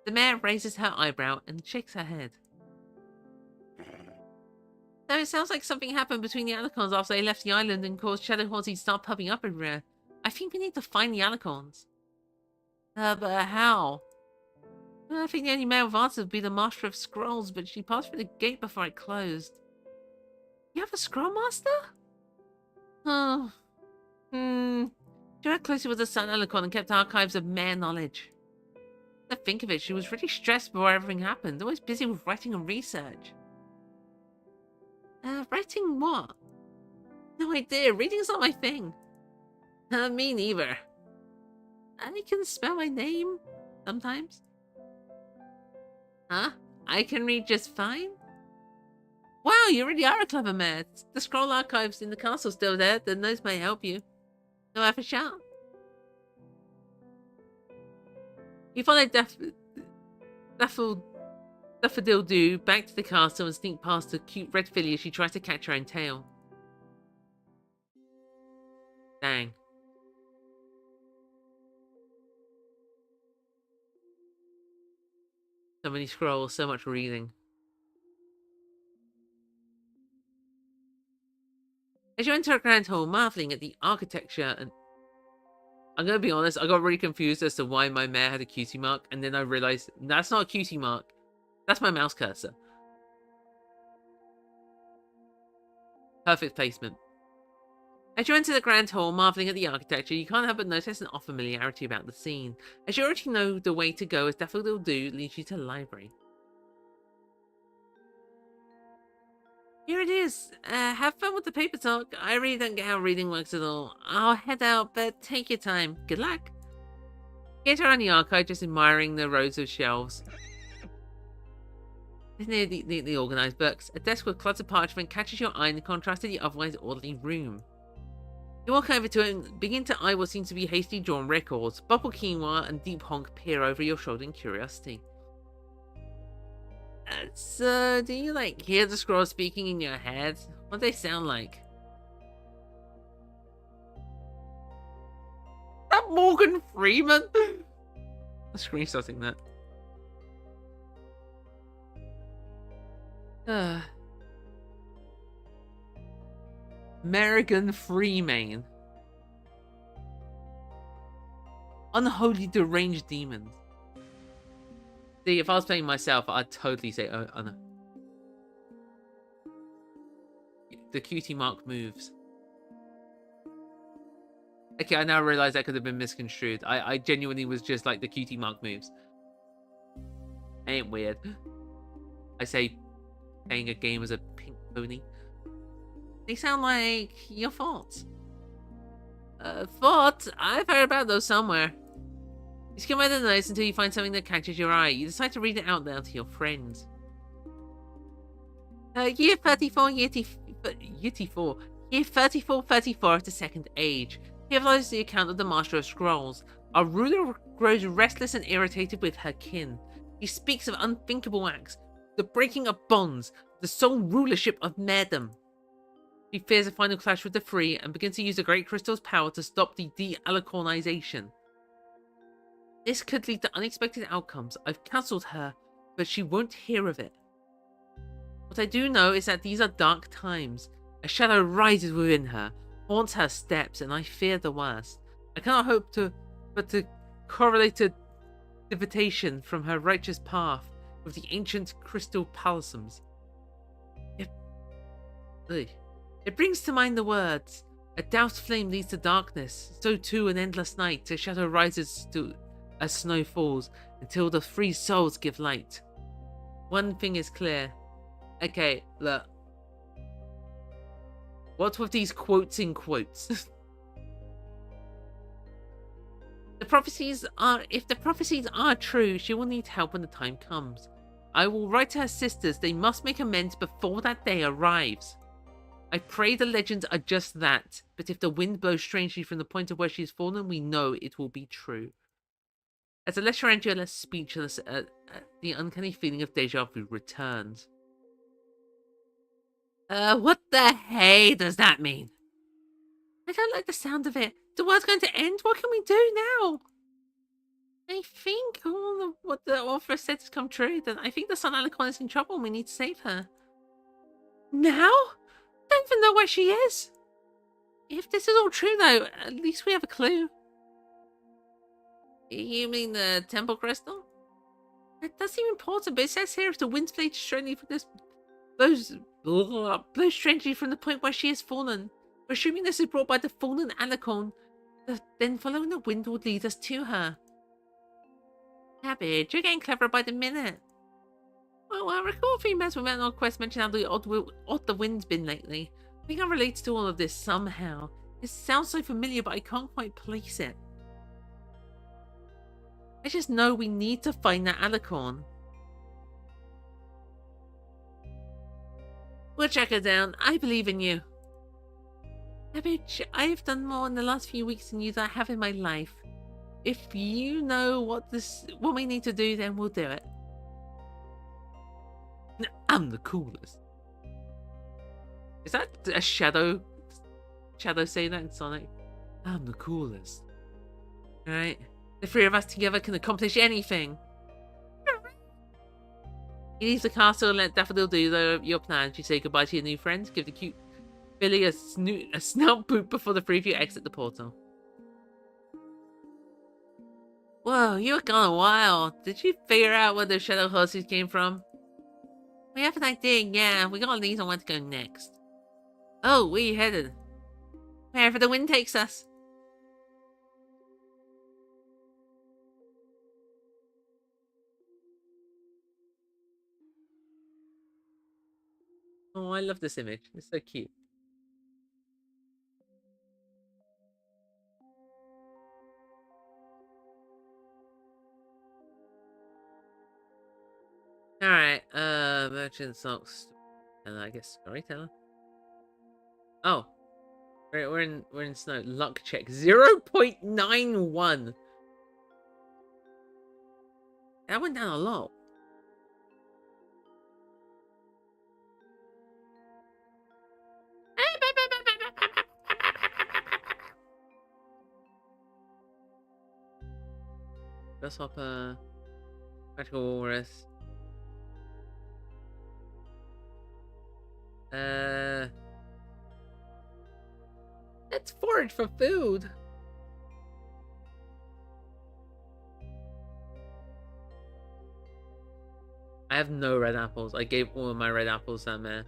The mare raises her eyebrow and shakes her head. So it sounds like something happened between the alicorns after they left the island and caused shadow horses to start popping up everywhere. I think we need to find the alicorns. But how? I think the only mare with answers would be the Master of Scrolls, but she passed through the gate before it closed. You have a Scroll Master? Oh. She worked closely with the Sun Alicorn and kept archives of mare knowledge. To think of it, she was really stressed before everything happened, always busy with writing and research. Writing what? No idea, reading's not my thing. Me neither. I can spell my name, sometimes. Huh? I can read just fine? Wow, you really are a clever man. The scroll archives in the castle still there, then those may help you. No have a shot. You follow Daffodil back to the castle and sneak past the cute red filly as she tries to catch her own tail. Dang. So many scrolls, so much reading. As you enter a grand hall, marveling at the architecture and I'm gonna be honest, I got really confused as to why my mare had a cutie mark, and then I realized that's not a cutie mark. That's my mouse cursor. Perfect placement. As you enter the grand hall, marveling at the architecture, you can't help but notice an odd familiarity about the scene. As you already know the way to go, as Daffodil Do leads you to the library. Here it is. Have fun with the paper talk. I really don't get how reading works at all. I'll head out, but take your time. Good luck. Get around the archive, just admiring the rows of shelves. Near the neatly organised books, a desk with cluttered parchment catches your eye in contrast to the otherwise orderly room. You walk over to it and begin to eye what seems to be hastily drawn records. Bubble Quinoa and Deep Honk peer over your shoulder in curiosity. So, do you, hear the scrolls speaking in your head? What do they sound like? That Morgan Freeman? I'm screenshotting that. American Freeman. Unholy deranged demons. See, if I was playing myself, I'd totally say, oh no. The cutie mark moves. Okay, I now realize that could have been misconstrued. I genuinely was just like, the cutie mark moves. Ain't weird. I say playing a game as a pink pony. They sound like your thoughts. Thoughts? I've heard about those somewhere. You skim by the notes until you find something that catches your eye. You decide to read it out loud to your friends. Year 34, year 34 of the Second Age. Here follows the account of the Master of Scrolls. Our ruler grows restless and irritated with her kin. He speaks of unthinkable acts, the breaking of bonds, the sole rulership of maredom. He fears a final clash with the Free and begins to use the Great Crystal's power to stop the de-alicornization. This could lead to unexpected outcomes. I've counseled her, but she won't hear of it. What I do know is that these are dark times. A shadow rises within her, haunts her steps, and I fear the worst. I cannot hope but to correlate a divination from her righteous path with the ancient crystal palisades. It brings to mind the words, a doused flame leads to darkness, so too an endless night, a shadow rises to as snow falls, until the free souls give light. One thing is clear. Okay, look. What's with these quotes in quotes? If the prophecies are true, she will need help when the time comes. I will write to her sisters, they must make amends before that day arrives. I pray the legends are just that, but if the wind blows strangely from the point of where she has fallen, we know it will be true. As Alessandra less speechless, the uncanny feeling of deja vu returns. What the hey does that mean? I don't like the sound of it. The world's going to end? What can we do now? I think what the author said has come true. Then I think the Sun Alicorn is in trouble and we need to save her. Now? Don't even know where she is. If this is all true, though, at least we have a clue. You mean the temple crystal? That does seem important, but it says here if the winds blow strangely from this, blow strangely from the point where she has fallen. Assuming this is brought by the fallen Alicorn, then following the wind would lead us to her. Cabbage, you're getting cleverer by the minute. Well, I recall a few members with Marequest mentioned how odd the wind's been lately. I think I relate to all of this somehow. It sounds so familiar, but I can't quite place it. I just know we need to find that Alicorn. We'll track her down. I believe in you. Cabbage, I have done more in the last few weeks than you that I have in my life. If you know what we need to do, then we'll do it. I'm the coolest. Is that a Shadow saying that in Sonic? I'm the coolest. Alright. The three of us together can accomplish anything. You leave the castle and let Daffodil do your plans. You say goodbye to your new friends. Give the cute Billy a snout boot before the three of you exit the portal. Whoa, you were gone a while. Did you figure out where the shadow horses came from? We have an idea, yeah. We got leads on where to go next. Oh, where you headed? Wherever the wind takes us. Oh, I love this image. It's so cute. Alright, merchant socks. And I guess storyteller. Oh. We're in snow. Luck check. 0.91. That went down a lot. Grasshopper. Practical walrus. Let's forage for food. I have no red apples. I gave all of my red apples to that man.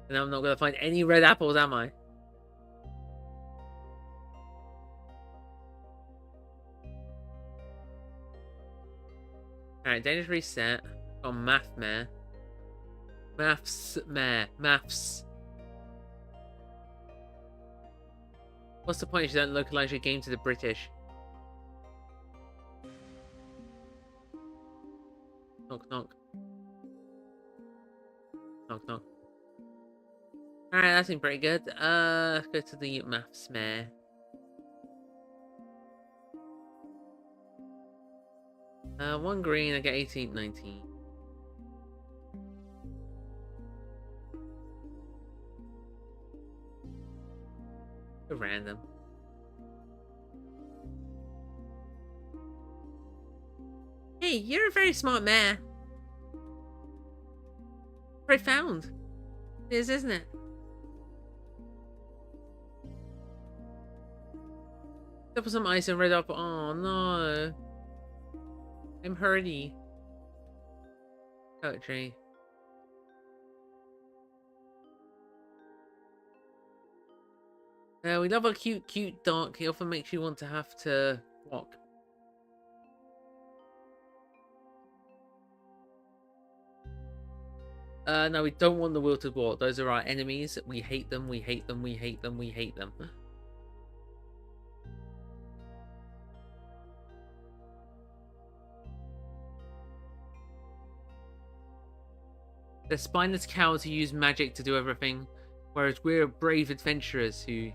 And I'm not gonna find any red apples, am I? Alright, dangerous reset. Oh, math mare. Maths mare. Maths. What's the point if you don't localize your game to the British? Knock, knock. Knock, knock. Alright, that seemed pretty good. Let's go to the maths mare. One green, I get 18, 19. Random. Hey, you're a very smart mare. Profound. It is, isn't it? There was some ice and red apple. Oh no. I'm hurty. Poetry. We love a cute dog. He often makes you want to have to walk. No, we don't want the wilted wart. Those are our enemies. We hate them, we hate them, we hate them, we hate them. They're spineless cowards who use magic to do everything, whereas we're brave adventurers who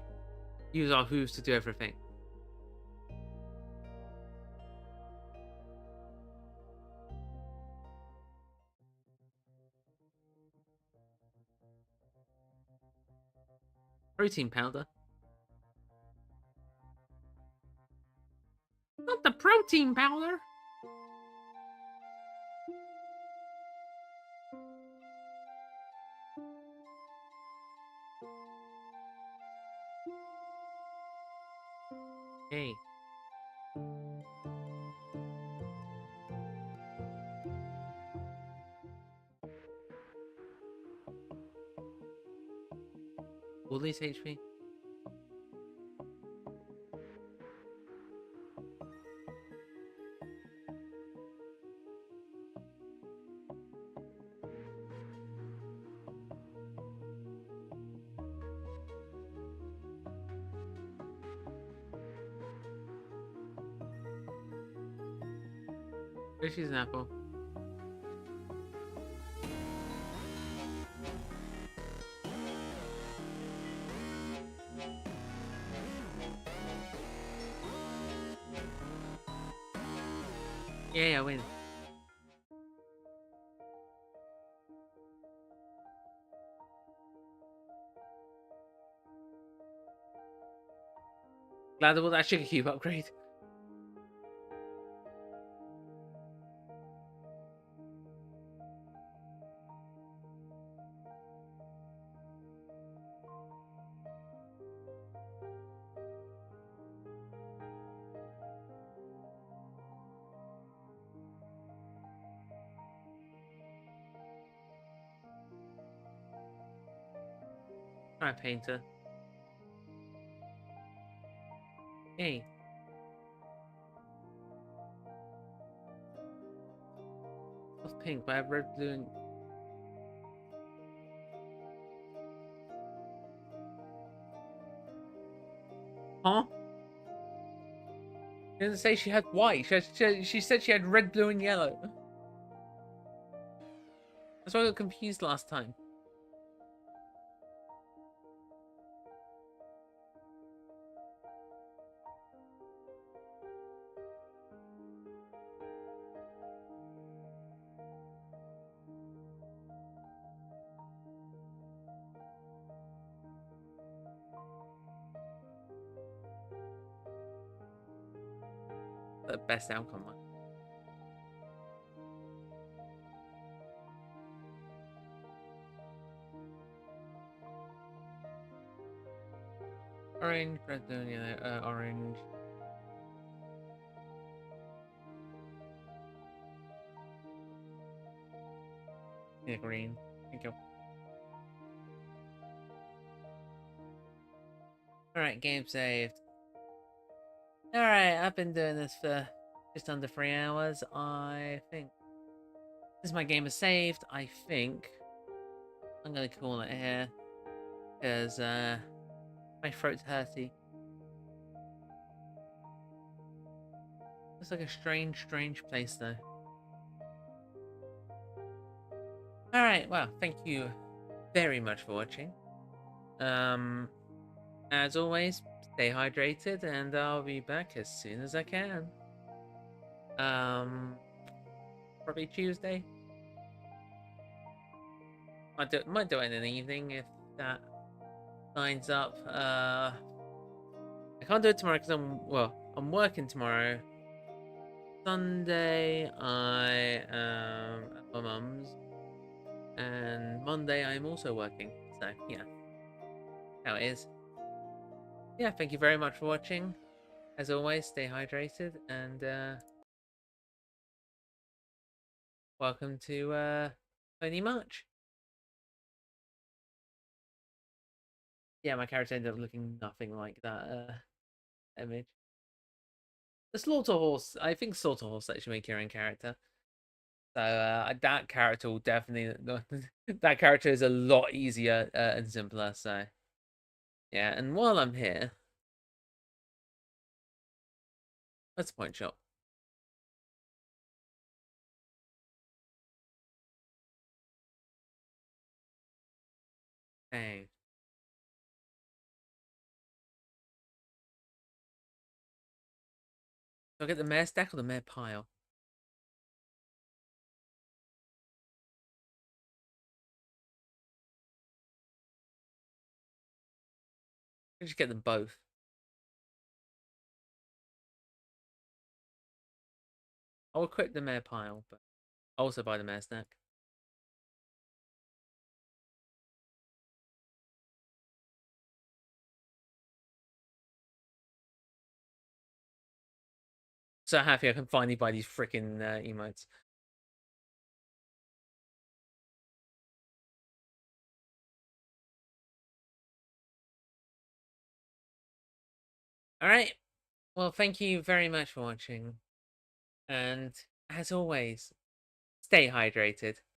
use our hooves to do everything. Protein powder. Not the protein powder! Hey. Woolies HP? She's an apple. Yeah, I win. Glad about that sugar cube upgrade. Try painter. Hey. What's pink? But I have red, blue, and... Huh? She didn't say she had white. She said she had red, blue, and yellow. That's why I got confused last time. The best outcome. Orange, red, blue, and yellow. Orange. Yeah, green. Thank you. Alright, game saved. Alright, I've been doing this for just under 3 hours, I think. Since my game is saved, I think I'm gonna call it here. Because, my throat's hurty. It's like a strange place, though. Alright, well, thank you very much for watching. As always, stay hydrated, and I'll be back as soon as I can. Probably Tuesday. Might do it in the evening if that lines up. I can't do it tomorrow because I'm working tomorrow. Sunday I am at my mum's, and Monday I'm also working. So yeah, how it is. Yeah, thank you very much for watching. As always, stay hydrated, and welcome to Pony March. Yeah, my character ended up looking nothing like that image. The Slaughter Horse, I think Slaughter Horse actually make your own character. So that character will definitely that character is a lot easier and simpler. So yeah, and while I'm here, let's point shot. Bang. Do I get the mare stack or the mare pile? I just get them both. I'll equip the mare pile, but I'll also buy the mare stack. So happy I can finally buy these freaking emotes. Alright. Well, thank you very much for watching. And as always, stay hydrated.